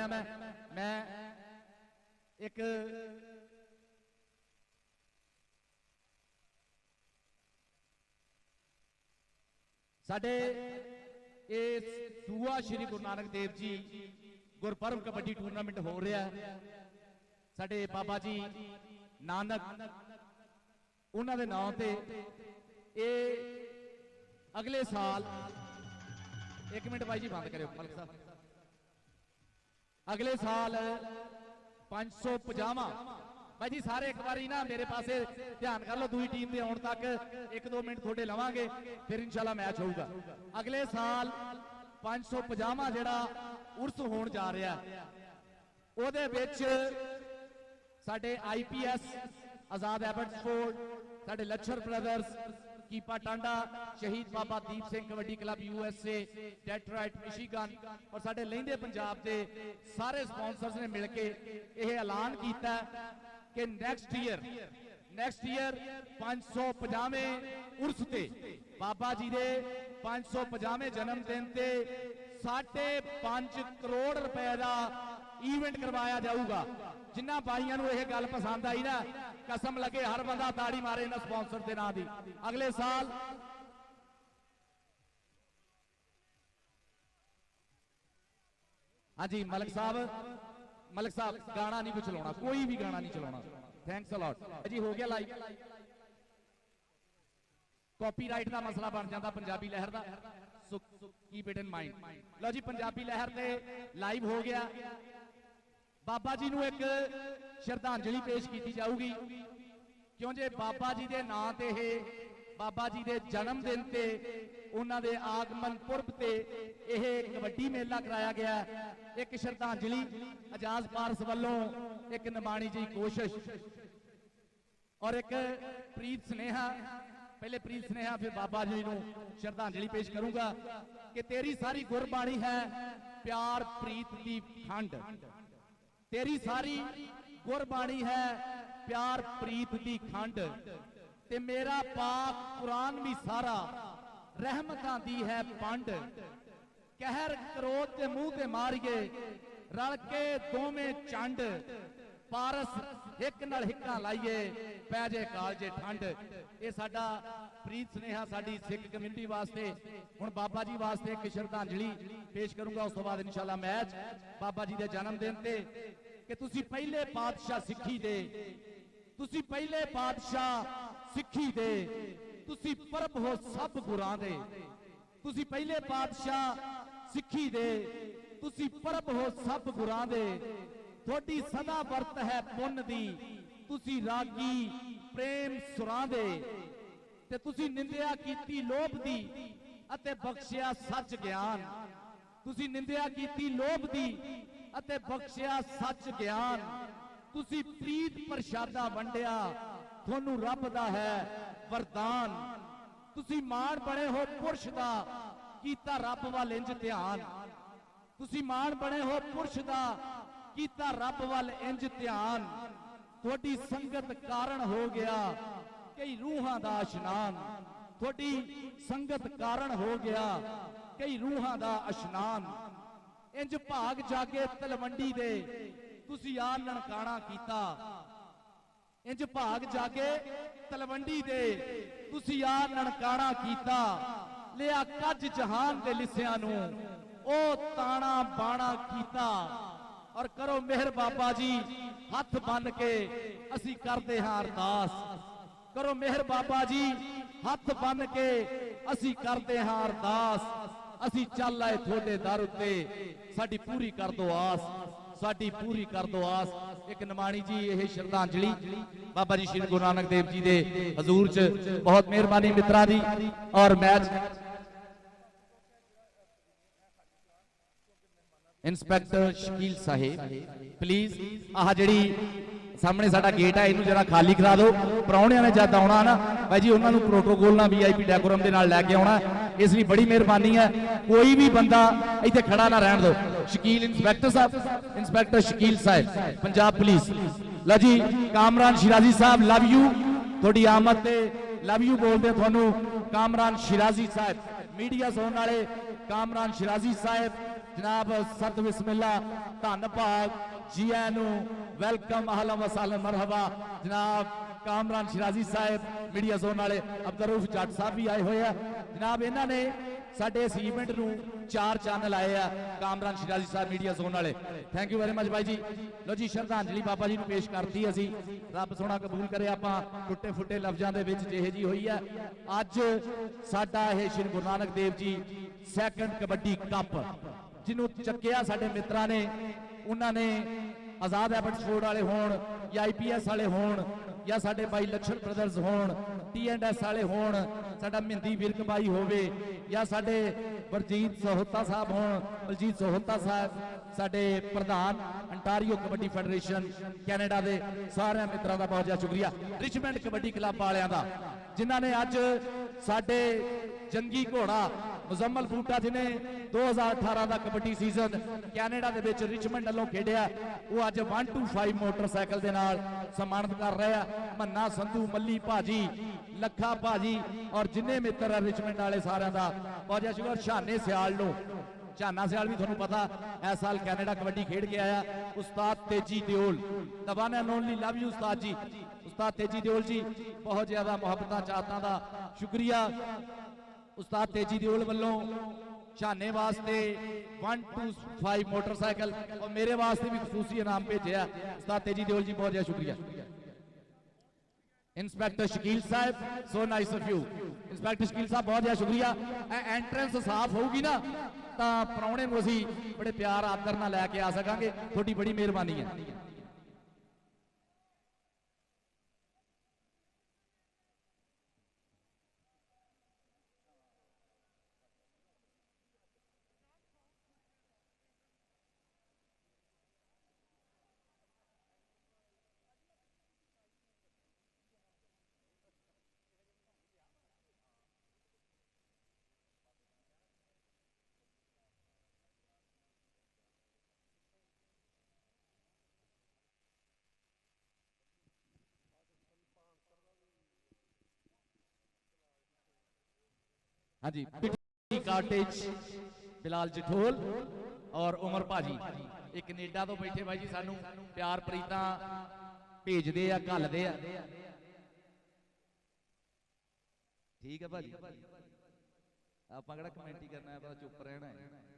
ਰਿਹਾ ਮੈਂ ਇੱਕ ਸਾਡੇ ਇਸ ਸੂਆ ਸ਼੍ਰੀ ਗੁਰੂ ਨਾਨਕ ਦੇਵ ਜੀ ਗੁਰਪੁਰਬ ਕਬੱਡੀ ਟੂਰਨਾਮੈਂਟ ਹੋ ਰਿਹਾ ਹੈ। ਸਾਡੇ ਬਾਬਾ ਜੀ ਨਾਨਕ ਉਹਨਾਂ ਦੇ ਨਾਮ ਤੇ ਇਹ ਅਗਲੇ साल एक मिनट भाई जी बंद करो मलिक साहब, अगले साल 550 भाई जी सारे एक बार ना मेरे पास ध्यान कर लो, दूसरी टीम के आने तक 1-2 मिनट थोड़े लवांगे फिर इंशाल्लाह मैच होगा। अगले साल 550 जिहड़ा उर्स होण जा रहा ओहदे विच साडे IPS आजाद एबर्ट्सफोर्ड, साडे लच्छर ब्रदर्स, कीपा टांडा, शहीद Baba Deep Singh kabaddi club USA, Detroit Michigan और साडे लहिंदे पंजाब के सारे स्पॉन्सर्स ने मिलके यह ऐलान किया कि नेक्स्ट ईयर 550वें उर्स ते बाबा जी दे 550वें जन्मदिन ते 5.5 करोड़ रुपए का इवेंट करवाया जाऊगा। जिन्ना भाइयों को यह गल पसंद आई ना, कसम लगे हर बंदा ताड़ी मारे इन्हां स्पॉन्सर के नाम की। अगले साल हाँ जी मलिक साहब गाना नहीं कुछ चलाना, कोई भी गाना नहीं चलाना। थैंक्स अ लॉट जी। हो गया लाइव, कॉपीराइट का मसला बन जाता पंजाबी लहर का, so keep it in mind. लो जी पंजाबी लहर से लाइव हो गया। बाबा जी नूं एक श्रद्धांजलि पेश की जाऊगी क्यों जे बाबा जी के नां ते बाबा जी के जन्मदिन ते उन्हां दे आगमन पुरब ते यह कबड्डी मेला कराया गया। एक श्रद्धांजलि एजाज पारस वालों एक निमाणी जी कोशिश और एक प्रीत स्नेहा, पहले प्रीत स्नेहा फिर बाबा जी नूं श्रद्धांजलि पेश करूंगा कि तेरी सारी गुरबाणी है प्यार प्रीत दी खंड, तेरी सारी गुरबाणी है प्यार प्रीत दी खंड, ते मेरा पाक कुरान भी सारा रहमतां दी है पंड, कहर क्रोध ते मुंह ते मारिए रल के दोवें चंड, पारस एक नाल हिक्का लाइए पै जे कालजे ठंड। ये साडा प्रीत स्नेहा साडी सिख कम्यूनिटी वास्ते। हुण बाबा जी वास्ते एक श्रद्धांजलि पेश करूंगा, उस तो बाद इंशाल्लाह मैच बाबा जी के जन्मदिन ते कि तुसी पहले पातशाह सिक्खी दे, तुसी पहले पातशाह सिक्खी दे, तुसी परब हो सब गुरां दे, तुसी पहले पातशाह सिक्खी दे, तुसी परब हो सब गुरां दे, थोड़ी सदा वर्त है पुन दी, तुसी रागी प्रेम सुरां दे, ते तुसी निंदिया कीती लोभ दी अते बख्शिया सच ज्ञान, तुसी निंदिया कीती लोभ दी अते बख्शिया सच ज्ञान, तुसी प्रीत प्रशादा वंडिया थोनू रब दा है वरदान, तुसी मान बने हो पुरुष दा कीता रब वाल इंज ध्यान, तुसी मान बने हो पुरुष दा कीता रब वाल इंज ध्यान, थोड़ी संगत कारण हो गया कई रूहां दा इशनान, थोड़ी संगत कारण हो गया कई रूहां दा इशनान, इंज भाग जागे तलवंडी दे तुसी आ ननकाना कीता, इंज भाग जागे तलवंडी दे तुसी आ ननकाना कीता, लिया कज जहान दे लिसियां नूं ओ ताना बाणा कीता, और करो मेहर बाबा जी हथ बन के असी करते हां अरदास, करो मेहर बाबा जी हथ बन के असी करते हां अरदास, असी चल आए थोड़े दर उत्ते साडी पूरी कर दो आस, साडी पूरी कर दो आस। एक निमाणी जी यह श्रद्धांजलि बाबा जी श्री गुरु नानक देव जी दे हजूर च बहुत मेहरबानी मित्रा दी। और मैच इंस्पैक्टर शकील साहेब प्लीज आह जी सामने साडा गेट है इनू जरा खाली करा दो, प्राहुणियां ने जद आउणा ना भाई जी उन्होंने प्रोटोकॉल ना VIP डेकोरम के नाल लैके आउणा, इसलिए बड़ी मेहरबानी है कोई भी बंदा इत्थे खड़ा ना रहन दो। शकील इंस्पैक्टर साहब, इंस्पैक्टर शकील साहब पंजाब पुलिस। लो जी कामरान शिराजी साहब लव यू, थोड़ी आमद ते लव यू बोलते थानू कामरान शिराजी साहब, मीडिया जोन वाले कामरान शिराजी साहब जनाब सत बिस्मिल्ला धन भाग जी आनू वेलकम अहलन वसहलन मरहबा जनाब कामरान शिराजी साहब मीडिया जोन वाले अब्दुल जट साहब भी आए हुए हैं जनाब इन्होंने साडे इस इवेंट नूं 4 चैनल आए हैं कामरान शिराजी साहब मीडिया जोन वाले थैंक यू वेरी मच भाई जी लो जी श्रद्धांजलि बाबा जी नूं पेश करती असी रब सोना कबूल करे आपां टुटे फुटे लफ्जां दे विच जिहे जी होई है अज साडा यह श्री गुरु नानक देव जी सैकंड कबड्डी कप जिन्हों चक्या साडे मित्रां ने उन्होंने आजाद एबटफोर्ड वाले होण या IPS वाले होण या साडे भाई लक्ष्मण ब्रदर्स होण T&S वाले होण साडा मिंदी विरक भाई होवे या साडे बलजीत सोहता साहब होण बलजीत सोहता साहब साडे प्रधान अंटारियो कबड्डी फेडरेशन कैनेडा दे सारे मित्रां दा बहुत ज़्यादा शुक्रिया रिचमैंड कबड्डी क्लब वालियां दा जिन्हां ने अज साडे जंगी घोड़ा मुजम्मल बूटा जिन्हें 2018 का कबड्डी सीजन कैनेडा दे विच रिचमंड वालों खेडिया वो अज 125 मोटरसाइकिल दे नाल सम्मानित कर रहे हैं मन्ना संधू मल्ली भाजी लखा भाजी और जिन्ने मित्र रिचमंड वाले सारे का बहुत शुक्र शाने सियाल नूं झाना सियाल भी थोड़ा पता इस साल कैनेडा कबड्डी खेड के आया उस्ताद Teji Deol the one and only love you उस्ताद जी उस्ताद तेजी दिओल जी बहुत ज्यादा मुहब्बत चाहता का शुक्रिया उस्ताद तेजी दिओल वालों शाने वास्ते 125 मोटरसाइकिल और मेरे वास्ते भी खसूसी इनाम भेजे उस्ताद तेजी दिओल जी बहुत ज्यादा शुक्रिया इंस्पेक्टर शकील साहब so nice of you inspector Shakeel साहब बहुत ज्यादा शुक्रिया एंट्रेंस साफ होगी ना तो प्राहुणे नूं असीं बड़े प्यार आदर नाल लैके आ सकांगे थोड़ी बड़ी मेहरबानी है हाँ जी काटेज बिलाल जठोल और उमर भाजी एक कनेडा तो बैठे भाई जी सानू प्यार प्रीता भेजते हैं घलते हैं ठीक है भाजी आप कमेंट ही करना है चुप रहना है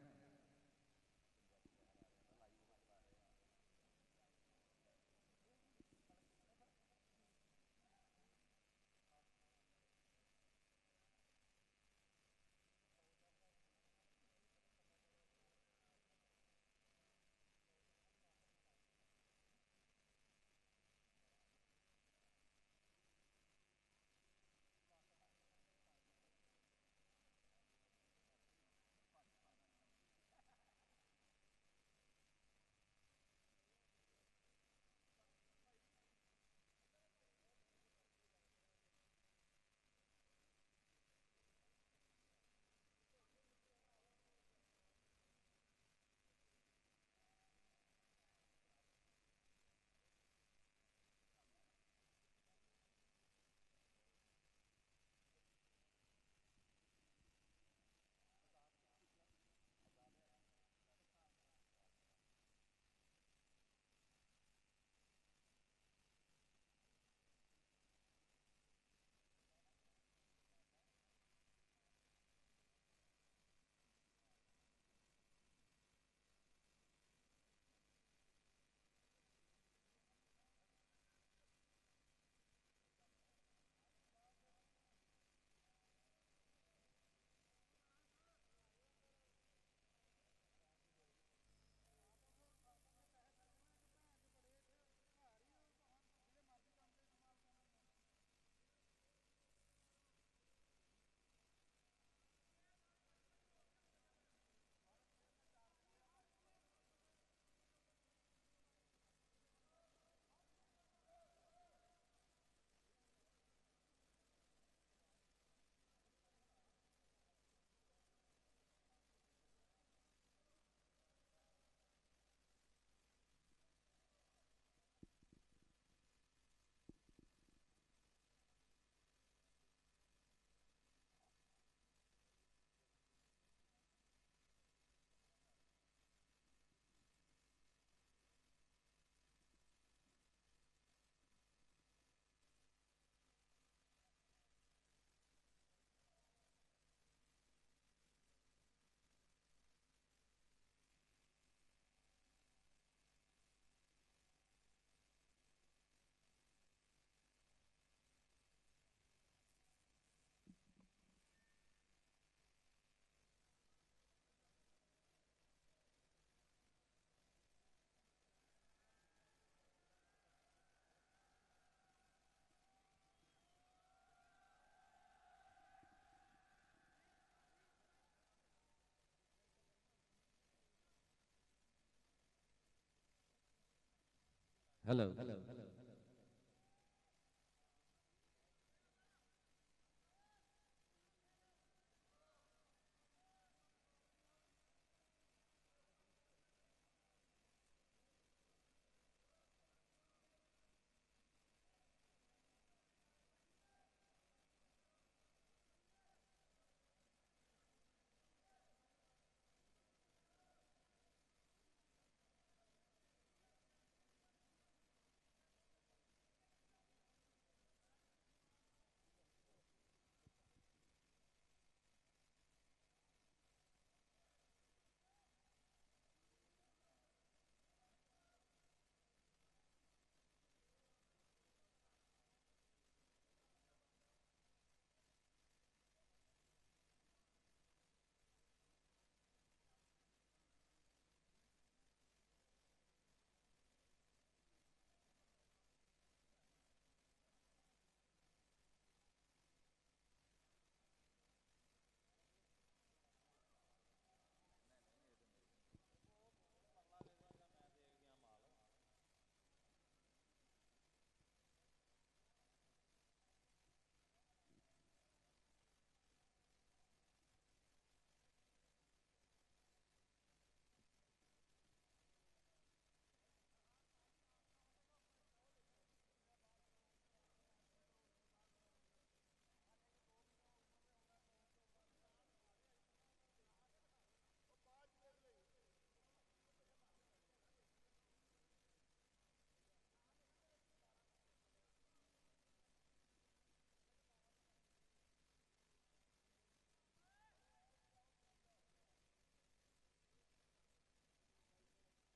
हेलो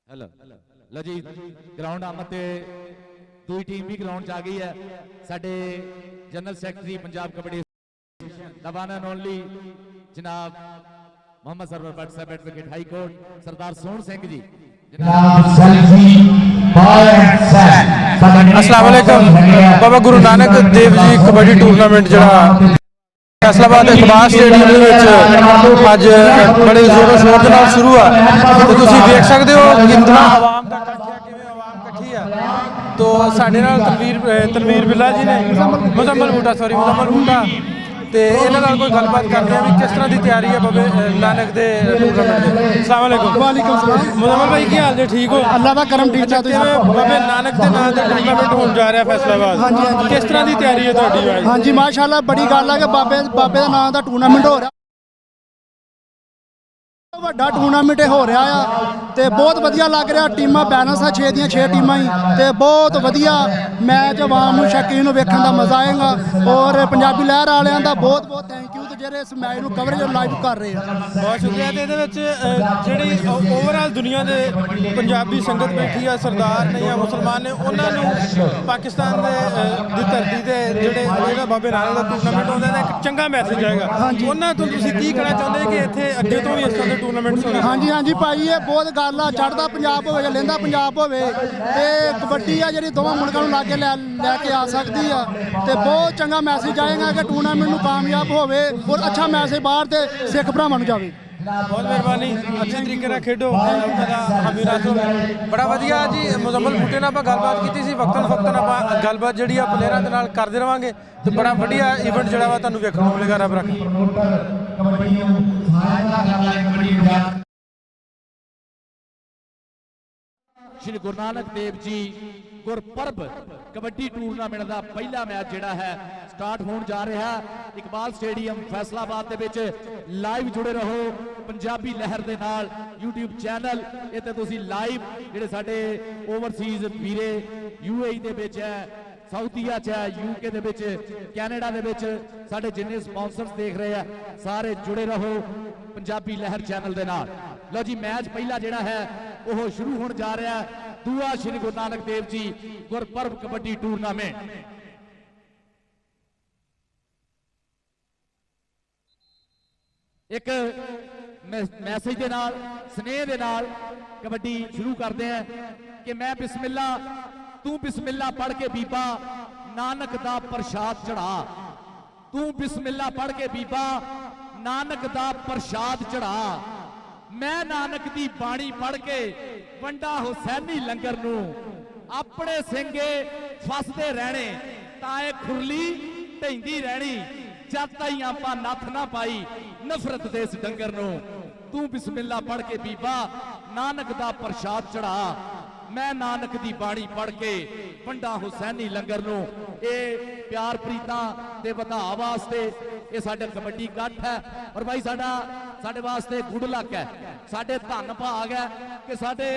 हेलो लो जी ग्राउंड आमद ते दूई टीम भी ग्राउंड च आ गई है साडे general secretary Punjab kabaddi the one and only जनाब मोहम्मद सरवर भट्ट साहब एडवोकेट हाई कोर्ट सरदार सोहन सिंह जी अस्सलाम वालेकुम बाबा गुरु नानक देव जी कबड्डी टूरनामेंट जड़ा फैसलाबाद इकबाल स्टेडियम अज बड़े जोरों शोर के नाल शुरू है तो तुसीं देख सकते हो कितना आवाम का इकट्ठी है तो साडे नाल तलवीर बिल्ला जी ने मुजम्मल बूटा ते इन्हां नाल कोई गलबात करते हैं भी किस तरह की तैयारी है बाबे नानक दे टूरनामेंट दी। अस्सलाम वालेकुम। वालेकुम सलाम। मुजम्मल भाई की हाल है? ठीक हो? अल्लाह दा करम ठीक है। बाबे नानक दे नाम दा टूरनामेंट होने जा रहा है फैसलाबाद। हां जी किस तरह की तैयारी है तुहाडी भाई? हां जी माशाअल्लाह बड़ी गल है कि बाबे दा नाम दा टूरनामेंट हो रहा ਵੱਡਾ ਟੂਰਨਾਮੈਂਟ ਹੋ ਰਿਹਾ ਆ ਤੇ ਬਹੁਤ ਵਧੀਆ ਲੱਗ ਰਿਹਾ ਟੀਮਾਂ ਬੈਲੈਂਸ ਆ 6 ਦੀਆਂ 6 ਟੀਮਾਂ ਹੀ ਤੇ ਬਹੁਤ ਵਧੀਆ ਮੈਚ ਆਵਾਮ ਨੂੰ ਸ਼ੌਕੀਨ ਨੂੰ ਵੇਖਣ ਦਾ ਮਜ਼ਾ ਆਏਗਾ ਔਰ ਪੰਜਾਬੀ ਲਹਿਰ ਵਾਲਿਆਂ ਦਾ ਬਹੁਤ ਬਹੁਤ ਥੈਂਕ ਯੂ ਤੇ ਜਿਹੜੇ ਇਸ ਮੈਚ ਨੂੰ ਕਵਰੇਜ ਲਾਈਵ ਕਰ ਰਹੇ ਆ ਬਹੁਤ ਸ਼ੁਕਰੀਆ ਤੇ ਇਹਦੇ ਵਿੱਚ ਜਿਹੜੀ ਓਵਰਆਲ ਦੁਨੀਆ ਦੇ ਪੰਜਾਬੀ ਸੰਗਤ ਬੈਠੀ ਆ ਸਰਦਾਰ ਨੇ ਜਾਂ ਮੁਸਲਮਾਨ ਨੇ ਉਹਨਾਂ ਨੂੰ ਪਾਕਿਸਤਾਨ ਦੀ ਧਰਤੀ ਤੇ ਜਿਹੜਾ ਬਾਬੇ ਨਾਨਕ ਦਾ ਟੂਰਨਾਮੈਂਟ ਹੁੰਦਾ ਹੈ ਇੱਕ ਚੰਗਾ ਮੈਸੇਜ ਆਏਗਾ ਉਹਨਾਂ ਤੋਂ ਤੁਸੀਂ ਕੀ ਕਹਿਣਾ ਚਾਹੁੰਦੇ ਕਿ ਇੱਥੇ ਅੱਗੇ ਤੋਂ ਵੀ ਇਸ ਤਰ੍ਹਾਂ ਦੇ ਹਾਂਜੀ ਹਾਂਜੀ ਭਾਈ ਇਹ ਬਹੁਤ ਗੱਲ ਆ ਚੜ੍ਹਦਾ ਪੰਜਾਬ ਹੋਵੇ ਜਾਂ ਲਹਿੰਦਾ ਪੰਜਾਬ ਹੋਵੇ ਤੇ ਕਬੱਡੀ ਆ ਜਿਹੜੀ ਦੋਵਾਂ ਮੁਲਕਾਂ ਨੂੰ ਲਾਗੇ ਲੈ ਕੇ ਆ ਸਕਦੀ ਆ ਤੇ ਬਹੁਤ ਚੰਗਾ ਮੈਸੇਜ ਆਏਗਾ ਕਿ ਟੂਰਨਾਮੈਂਟ ਨੂੰ ਕਾਮਯਾਬ ਹੋਵੇ ਔਰ ਅੱਛਾ ਮੈਸੇਜ ਬਾਹਰ ਤੇ ਸਿੱਖ ਭਰਾਵਾਂ ਨੂੰ ਜਾਵੇ बहुत मेहरबानी अच्छे तरीके ਨਾਲ ਖੇਡੋ ਬੜਾ ਵਧੀਆ ਜੀ ਮੁਜ਼ੰਮਲ ਬੂਟੇ ਨਾਲ ਆਪਾਂ ਗੱਲਬਾਤ ਕੀਤੀ ਸੀ ਵਕਤਨ ਫਕਤਨ ਆਪਾਂ ਗੱਲਬਾਤ ਜਿਹੜੀ ਆ ਪਲੇਅਰਾਂ ਦੇ ਨਾਲ ਕਰਦੇ ਰਵਾਂਗੇ ਤੇ ਬੜਾ ਵਧੀਆ ਇਵੈਂਟ ਜਿਹੜਾ ਵਾ ਤੁਹਾਨੂੰ ਵੇਖਣ ਨੂੰ ਮਿਲੇਗਾ ਰੱਬ ਰੱਖੇ श्री गुरु नानक देव जी गुरपर्ब कबड्डी टूरनामेंट का पहला मैच जिहड़ा है स्टार्ट होने जा रहा है इकबाल स्टेडियम फैसलाबाद दे विच लाइव जुड़े रहो पंजाबी लहर दे नाल यूट्यूब चैनल इत्थे तुसीं लाइव जिहड़े साडे ओवरसीज वीरे यूएई दे विच है साउथीआ च है यूके दे विच कैनेडा दे विच साडे जिन्ने स्पॉन्सर्स देख रहे हैं सारे जुड़े रहो पंजाबी लहर चैनल दे नाल। लो जी मैच पहला जिहड़ा है वो शुरू होने जा रहा है दूआ श्री गुरु नानक देव जी गुरपर्ब कबड्डी टूरनामेंट। एक मैसेज के नाल स्नेह के नाल कबड्डी शुरू करते हैं कि मैं बिस्मिल्ला तू बिस्मिल्ला पढ़ के बीबा नानक दा प्रसाद चढ़ा तू बिस्मिल्ला पढ़ के बीबा नानक दा प्रसाद चढ़ा मैं नानक दी बाणी पढ़ के वंडा हुसैनी लंगर नू अपने सिंगे फसते रहने ताए खुरली ढैंदी रहनी जद ताई आपां नथ ना पाई नफरत दे इस डंगर नूं तू बिस्मिल्ला पढ़ के बीबा नानक दा प्रसाद चढ़ा मैं नानक दी बाणी पढ़ के पंडा हुसैनी लंगर नूं प्यार प्रीतां ते वधा वास्ते ये साडे कबड्डी इकट्ठ है और भाई साडे वास्ते गुड लक है साडे धन भाग है कि साडे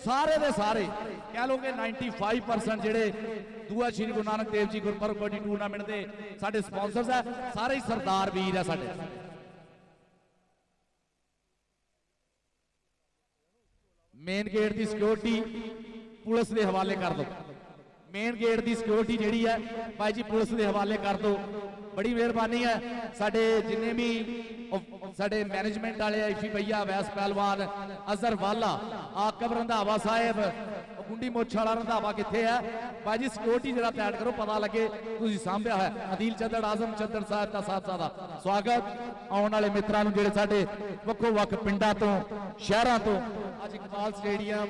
सारे दे सारे कह लो कि 95% जेडे दुआ श्री गुरु नानक देव जी गुरपुरब कबड्डी टूरनामेंट दे साडे स्पॉन्सर्स है सारे ही सरदार वीर है साडे। मेन गेट की सिक्योरिटी पुलिस के हवाले कर दो मेन गेट की सिक्योरिटी जी है भाई जी पुलिस के हवाले कर दो बड़ी मेहरबानी है साडे जिन्ने भी साडे मैनेजमेंट वाले इफी भैया वैस पहलवान अजहर वाला आकब रंधावा साहेब गुंडी मुछ वाला रंधावा किथे है भाई जी सिक्योरिटी जरा तैयार करो पता लगे तुसीं सांभिया है अदील चद्दड़ आजम चद्दड़ साहब का साथ सादा स्वागत आने वाले मित्रों जिहड़े साडे वक्खो वक्ख पिंडां तो शहरां तो अज इकबाल स्टेडियम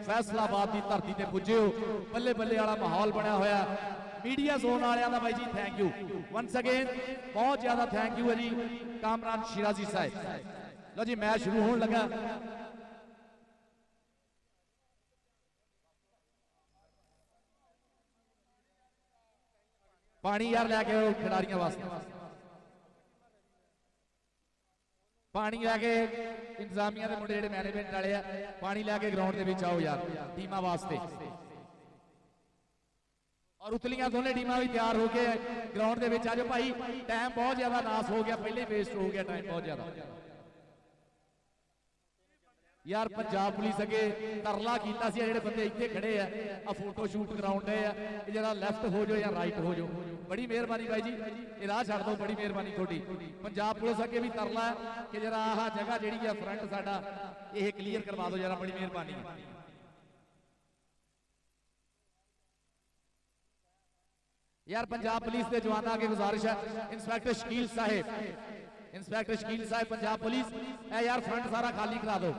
फैसलाबाद की धरती ते पुजे हो बल्ले बल्ले वाला माहौल बनया होया मीडिया जोन वालियां दा भाई जी थैंक यू वंस अगेन बहुत ज्यादा थैंक यू है जी कामरान शिराजी साहब। लो जी मैच शुरू होने लगा पानी यार लैके खिडारियों वास्ते पानी लैके इंतजामिया के मुंडे जिहड़े मैनेजमेंट वाले आ पानी लैके ग्राउंड के आओ यार टीमां वास्ते और उतलियां दोनों टीमां भी तैयार होके ग्राउंड के आ जाओ भाई टाइम बहुत ज्यादा नाश हो गया पहले वेस्ट हो गया टाइम बहुत ज्यादा यार पंजाब पुलिस अगे तरला किया जेडे बंदे इतने खड़े हैं आ फोटो शूट कराउन डे आ जरा लेफ्ट हो जाओ या राइट हो जाओ बड़ी मेहरबानी भाई जी ये राह छड़ दो बड़ी मेहरबानी थोड़ी पंजाब पुलिस अगे भी तरला है कि जरा आह जगह जी है फ्रंट साडा ये क्लीयर करवा दो जरा बड़ी मेहरबानी यार पंजाब पुलिस के जवानों की गुजारिश है इंस्पैक्टर शकील साहब पंजाब पुलिस है यार फ्रंट सारा खाली करा दो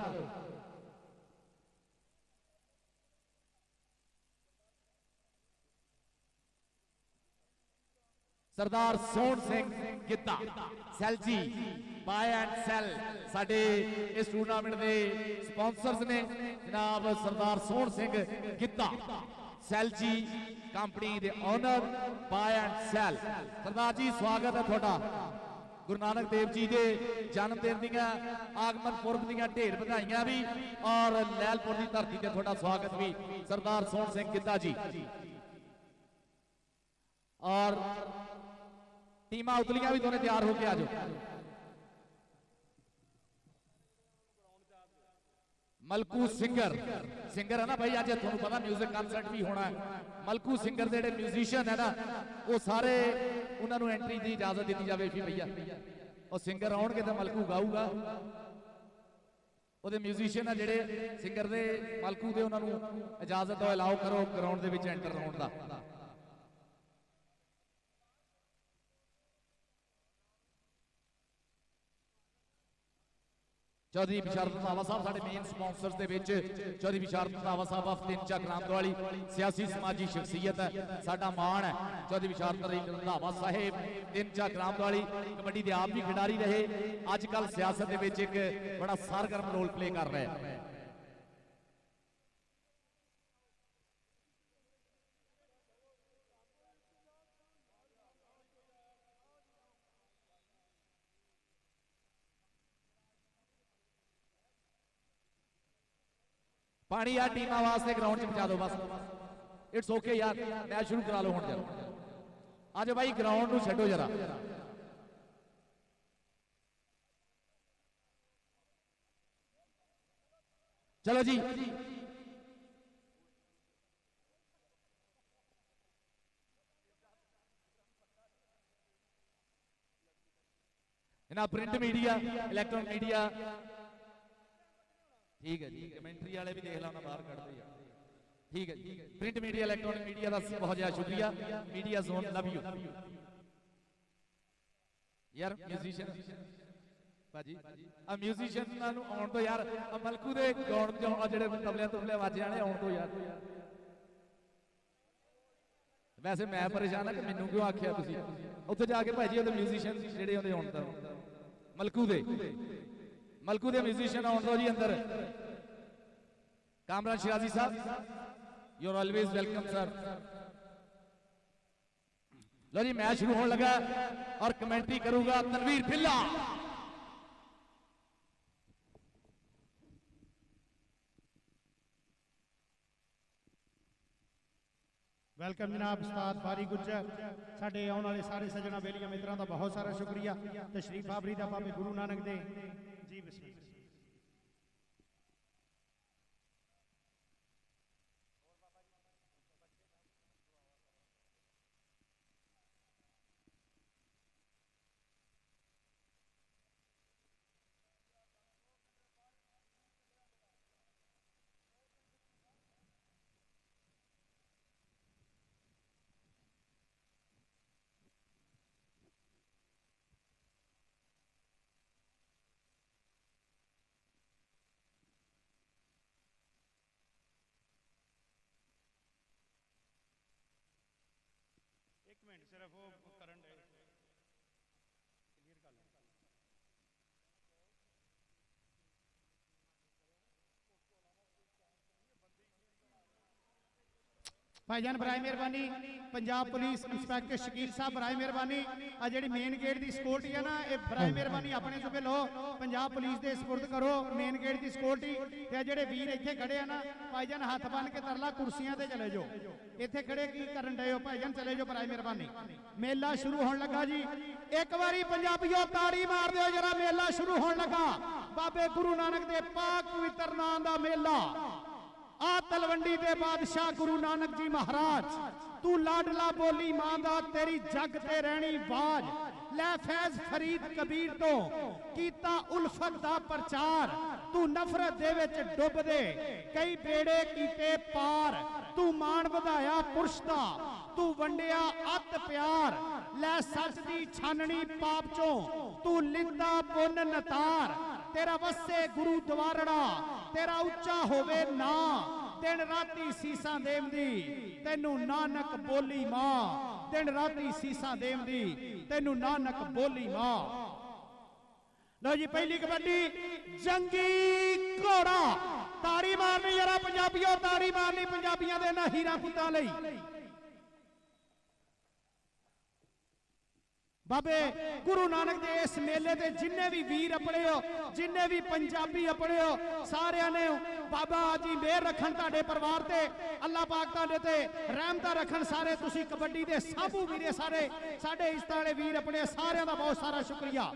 सरदार सोहन सिंह गिद्दा सैल जी बाय एंड सेल साडे इस टूर्नामेंट के स्पॉन्सर्स ने जनाब सरदार सोहन सिंह गिद्दा सैल जी कंपनी दे ओनर बाय एंड सेल सरदार जी स्वागत है थोड़ा गुरु नानक देव जी के जन्मदिन दियां आगमन पुरब दियां ढेर बधाइयां भी और लैलपुर की धरती से थोड़ा स्वागत भी सरदार सोहन सिंह गिद्दा जी और टीमां उतलियां भी दोनों तैयार होके आ जाओ मलकू सिंगर है ना भाई अज तुहानूं पता म्यूजिक कंसर्ट भी होना है मलकू सिंगर दे म्यूजिशियन है ना वो सारे उन्होंने एंट्री की इजाजत दी जाए भी भैया और सिंगर आउणगे तो मलकू गाऊगा वो म्यूजिशियन है जेडे सिंगर दे मलकू दे उन्होंने इजाजत दो अलाउ करो ग्राउंड के एंटर होने का चौधरी बिशारत रंधावा साहब साडे मेन स्पॉन्सर्स दे विच चौधरी बिशारत रंधावा साहब ऑफ तीन चा ग्राम वाली सियासी समाजी शख्सियत है साडा मान है चौधरी बिशारत रंधावा साहेब तीन चा ग्राम वाली कबड्डी दे आप भी खिडारी रहे अजकल सियासत दे विच एक बड़ा सरगर्म रोल प्ले कर रहे हैं पानी यार टीम वास्ते ग्राउंड पहुंचा दो बस इट्स ओके यार मैच शुरू करा लो हुण आज भाई ग्राउंड नूं छड्डो जरा चलो जी प्रिंट मीडिया इलैक्ट्रॉनिक मीडिया ठीक है जी कमेंट्री वाले भी देख लो ना बाहर कट दे ठीक है जी प्रिंट मीडिया इलैक्ट्रॉनिक मीडिया का बहुत ज्यादा शुक्रिया मीडिया जोन लव यू यार म्यूजिशियन भाजी आ म्यूजिशियन आउण तो यार मलकू दे गाउण जो जेडे तबले तुबले वाजे आने आउण तो यार ਵੈਸੇ ਮੈਂ ਪਰੇਸ਼ਾਨ ਆ ਕਿ ਮੈਨੂੰ ਕਿਉਂ ਆਖਿਆ ਤੁਸੀਂ ਉੱਥੇ ਜਾ ਕੇ ਭਾਜੀ ਉਹਦੇ ਮਿਊਜ਼ੀਸ਼ੀਅਨ ਜਿਹੜੇ ਉਹਦੇ ਹੁਣ ਤਾਂ ਮਲਕੂ ਦੇ ਮਿਊਜ਼ੀਸ਼ੀਅਨ ਆਉਣ ਦੋ ਜੀ ਅੰਦਰ। Kamran Shirazi Sahib you are always welcome sir. लो जी मैच शुरू होने लगा और कमेंट्री करूंगा तनवीर ढिल्ला। वेलकम जनाब उस्ताद बारी गुज्जर। साडे आने वाले सारे सजना बेलियां मित्रां दा बहुत सारा शुक्रिया। तशरीफ आवरी दा बाबे गुरु नानक दे जी बिस्मिल्लाह। एक मिनट सिर्फ वो करंट है क्लियर कर लें। भाईजान बराए मेहरबानी पंजाब पुलिस इंस्पैक्टर शकील साहब बराए मेहरबानी आ जी मेन गेट की सिक्योरिटी है ना ये बराए मेहरबानी अपने चुके लो पंजाब पुलिस के सपुर्द करो मेन गेट की सिक्योरिटी। ते जेडे वीर इत्थे खड़े हैं ना भाईजान हाथ बन के तरला कुर्सियां ते चले जाओ। इत्थे खड़े की करन डे हो भाईजान चले जाओ बराए मेहरबानी। मेला शुरू होने लगा जी एक बारी पंजाबियों ताड़ी मार दो जरा मेला शुरू होने लगा। बाबे गुरु नानक दे पाक पवित्र नाम दा मेला आ तलवंडी दे बादशाह गुरु नानक जी महाराज तू लाडला बोली मां दा तेरी जग ते रहनी बाज लै फैज फरीद कबीर तो कीता उल्फत दा प्रचार तू नफरत दे विच डुब दे कई बेड़े कीते पार तू मान वधाया पुरुष दा तू वंडिया अत प्यार लै सच दी छाननी पाप चों तू लिंदा पुन नतार तेरा वसे गुरु द्वारड़ा तेरा उच्चा होवे ना दिन राती सीसा देवदी तेनू नानक बोली मां दिन राती सीसा देवदी तेनू नानक बोली मां। लो जी पहली कबड्डी जंगी घोड़ा ताड़ी मारनी जरा पंजाबियों ताड़ी मारनी पंजाबियों दे ना हीरा पुत्तां लई। बाबे गुरु नानक दे इस मेले दे जिन्ने भी वीर अपने हो जिन्ने भी पंजाबी अपने हो सारे ने बाबा जी मेहर रखन तुहाडे परिवार ते अल्लाह पाक तुहाडे ते रहमतां रखन सारे तुसी कबड्डी दे साबू वीरे सारे साडे इस वाले वीर अपने सारे दा बहुत सारा शुक्रिया।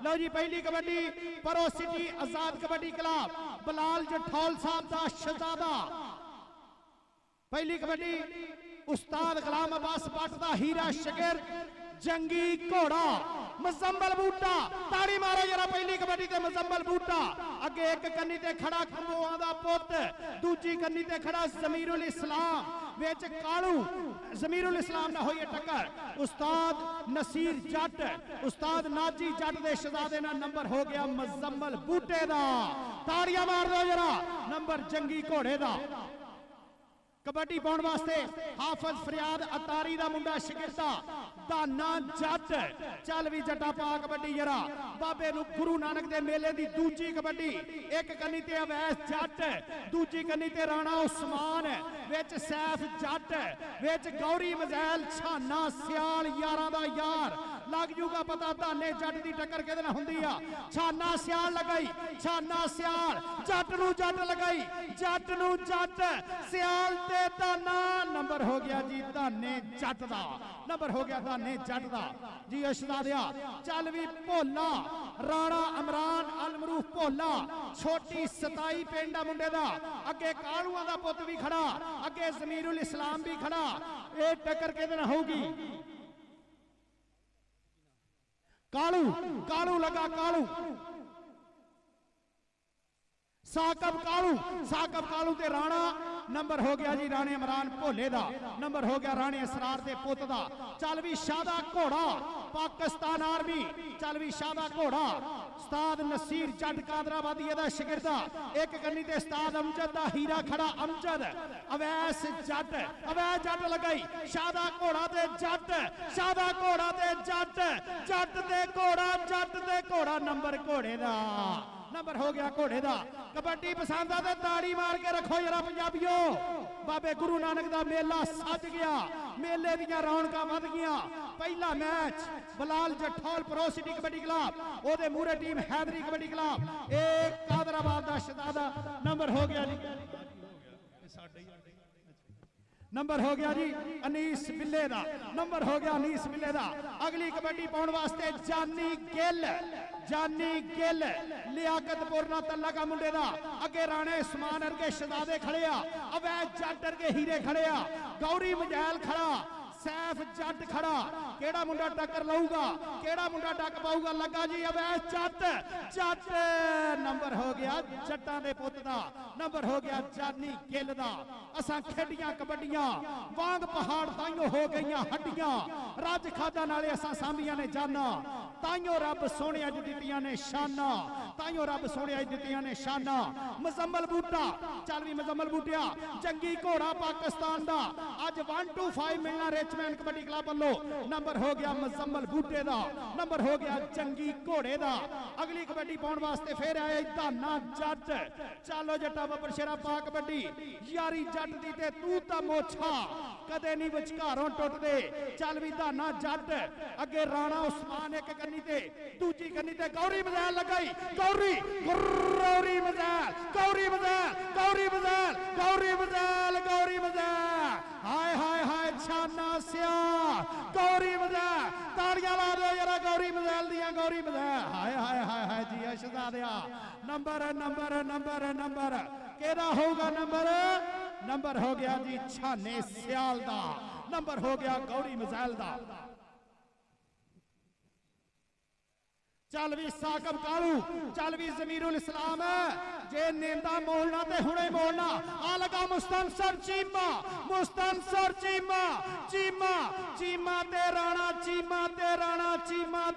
लो जी पहली कबड्डी परो सिटी आजाद कबड्डी क्लब बलाल जठौल साहब दा शहजादा। पहली कबड्डी उस्ताद गुलाम अब्बास भट्ट दा हीरा शगिर्द जंगी घोड़ा मुजम्मल बूटा ताड़ी मारो जरा पहली कबड्डी ते मुजम्मल बूटा अगे एक कन्नी ते खड़ा खंबोआ दा पुत दूजी कन्नी ते खड़ा जमीरुल इस्लाम विच कालू जमीरुल इस्लाम ना होई टक्कर उस्ताद नसीर जट उस्ताद नाजी जट दे शहजादे ना नंबर हो गया मुजम्मल बूटे दा ताड़ियां मार दो जरा नंबर जंगी घोड़े दा। कबड्डी पाउण वास्ते हाफिज फरियाद अतारी दा मुंडा शिगिरदा दाना जट चल भी जटा पा कबड्डी जरा बाबे नु गुरु नानक दे मेले दी दूजी कबड्डी एक कन्नी ते अवैस जट दूजी कन्नी ते राणा उस्मान विच सैफ जट विच गौरी मजैल छाना सियाल यारां दा यार लग जूगा पता धाने जट दी टक्कर किहदे नाल हुंदी आ। छाना सियाल लगाई छाना सियाल जट नु जट लगाई जट नु जट सियाल ते दाना नंबर हो गया जी धाने जट दा नंबर हो गया धाने जट दा जी अशदादिया चल भी भोला राणा इमरान अलमरूफ भोला छोटी 27 पिंड मुंडे दा अगे कालूआं दा पुत भी खड़ा अगे जमीरुल इस्लाम भी खड़ा ये टक्कर किहदे नाल होगी। कालू कालू लगा कालू साकब कालू ते राणा नंबर हो गया जी राणे इमरान भोले दा नंबर हो गया राणे असरार दे पुत दा चल भी शादा घोड़ा पाकिस्तान आर्मी चल भी शादा घोड़ा उस्ताद नसीर जट कादराबादी दा शिगिरदा एक कन्नी ते उस्ताद अमजद दा हीरा खड़ा अमजद अवैस जट लगाई शादा घोड़ा ते जट शादा घोड़ा ते जट ते घोड़ा नंबर घोड़े दा नंबर हो गया घोड़े दा कबड्डी पसंद आ ताड़ी मार के रखो जरा पंजाबियों बाबे गुरु नानक दा मेला सज गया मेले दियां रौनकां वध गईयां पहला match Bilal Jathol pro city kabaddi club ओदे मूरे टीम हैदरी कबड्डी क्लब एक कादराबाद दा शहजादा नंबर हो गया जी नंबर हो गया जी अनीस बिल्ले दा नंबर हो गया अनीस बिल्ले दा अगली कबड्डी पाउण वास्ते जानी गिल लियाकतपुर ना तल्ला का मुंडे दा अगे राणे उस्मान अरगे शहजादे खड़े आ अवैध जट अरगे हीरे खड़े आ गौरी मजैल खड़ा सैफ जट खड़ा केड़ा मुंडा टक्कर लाऊगा केड़ा मुंडा टक पाऊगा लगा जी अवैध जट नंबर हो गया जट्टां दे पुत दा नंबर हो गया जानी गिल दा असां खेडियां कबड्डियां वांग पहाड़ ताइयों हो गईयां हड्डियां रज खादा नाले असां सांभियां ने जाना ताइयों रब सोने अज दित्तियां ने शाना ताइयों रब सोने अज दित्तियां ने शाना मुजम्मल बूटा चल भी मुजम्मल बूटिया जंगी घोड़ा पाकिस्तान दा अज 125 मिलना रिचमैन कबड्डी क्लब वालों नंबर हो गया मुजम्मल बूटे दा नंबर हो गया जंगी घोड़े दा अगली कबड्डी पाउण वास्ते फिर आए धाना जट चलो जट्टा बब्बर शेरा पा कबड्डी यारी जट दी ते तू ता मोछा कदे नहीं विचकारों टुटदे चल भी धाना जट अगे राणा उस्मान एक कन्नी ते दूजी कन्नी ते गौरी मजैल लगाई गौरी मजैल हाय हाय हाय छाना सिया गौरी मजैल ताड़ियां ला दो जरा गौरी मजैल दियां गौरी मजैल हाय हाय हाय हाय जी शहजादिया नंबर केदा होगा नंबर हो गया जी छाने सियाल दा नंबर हो गया गौरी मजैल दा चल भी साकब कालू चल भी जमीरुल इस्लाम जे नेंदा मोलना ते हुणे मोलना आ लगा मुस्तनसर चीमा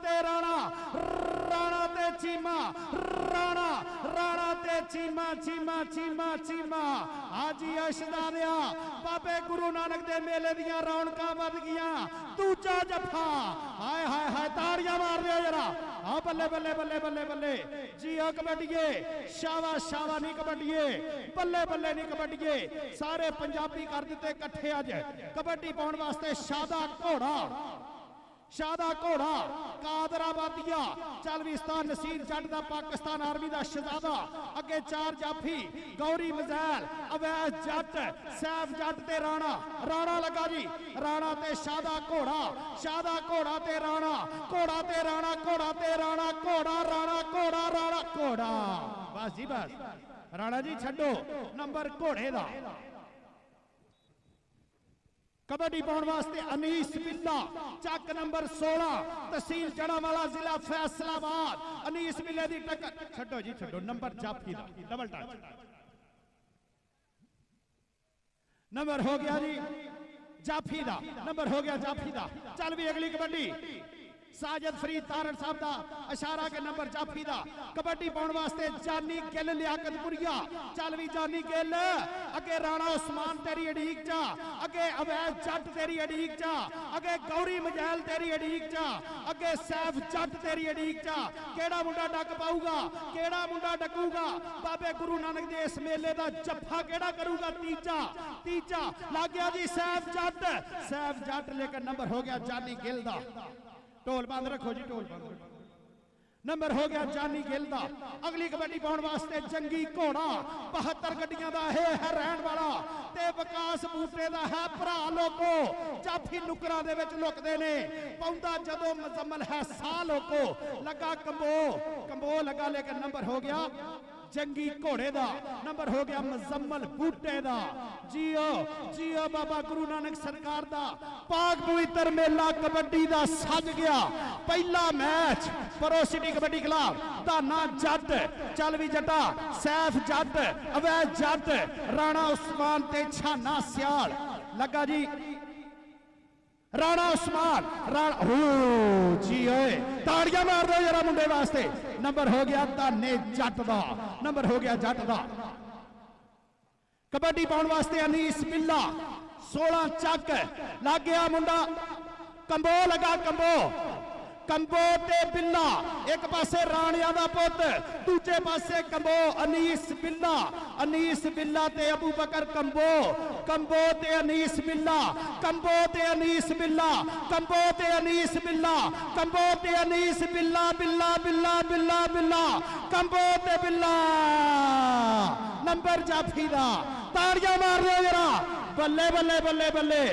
ते राणा राणा ते चीमा राणा ते चीमा हाजी अशदादिया बाबे गुरु नानक दे मेले दियां रौनकां वध गईयां दूजा जफा हाय हाय हाय ताड़ियां मार दियो जरा आ बल्ले जी आ कबड्डीए शावा नहीं कबड्डीए बल्ले नहीं कबड्डीए सारे पंजाबी कर दिते इकट्ठे अज कबड्डी पाउण वास्ते शादा घोड़ा कादराबादिया चल भी उस्ताद नसीर जट दा पाकिस्तान आर्मी दा शहजादा अगे चार जाफी गौरी मजैल अवैध जट सैफ जट ते राणा लगा जी राणा ते शादा घोड़ा ते राणा बस जी बस राणा जी छड्डो नंबर घोड़े दा कबड्डी पाउण वास्ते अनीस बिल्ला चक नंबर 16 तहसील जड़ावाला जिला फैसलाबाद अनीस बिल्ले दी टक्कर छड्डो नंबर जाफी दा डबल टच नंबर हो गया जी जाफी दा नंबर हो गया जाफी दा चल भी अगली कबड्डी साजिद फरीद तारण साहब दा इशारा के नंबर जाफी दा कबड्डी पाउण वास्ते जानी गिल लियाकतपुरिया चल भी जानी गिल अगे राणा उस्मान तेरी अड़ीक चा अगे अवैध जट तेरी अड़ीक चा अगे गौरी मजैल तेरी अड़ीक चा अगे सैफ जट तेरी अड़ीक चा केड़ा मुंडा डक पाऊगा केड़ा मुंडा डकूगा बाबे गुरु नानक दे इस मेले दा जफा केड़ा करूगा तीजा लग गया जी सैफ जट लेकर नंबर हो गया जानी गिल दा ढोल बंद रखो जी ढोल बंद रखो नंबर हो गया जानी गिल दा अगली कबड्डी पाउण वास्ते जंगी घोड़ा 72 गड्डियां दा है रहन वाला ते विकास बूटे दा है भरा लोको जाफी नुकरां दे विच लुकदे ने पौंदा जदों मुजम्मल है सा लोको लगा कंबो लगा लेकिन नंबर हो गया जंगी घोड़े दा नंबर हो गया मुजम्मल बूटे दा। जियो जियो बाबा गुरु नानक सरकार दा पाक पवित्र मेला कबड्डी दा सज गया। पहला मैच परो सिटी कबड्डी क्लब धाना जट चल भी जटा सैफ जट अवैध जट राणा उस्मान ते छाना सियाल लगा जी। राणा उस्मान राणा जी ओए ताड़ियां मार दो जरा मुंडे वास्ते। नंबर हो गया धाने जट दा नंबर हो गया जट दा। कबड्डी पाउण वास्ते अनीस बिल्ला 16 चक लग गया मुंडा कंबो लगा कंबो कंबो ते बिल्ला एक पासे राणिया दा पुत दूजे पासे कंबो अनीस बिल्ला ते अबू बकर कंबो कंबो ते अनीस बिल्ला कंबो ते अनीस बिल्ला कंबो ते अनीस बिल्ला कंबो ते अनीस बिल्ला बिल्ला बिल्ला बिल्ला बिल्ला कंबो ते बिल्ला नंबर जाफी दा। ताड़ियां मार दो जरा बल्ले बल्ले बल्ले बल्ले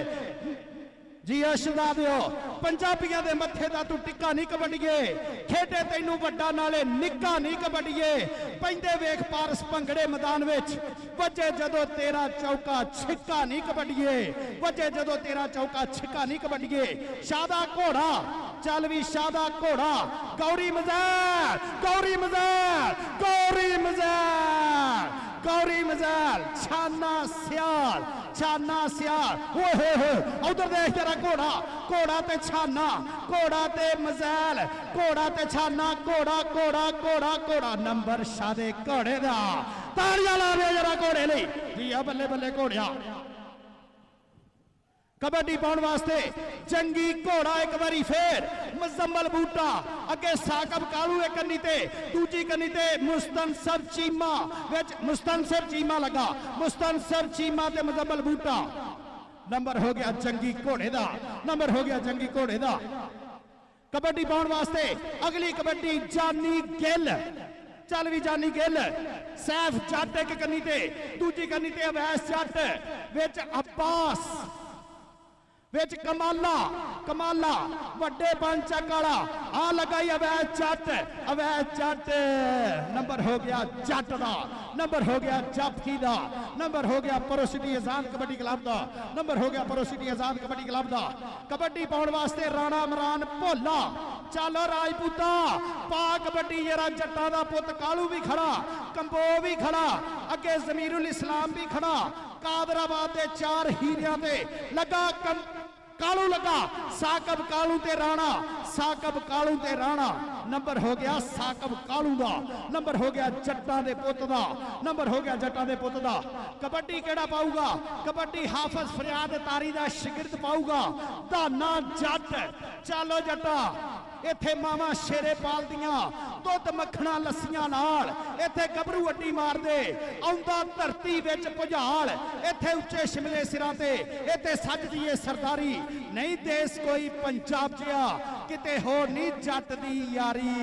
जी अशदा दियो पंजाबियों के मथे का तू टिक्का नहीं कबड्डीए खेडे तेनू वड्डा नाले निक्का नहीं कबड्डीए पैंदे वेख पारस भंगड़े मैदान विच वजे जदों तेरा चौका छिक्का नहीं कबड्डीए वजे जदों तेरा चौका छिक्का नहीं कबड्डीए। शादा घोड़ा चल भी शादा घोड़ा गौरी मजैल गौरी मजैल गौरी मजैल गौरी मजैल छाना सियाल उधर देख जरा घोड़ा घोड़ा ते छाना घोड़ा ते मजैल घोड़ा ते छाना घोड़ा घोड़ा घोड़ा घोड़ा नंबर शादे घोड़े दा। ताड़ियां ला दे जरा घोड़े लई जी आ बल्ले बल्ले घोड़िया। कबड्डी पाउण वास्ते जंगी घोड़ा एक बारी फिर मुजम्मल बूटा अगे साकब कालू एक कन्नी ते दूजी कन्नी ते मुस्तनसर चीमा विच मुस्तनसर चीमा लगा मुस्तनसर चीमा ते मुजम्मल बूटा। नंबर हो गया जंगी घोड़े दा नंबर हो गया जंगी घोड़े दा। कबड्डी पाउण वास्ते अगली कबड्डी जानी गिल चल भी जानी गिल सैफ जट एक कन्नी ते दूजी कन्नी ते अवैस जट विच अब्बास विच कमाला कमाला वड्डे पंचक वाला आ लगाई अवैध जट नंबर हो गया जट दा नंबर हो गया जाफी दा नंबर हो गया परो सिटी आजाद कबड्डी क्लब दा नंबर हो गया परो सिटी आजाद कबड्डी क्लब दा। कबड्डी पाउण वास्ते राणा इमरान भोला चल राजपूता पा कबड्डी जरा जट्टा दा पुत कालू भी खड़ा कंबो भी खड़ा अगे जमीरुल इस्लाम भी खड़ा कादराबाद दे 4 हीरियां ते लगा कालू लगा साकब कालू ते राणा नंबर हो गया साकब कालू दा नंबर हो गया जट्टा दे पुत दा नंबर हो गया जट्टा दे पुत दा। कबड्डी केड़ा पाऊगा कबड्डी हाफिज फरियाद तारी दा शिगिरद पाऊगा धाना जट। चलो जट्टा इत्थे मावा शेरे पालदियां दुध मक्खना लस्सियां नाल इत्थे गबरू अड्डी मारदे आउंदा धरती विच भुजाल इत्थे उच्चे शिमले सिरां ते इत्थे सजदी ए सरदारी नहीं देश कोई पंजाब जिहा किते हो नहीं जट दी यारी।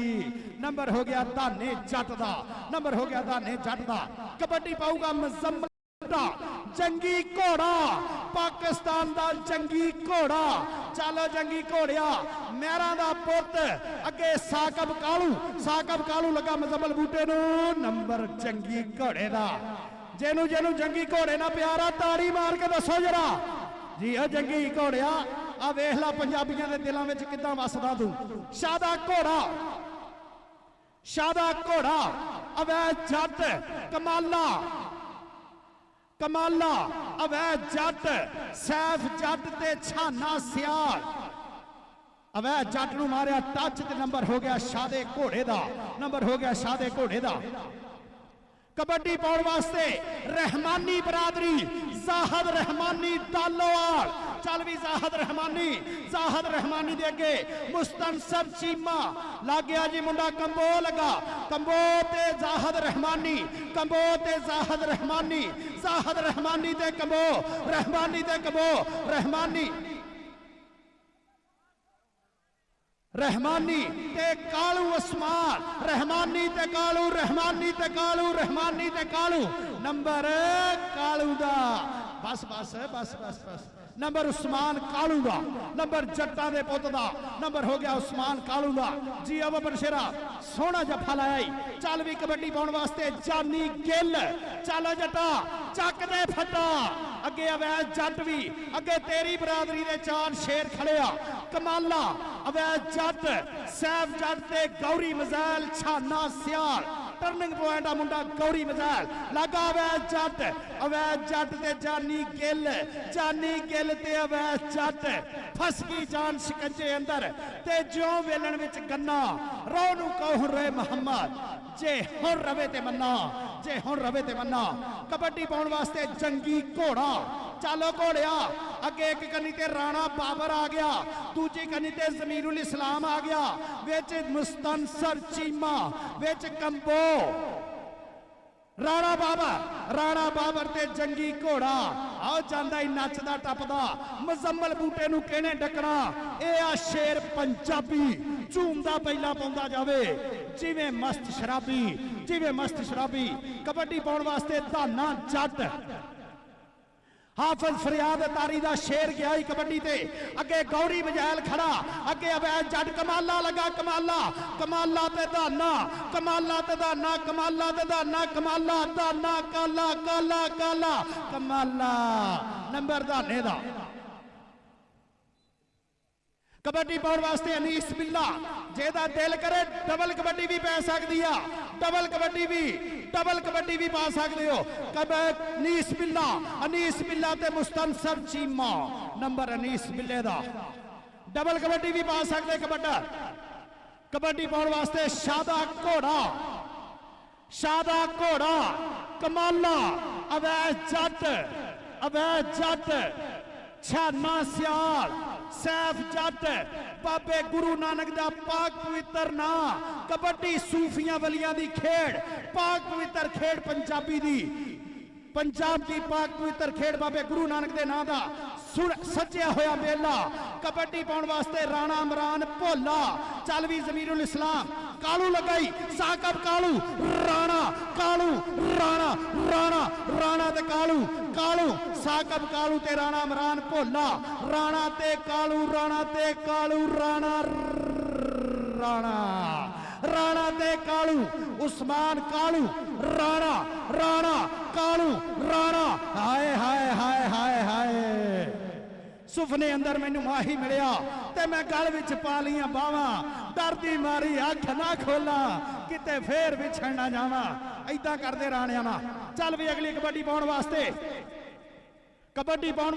नंबर हो गया धाने जट दा नंबर हो गया धाने जट दा। कबड्डी पाऊगा मुजम्मल जंगी घोड़ा पाकिस्तान दा जंगी घोड़ा। चलो जंगी घोड़िया मेहरा दा पुत अगे साकब कालू लगा मुजम्मल बूटे नू नंबर जंगी घोड़े दा। जेनू जेनू जंगी घोड़े ना प्यारा ताड़ी मार के दसो जरा जी आ जंगी घोड़िया आ वेख ला पंजाबियों के दिलों में किदां वसदा तू। शादा घोड़ा अवैध जट कमाला अवैध जट सैफ जट ते छाना सियाल अवैध जट नू मारिया टच ते नंबर हो गया शादे घोड़े दा नंबर हो गया शादे घोड़े दा। कबड्डी पाउण वास्ते रहमानी बरादरी जाहद रहमानी दालोवाल चल भी जाहद रहमानी दे अगे मुस्तनसर चीमा लग गया जी मुंडा कंबो लगा कंबो ते जाहद रहमानी कंबो ते जाहद रहमानी ते कंबो रहमानी ते कालू उस्मान रहमानी ते कालू नंबर कालू दा बस बस बस बस बस नंबर उस्मान कालू का नंबर जट्टा दे पुत दा नंबर हो गया उस्मान कालू का जी अब बरशेरा सोहना जफा लाया ही चल भी कबड्डी पाउण वास्ते जानी गिल चल जट्टा चक दे फटा अगे अवैध जट भी अगे तेरी बरादरी दे 4 शेर खड़े आ कमाला अवैध जट सैफ जट ते गौरी मजैल छाना सियाल टर्निंग पॉइंट आ मुंडा गौरी मजैल लगा अवैध जट ते जानी गिल ते अवैध जट फस गई जान शिकंजे अंदर ते ज्यों वेलन विच गन्ना रो नू कहो रे मोहम्मद जे हुण रवे ते मन्ना कबड्डी पाउण वास्ते जंगी घोड़ा चलो घोड़िया अगे एक कन्नी ते राणा बाबर आ गया दूजी कन्नी ते जमीरुल इस्लाम आ गया विच मुस्तनसर चीमा विच कंबो राणा बाबर ते जंगी घोड़ा आओ जांदा ही नचदा टपदा मुजम्मल बूटे नू कहने डकना ए आ शेर पंजाबी झूमदा पहला पाउंदा जावे जिवें मस्त शराबी कबड्डी पाउण वास्ते धाना जट हाफिज फरियाद तारी दा शेर गया ही कबड्डी ते अगे गौरी मजैल खड़ा अगे अवैध जट कमाला लगा कमाला ते दाना काला कमाला नंबर दाने दा कबड्डी पाउण वास्ते अनीस बिल्ला जेदा दिल करे डबल कबड्डी भी पै सकदी आ डबल कबड्डी भी पा सकते हो अनीस बिल्ला ते मुस्तनसर चीमा नंबर अनीस बिल्ले दा डबल कबड्डी भी पा सकते कबड्डी पाउण वास्ते शादा घोड़ा कमाला अवैध जट छाना सियाल सैफ जट बाबे गुरु नानक दा पाक पवित्र ना कबड्डी सूफियां वलियां दी खेड़ पाक पवित्र खेड़ पंजाब की पाक पवित्र खेड़ बाबे गुरु नानक दे नां दा सज्जिया होया मेला कबड्डी पाउण वास्ते राणा इमरान भोला चल भी जमीरुल इस्लाम कालू लगाई साकब कालू राणा ते कालू साकब कालू ते राणा इमरान भोला राणा ते कालू राणा ते कालू उस्मान कालू राणा कालू हाय सुफने अंदर मैनू माही मिलिया ते मैं गल विच पा लिया बावां डर दी मारी अख ना खोला किते फेर विछड़ ना जावा ऐदां करदे राणियां ना चल भी अगली कबड्डी पाउण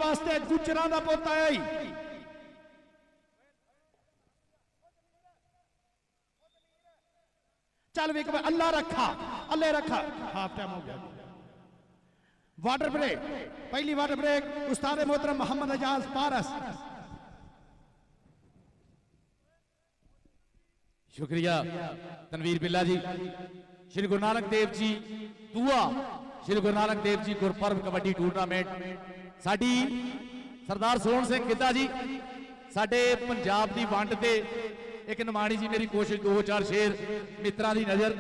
वास्ते गुजरां दा पुत आया ही चल भी अल्लाह रखा हाफ टाइम हो गया वाटर ब्रेक पहली वाटर ब्रेक उस्ताद मोहतरम मोहम्मद एजाज पारस शुक्रिया तनवीर बिल्ला जी श्री गुरु नानक देव जी दुआ श्री गुरु नानक देव जी गुरपर्व कबड्डी टूर्नामेंट साडी सरदार सोहन सिंह गिद्धा जी साडे पंजाब दी वंड ते एक निमाणी जी मेरी कोशिश 2-4 शेर मित्रां दी नजर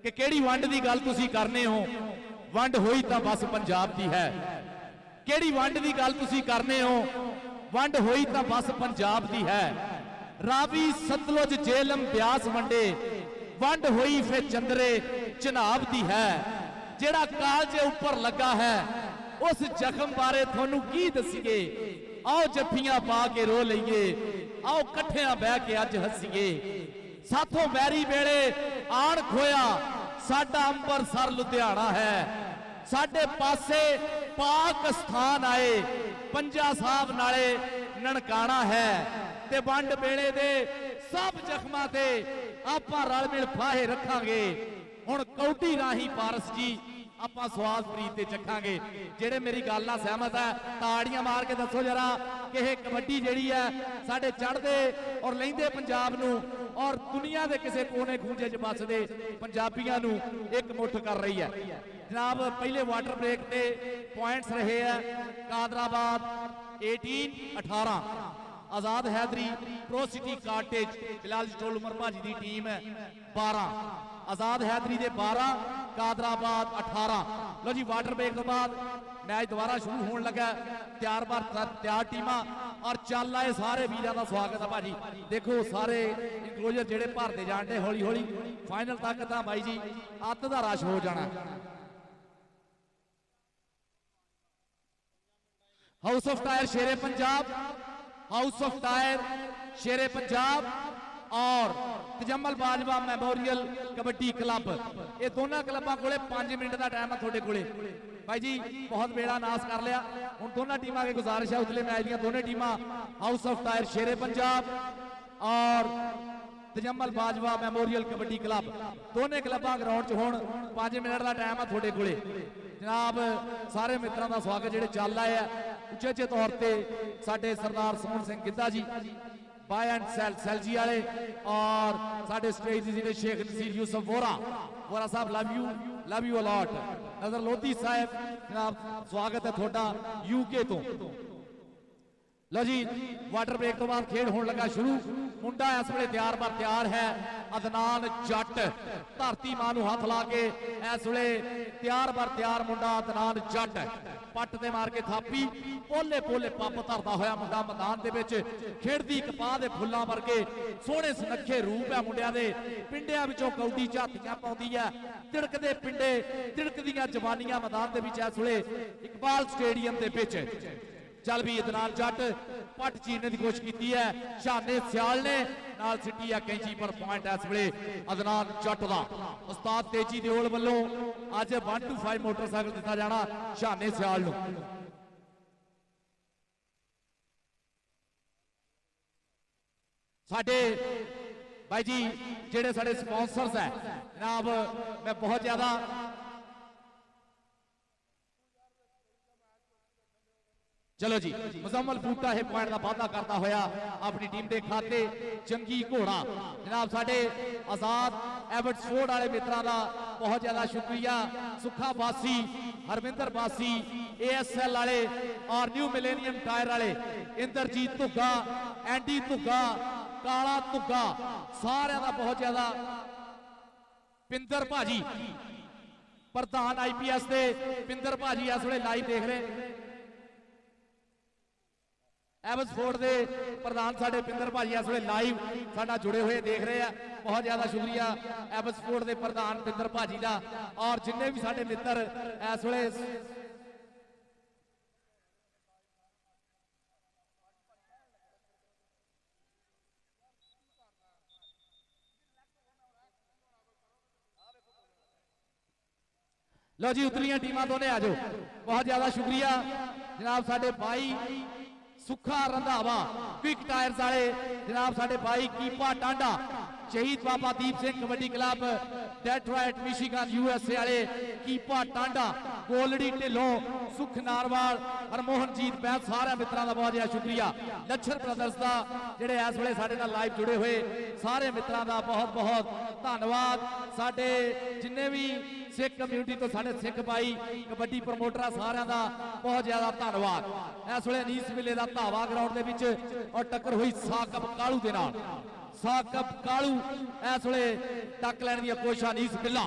कि केड़ी वंड दी गल तुसी करने हो वंड होई तां बस पंजाब दी है केड़ी वंड दी गल तुसी करने हो वंड होई तां बस पंजाब दी है रावी सतलुज जेलम ब्यास वंडे वंड होई फिर चंद्रे चनाब दी है जेड़ा कालजे ऊपर लगा है उस जख्म बारे थानू की दसीए आओ जफ्फियां पा के रो लईए आओ कट्ठियां बह के अज हसीए साथों बैरी वेले आण खोया साडा अंबरसर लुधियाना है साडे पासे पाकिस्तान आए पंजा साहब नाले ननकाना है ते वंड वेले दे सब जख्मां ते आपां रल मिल फाहे रखांगे हुण कौटी राही पारस जी आपां स्वाद प्रीत ते चखांगे जेड़े मेरी गल नाल सहमत है ताड़ियां मार के दसो जरा कि यह कबड्डी जिहड़ी है साडे चढ़दे और लैंदे पंजाब नूं और दुनिया के किसी कोने खूंजे च बसदे पंजाबियां नूं एक मुठ कर रही है जनाब पहले वाटर ब्रेक ते पॉइंट्स रहे हैं Kadrabad 18-18 Azad Haidari pro city cottage Bilal Jathol Umar भाजी की टीम है 12 आजाद हैदरी दे 12 कादराबाद 18 लो जी वाटर ब्रेक तो बाद मैच दोबारा शुरू होने लगा। तैयार टीमां और चल आए सारे वीरां दा स्वागत है भाजी। देखो सारे इनक्लोजर जेडे भरते जाते हौली हौली फाइनल तक तां बाई जी अत दा रश हो जाना। House of tyre Shere Punjab, house of tyre Shere Punjab और तजम्मल बाजवा मैमोरियल कबड्डी क्लब, ये दोनों क्लबों को 5 मिनट का टाइम है थोड़े कोले। भाई जी बहुत बेड़ा नाश कर लिया। हुण दोनों टीमां की गुजारिश है उतले मैच दी दोनों टीमां house of tyre Shere Punjab और तजम्मल बाजवा मैमोरियल कबड्डी क्लब दोनों क्लबां ग्राउंड च हुण 5 मिनट का टाइम है थोड़े कोले। जनाब सारे मित्रों का स्वागत जेडे चल आए है उचेचे तौर पर साडे सरदार सोहन सिंह गिद्धा जी बाय एंड सैलजी वाले और साडे स्टेज जी शेख नसीर यूसुफ वोरा साहब लव यू अलॉट। नजर लोधी साहब जनाब स्वागत है थोड़ा यूके तो। लो जी वाटर ब्रेक तो बाद खेड होने लगा शुरू। मुंडा इस वे तैयार है अदनान जट, धरती मां नूं हथ ला के इस वे तैयार मुंडा अदनान जट पट ते मार के थापी पोले पोले पप धरदा होया मुंडा मैदान दे विच खेड़दी कपाह दे फुल्लां वर्गे सोहणे सुनखे रूप है मुंडिया दे। पिंडियां विचों कौडी झातियां पाउंदी है, तिड़कदे पिंडे तिड़कदियां जवानियां मैदान दे विच इस वे इकबाल स्टेडियम दे विच। चल भी अदनान जट पट चीरने की कोशिश की है, शाने सियाल ने नाल सिटी है कैंची पर पॉइंट इस वे अदनान जट का। उस्ताद तेजी दिओल वालों अज 125 मोटरसाइकिल दिता जाना शाने सियाल नूं। साडे भाई जी जेडे साडे स्पॉन्सर्स है जनाब मैं बहुत ज्यादा चलो जी मुजम्मल बूटा है पॉइंट का वादा करता होया अपनी टीम के खाते जंगी घोड़ा जनाब साडे आजाद एबटसफोर्ड वाले मित्रों का बहुत ज्यादा शुक्रिया। सुखा बासी, हरविंदर बासी, ASL वाले और न्यू मिलेनियम टायर वाले इंद्रजीत धुग्गा, एंडी धुग्गा, काला धुग्गा सारे का बहुत ज्यादा। पिंदर भाजी प्रधान IPS के पिंदर भाजी इस वे लाइव देख रहे। एबटसफोर्ड के प्रधान साडे पिंदर भाजी इस वे लाइव साडा जुड़े हुए देख रहे हैं। बहुत ज्यादा शुक्रिया एबटसफोर्ड के प्रधान पिंदर भाजी का और जिन्ने भी साडे मित्र इस वे लो जी उतलियां टीमां दोने आ जाओ। बहुत ज्यादा शुक्रिया जनाब साडे भाई सुखा रंधावा क्विक टायर्स वाले जनाब साडे भाई कीपा टांडा, शहीद Baba Deep Singh kabaddi club Detroit Michigan USA वाले कीपा टांडा, गोलड़ी ढिलों, सुख नारवाल, हरमोहनजीत बैद सारे मित्रों का बहुत ज्यादा शुक्रिया। लच्छर ब्रदर्स का जेडे इस वे साडे नाल लाइव जुड़े हुए सारे मित्रों का बहुत बहुत धन्यवाद। साडे जिन्ने भी सिख कम्यूनिटी तो साडे सिख भाई कबड्डी प्रमोटर सारे का बहुत ज्यादा धन्यवाद। इस वे अनीस मिले का धावा ग्राउंड के विच और टक्कर हुई साकब कालू के नाल। साकब कालू इस वे टक लैन दी कोशिश अनीस बिल्ला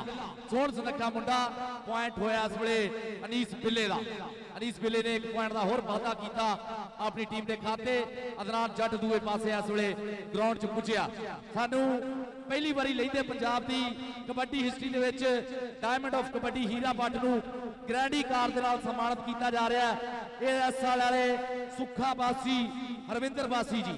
सोहन सुनखा मुंडा पॉइंट होया इस वे अनीस बिल्ले का। अनीस बिल्ले ने 1 पॉइंट का होर वाधा किया अपनी टीम के खाते। अदनान जट दूए पासे इस वे ग्राउंड च पुज्जिया। सानू पहली बारी लेंदे पंजाब की कबड्डी हिस्टरी दे विच डायमंड ऑफ कबड्डी हीरा भट्ट नूं ग्रैंडी कार दे नाल सम्मानित किया जा रहा है। ASL वाले सुखा बासी, हरविंदर बासी जी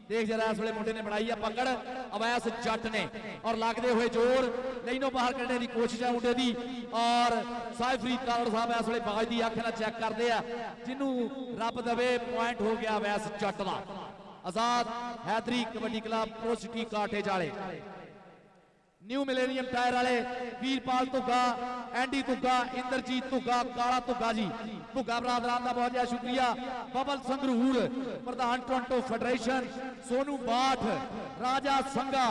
देख जरा इस वे मुंडे ने बनाई है पकड़ अवैस जट ने और लगते हुए जोर लाइनों बाहर कढ़ने की कोशिश है मुंडे की और साहिब फरीद कालड़ साहब इस वे बाज की अख नाल चेक करते हैं जिन्हों रब दवे पॉइंट हो गया अवैस जट का। Azad Haidari kabaddi club pro city cottage वाले, न्यू मिलेनियम टायर वाले वीरपाल धुग्गा, एंडी धुग्गा, इंद्रजीत धुग्गा, काला धुग्गा जी धुग्गा बरादरान का बहुत ज्यादा शुक्रिया। बबल संगरूर प्रधान टोरंटो फेडरेशन, सोनू बाठ, राजा संघा,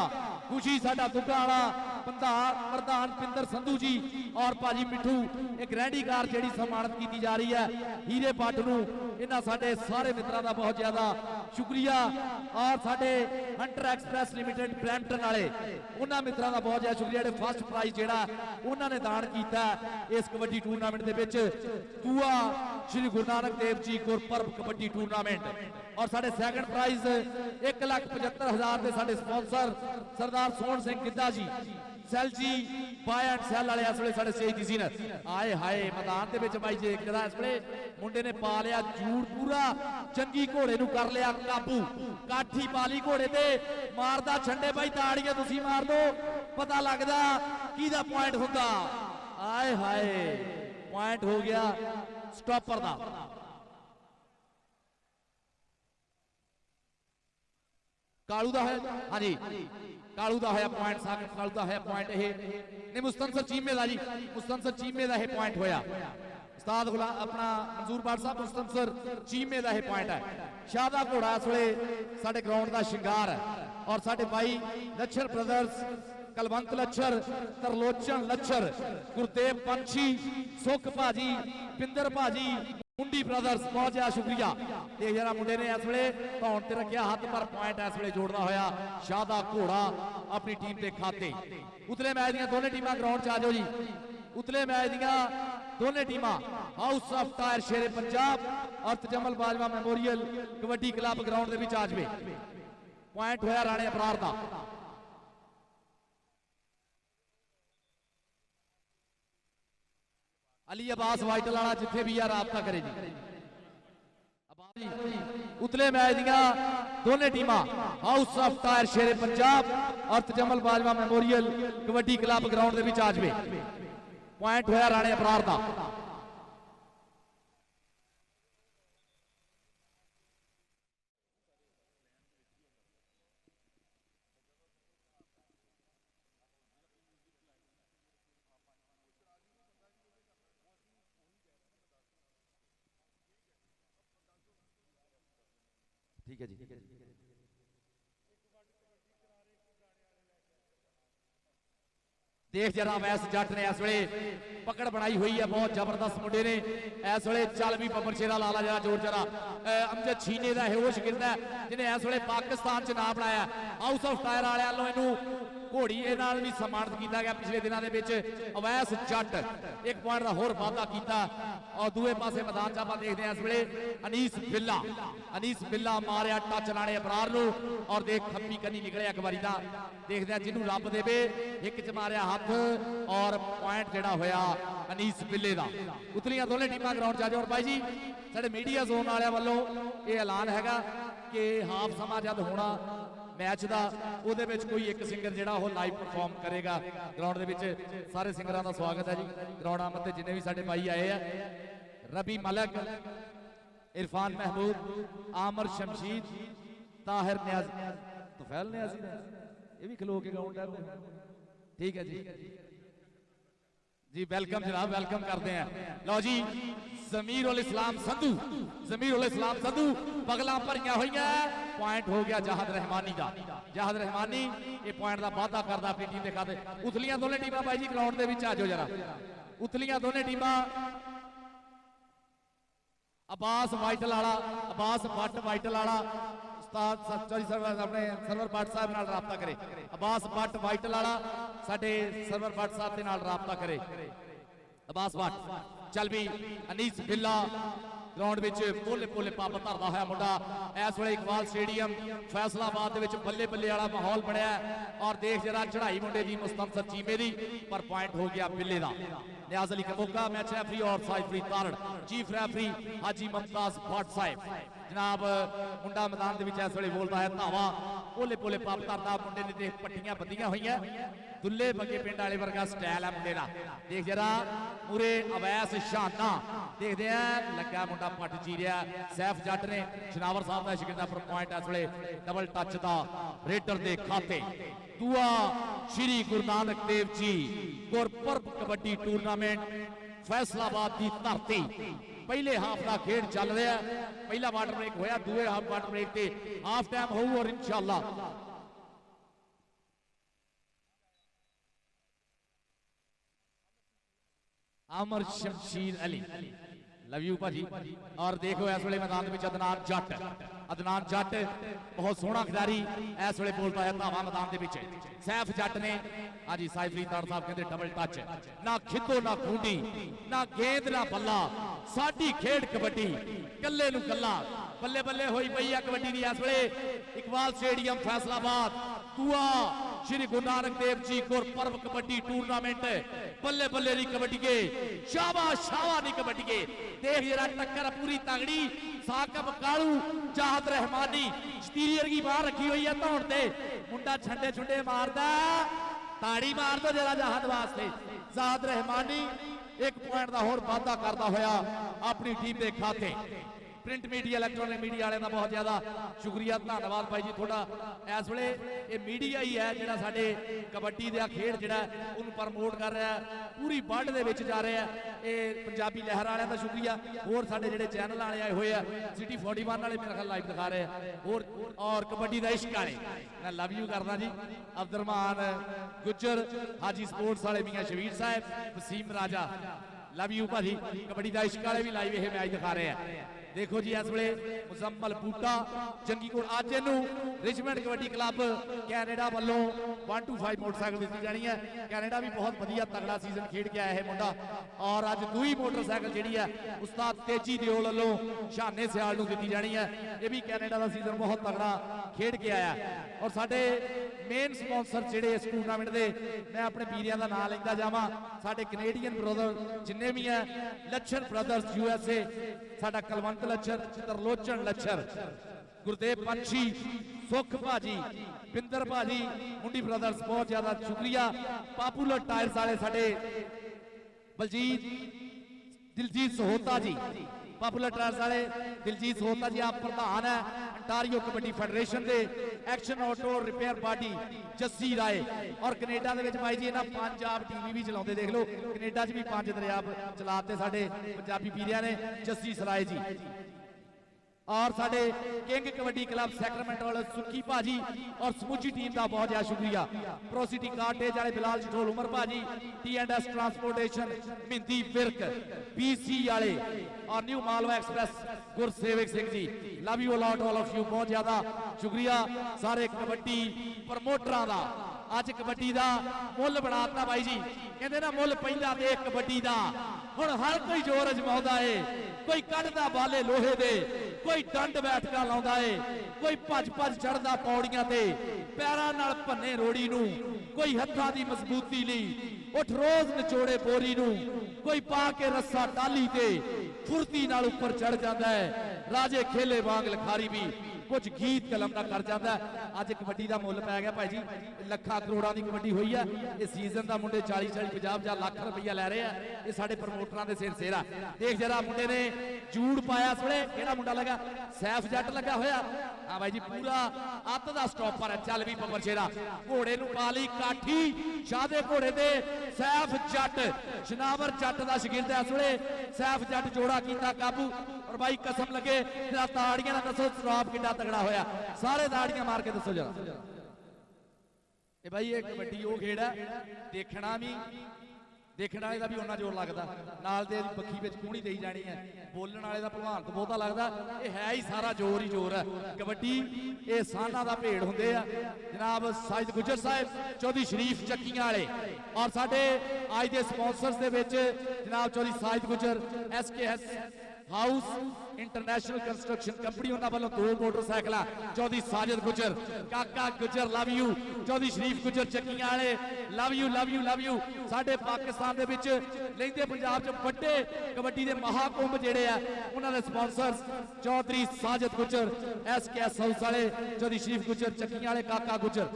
खुशी साडा धुग्गा वाला प्रधान पिंदर संधू जी और भाजी मिठू एक रैंडी कार जी सम्मानित की जा रही है हीरे भट्ट नूं। इन्हां साडे सारे मित्रों का बहुत ज्यादा शुक्रिया। और साडे हंटर एक्सप्रैस लिमिटेड ब्रैम्पटन वाले उन्होंने मित्रों का बहुत ज़्यादा शुक्रिया जिहड़े फस्ट प्राइज जिहड़ा उन्होंने दान किया इस कबड्डी टूरनामेंट दे विच दूआ श्री गुरु नानक देव जी गुरपर्व कबड्डी टूरनामेंट। और साडे सैकंड प्राइज 1,75,000 के साडे स्पॉन्सर सरदार सोहन सिंह गिद्धा जी सैल जी बाय एंड सैल वाले इस वे साढ़े स्टेज की सीनत आए हाय मैदान के विच बाई जी जरा इस वे मुंडे ने पा लिया जूड़ पूरा चंगी घोड़े नूं कर लिया काबू काठी पा ली घोड़े ते मारदा छंडे बाई ताड़ियां तुसीं मार दो पता लगदा किहदा पॉइंट हुंदा। आए हाय पॉइंट हो गया स्टॉपर दा। कालू दा है हाँ जी कालू दा है पॉइंट साकिब कालू दा है पॉइंट ये नहीं मुस्तनसर चीमे दा जी मुस्तनसर चीमे दा ये पॉइंट होया उस्ताद गुलाम अपना मंजूर बाट साहब मुस्तनसर चीमे दा ये पॉइंट है। शादा घोड़ा इस वे साडे ग्राउंड दा शिंगार है और साडे भाई लच्छर ब्रदर्स कलवंत लच्छर तरलोचन लच्छर गुरदेव पंछी सुख भाजी पिंदर भाजी मुंडी ब्रदर्स बहुत ज्यादा शुक्रिया। जरा मुंडे ने इस वे धौन ते रखिया हाथ पर पॉइंट इस वे जोड़ना होया शादा घोड़ा अपनी टीम के खाते। उतले मैच दी दोनों टीमां ग्राउंड च आ जाओ जी। उतले मैच दी दोनों टीमां house of tyre Shere Punjab और Tajmal Bajwa memorial kabaddi club ground के विच आ जाए। पॉइंट होया राणे अबरार दा। अली अब्बास वाइटल वाला जिथे भी यार राबता करे जी। उतले मैच दी दोनों टीमां house of tyre Shere Punjab और Tajmal Bajwa memorial kabaddi club ground के विच आ जाए। पॉइंट होया राणे अबरार दा। ठीक है जी देख जरा वैस जट ने इस वे पकड़ बनाई हुई है बहुत जबरदस्त मुंडे ने इस वे चल भी बबर शेरा लाला जरा जोर जरा अमजद छीने का है वो शगिर्द है जिन्हें इस वे पाकिस्तान च नाम बनाया हाउस ऑफ टायर वाले वालों इनू घोड़ी भी सम्मानित किया गया पिछले दिनों के अवैस जट एक पॉइंट का होर वाधा किया। और दूए पासे मैदान च आप देखते हैं इस वे अनीस बिल्ला मारिया टच राणे अबरार नूं और देख खप्पी कनी निकले एक बारी दा देखते हैं जिन्होंने रब देवे एक च मारिया हाथ और पॉइंट जिहड़ा होया अनीस बिल्ले दा। उतलियां दोनों टीमां ग्राउंड च आ जाओ। और भाई जी साडे मीडिया जोन वाले वालों ये ऐलान हैगा कि हाफ समा जद होना मैच का उहदे विच कोई एक सिंगर जिहड़ा वो लाइव परफॉर्म करेगा ग्राउंड दे विच सारे सिंगरां दा स्वागत है जी। ग्राउंड आमद ते जिन्ने भी साडे भाई आए हैं रबी मलक इरफान महमूद आमर शमशीद ताहिर न्याज तुफैल न्याजी ये भी खलो के ग्राउंड ठीक है जी वेलकम जनाब वेलकम करते हैं। लो जी जमीर उल इस्लाम संधू पगलां भरियां हुई पॉइंट हो गया जहाद रहमानी का। जहाद रहमानी ये पॉइंट का वाधा करता अपनी टीम के खाते। उतलियां दोनों टीमां भाई जी ग्राउंड के विच आ जाओ जरा। उतलियां दोनों टीमां अब्बास वाइटल वाला अब्बास भट्ट वाइटल वाला अपने सरवर भट्ट साहब नाल राबता करे। अब्बास भट्ट वाइटल वाला साडे सरवर भट्ट साहब दे नाल राबता करे। अब्बास भट्ट चल भी अनीस बिल्ला ग्राउंड विच पोले पोले पब धरदा होया मुंडा इस वेले इकबाल स्टेडियम फैसलाबाद दे विच बल्ले बल्ले वाला माहौल बनया और देख जरा चढ़ाई मुंडे दी मुस्तनसर चीमे दी पर पॉइंट हो गया बिल्ले दा। न्याज अली कमोका मैच रेफरी और साइफरी तारड़ चीफ रेफरी हाजी मुमताज भट्ट साहब जनाब मुंडा मैदान दे विच इस वेले बोलदा है धावा पोले पोले पब धरदा मुंडे ने देख पट्टियां बंदियां हुई दुल्ले बगे पिंड वाले वर्गा स्टाइल है मुंडे दा। देख जरा पूरे अवैस शाना देखते हैं लगा मुंडा पट चीरिया सैफ जट ने शनावर साहब का शिकंजा पर पॉइंट इस वे डबल टच का रेडर के खाते। दूआ श्री गुरु नानक देव जी गुरपुरब कबड्डी टूरनामेंट फैसलाबाद की धरती पहले हाफ का खेड चल रहा है। पहला वाटर ब्रेक होया दूए हाफ वाटर ब्रेक से हाफ टाइम होऊ और इंशाअल्लाह आमर शमशीर अली लव यू भाजी। और देखो इस वे मैदान में अदनान जट बहुत सोहना खिडारी इस वे बोलता है धावा मैदान के सैफ जट ने हाँ जी साहिब फरीदार साहब कहते डबल टच ना खिदो ना खूंडी ना गेंद ना बल्ला साडी खेड कबड्डी कल्ले नू कल्ला बल्ले बल्ले होई पई है कबड्डी दी इस वे इकबाल स्टेडियम फैसलाबाद दुआ श्री गुरु नानक देव जी गुरपर्व कबड्डी टूरनामेंट बल्ले बल्ले दी कबड्डी के शाबाश शावा दी कबड्डी के देख जरा टक्कर पूरी तगड़ी साकब कालू जाहद रहमानी शतीरियर की बाहर रखी हुई है धौण ते मुंडा छंडे छुंडे मारदा ताड़ी मार दो जरा जाहद वास्ते जाहद रहमानी एक पॉइंट का होर वाधा करता होया अपनी टीम के खाते प्रिंट मीडिया इलैक्ट्रॉनिक मीडिया वाले का बहुत ज्यादा शुक्रिया धन्यवाद भाई जी थोड़ा इस वे ये मीडिया ही है जो साडे कबड्डी का खेड जो प्रमोट कर रहा है पूरी वर्ल्ड के जा रहा है ये पंजाबी लहर वाले का शुक्रिया होर साडे जिहड़े चैनल वाले आए हुए हैं सिटी 41 वाले मेरे ख्याल लाइव दिखा रहे हैं और कबड्डी का इश्क वाले मैं लव यू करदा जी अब्दुलरहमान गुज्जर हाजी स्पोर्ट्स वाले मियां शबीर साहब वसीम राजा लव यू भाजी कबड्डी का इश्क वाले भी लाइव ये मैच दिखा रहे हैं देखो जी इस वे मुजम्मल बूटा जंगीकोट अज इनू रिचमंड कबड्डी क्लब कैनेडा वालों 125 मोटरसाइकिल दी जानी है कैनेडा भी बहुत बढ़िया तगड़ा सीजन खेड के आया है मुंडा और अज दूई मोटरसाइकिल जी है उस्ताद तेजी दिओल वालों शाने सियाल नू दी जानी है ये भी कैनेडा का सीजन बहुत तगड़ा खेड के आया और साडे मेन स्पॉन्सर जिहड़े इस टूरनामेंट के मैं अपने वीरियां का नाम लेंदा जावां साडे कैनेडियन ब्रदर जिन्ने भी हैं लच्छर ब्रदर्स USA साडा कलवंत लच्छर तरलोचन लच्छर गुरदेव पंछी सुख भाजी बिंदर भाजी मुंडी ब्रदर्स बहुत ज्यादा शुक्रिया पॉपुलर टायर्स वाले साडे बलजीत दिलजीत सहोता जी पॉपुलर टायर्स वाले दिलजीत सहोता जी आप प्रधान है अंटारियो कबड्डी फेडरेशन के action auto repair party Jassi Rai और कनेडा के भाई जी इन्हें पंजाब टीवी भी चलाते देख लो कनेडा च भी 5 दरिया चलाते साडे पंजाबी वीरिया ने जस्सी सराय जी और साडे किंग कबड्डी क्लब सैक्रामेंटो वाले सुखी भाजी और समूची टीम का बहुत ज्यादा शुक्रिया प्रोसिटी कार्टेज वाले बिलाल चटोल उमर भाजी T&S ट्रांसपोर्टेशन मिंदी विरक BC वाले और new Malwa express Gursewak Singh ji love you a lot all of you बहुत ज्यादा शुक्रिया सारे कबड्डी प्रमोटरां दा अज कबड्डी का मुल बनाता भाई जी कहते ना मुल पहला देख कबड्डी का हुण हर कोई जोर अजमाउंदा है कोई कढ़दा बाले लोहे दे कोई डंड बैठका लाउंदा है कोई भज भज चढ़दा पौड़ियां ते पैरां नाल भन्ने रोड़ी नूं कोई हत्थां दी मजबूती लई उठ रोज निचोड़े बोरी नूं कोई पा के रस्सा टाली ते फुर्ती नाल उपर चढ़ जांदा है राजे खेले वांग लखारी भी कुछ गीत कलम का कर जाता है अज कबड्डी का मुल पै गया भाई जी लखा करोड़ों की कबड्डी हुई है इस सीजन का मुंडे 40-50 लाख रुपया लै रहे हैं ये साडे प्रमोटरां दे सिर सेरा देख जरा मुंडे ने जूड़ पाया सोले केड़ा मुंडा लगा सैफ जट लगा होया हाँ भाई जी पूरा अत का स्टॉपर है चल भी बब्बर शेरा घोड़े नूं पा लई काठी शादे घोड़े दे सैफ जट शनावर जट का शगिर्द है सोले सैफ जट जोड़ा कीता काबू और भाई कसम लगे ताड़ियां ना दसो शराब कितना तगड़ा होया सारे ताड़ियां मार के दसो जरा ए भाई ये कबड्डी वो खेड है देखना भी देखने वाले का भी उन्ना जोर लगता नाल दे बखी विच कूहणी देई जानी है बोलने वाले का भलवान तो बहुता लगता ये है ही सारा जोर ही जोर है कबड्डी ये साना का भेड़ होंगे जनाब साजिद गुजर साहब चौधरी शरीफ चक्कियां वाले और साडे अज के स्पॉन्सर्स दे विच जनाब चौधरी साजिद गुजर SKS house international construction company उन्होंने वालों 2 मोटरसाइकिल चौधरी साजिद गुजर काका गुजर लव यू चौधरी शरीफ गुजर चक्कियां वाले love you love you love you साडे पाकिस्तान दे विच लैंदे पंजाब च बड़े कबड्डी दे महाकुंभ जेड़े आ उन्हां दे स्पॉन्सर्स चौधरी साजिद गुजर SKS हाउस वाले चौधरी शरीफ गुजर चक्कियां वाले काका गुजर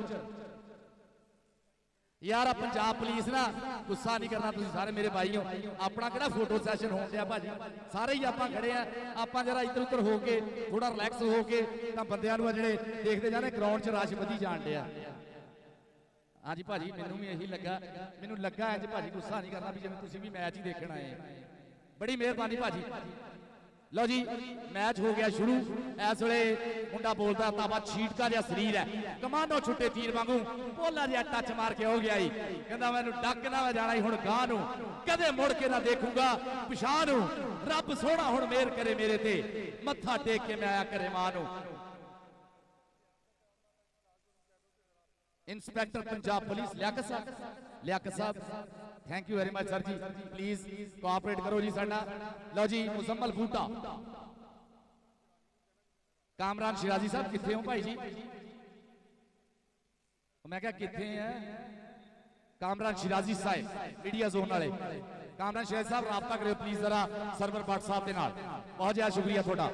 यार पंजाब पुलिस ना गुस्सा नहीं करना तुम सारे मेरे भाई हो अपना किहड़ा फोटो सैशन हो गया भाजी सारे ही आप खड़े हैं आप जरा इधर उधर हो के थोड़ा रिलैक्स हो के बंदियां नूं जिहड़े देखते जाने ग्राउंड च रश वधी जाण डिया हाँ जी भाजी मैनूं भी यही लगा मैनूं लगा है जी भाजी गुस्सा नहीं करना भी जिवें तुसीं भी मैच ही देखण आए बड़ी मेहरबानी भाजी लो जी मैच हो गया शुरू। इस वे मुंडा बोलता ताबा छीटका जिहा शरीर है, कमांडो छुट्टे तीर वांगू पोला जिहा टच मार के हो गया ही। कहंदा मैनू डक ना जाना ही, हुण गां नू कदे मुड़ के ना देखूंगा पिछां नू। रब सोहना हुण मेहर करे मेरे ते, मत्था टेक के मैं आया करे मां नू। Inspector Punjab police Liaqat Sahab thank you very much sir ji, please cooperate करो जी साडा। लो जी मुजम्मल बूटा, कामरान शिराजी साहब किथे हो भाई जी? मैं क्या किथे हैं? कामरान शिराजी साहब मीडिया जोन वाले कामरान शिराजी साहब राबता करो प्लीज जरा सरवर भट्ट साहब के नाल। बहुत ज्यादा शुक्रिया थोड़ा।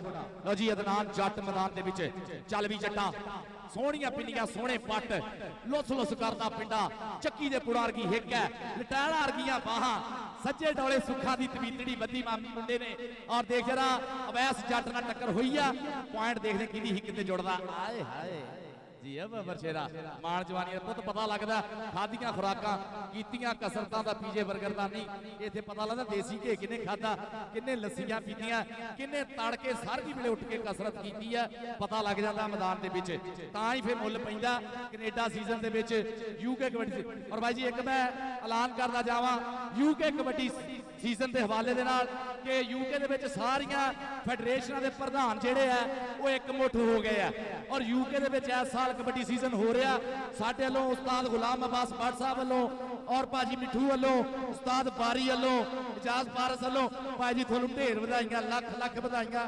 लो जी अदनान जट मैदान दे विच चल भी जट्टा, सोहणियां पिंडियां सोहणे पट, लुस लुस करदा पिंडा, चक्की दे पुड़ा वर्गी हिक है, लटैला वर्गियां बाहां, सज्जे डोले सुखा दी तबीतड़ी बद्दी मामी मुंडे ने। और देख जरा अवैस जट नाल टक्कर होई आ, पॉइंट देखदे किदी हिक ते जुड़दा। आए हाय जी अब बरछेरा मान जवानी पुत पता लगदा, खादियां खुराकां कीतियां कसरतां दा पीजे बर्गर दा नहीं, इत्थे पता लगदा देसी घे किने खादा, किने लस्सियां पीतियां, किने तड़के सारी वेले उठ के कसरत कीती है, पता लग जांदा मैदान दे विच। तां ही फिर मुੱਲ पैंदा कनेडा सीजन दे विच यूके कबड्डी। और भाई जी एक मैं ऐलान करदा जावां यूके कबड्डी सीजन के हवाले दे नाल कि यूके दे विच सारियां फेडरेशनां दे प्रधान जिहड़े है वो एक मुठ हो गए हैं। और यूके दे विच इस साल कबड्डी सीजन हो रहा साडे वल्लों उस्ताद गुलाम अब्बास भट्ट साहब वल्लों और भाजी मिठू वल्लों, उस्ताद बारी वल्लों, इजाज पारस वल्लों भाई जी तुहानूं ढेर वधाइयां, लख लख वधाइयां।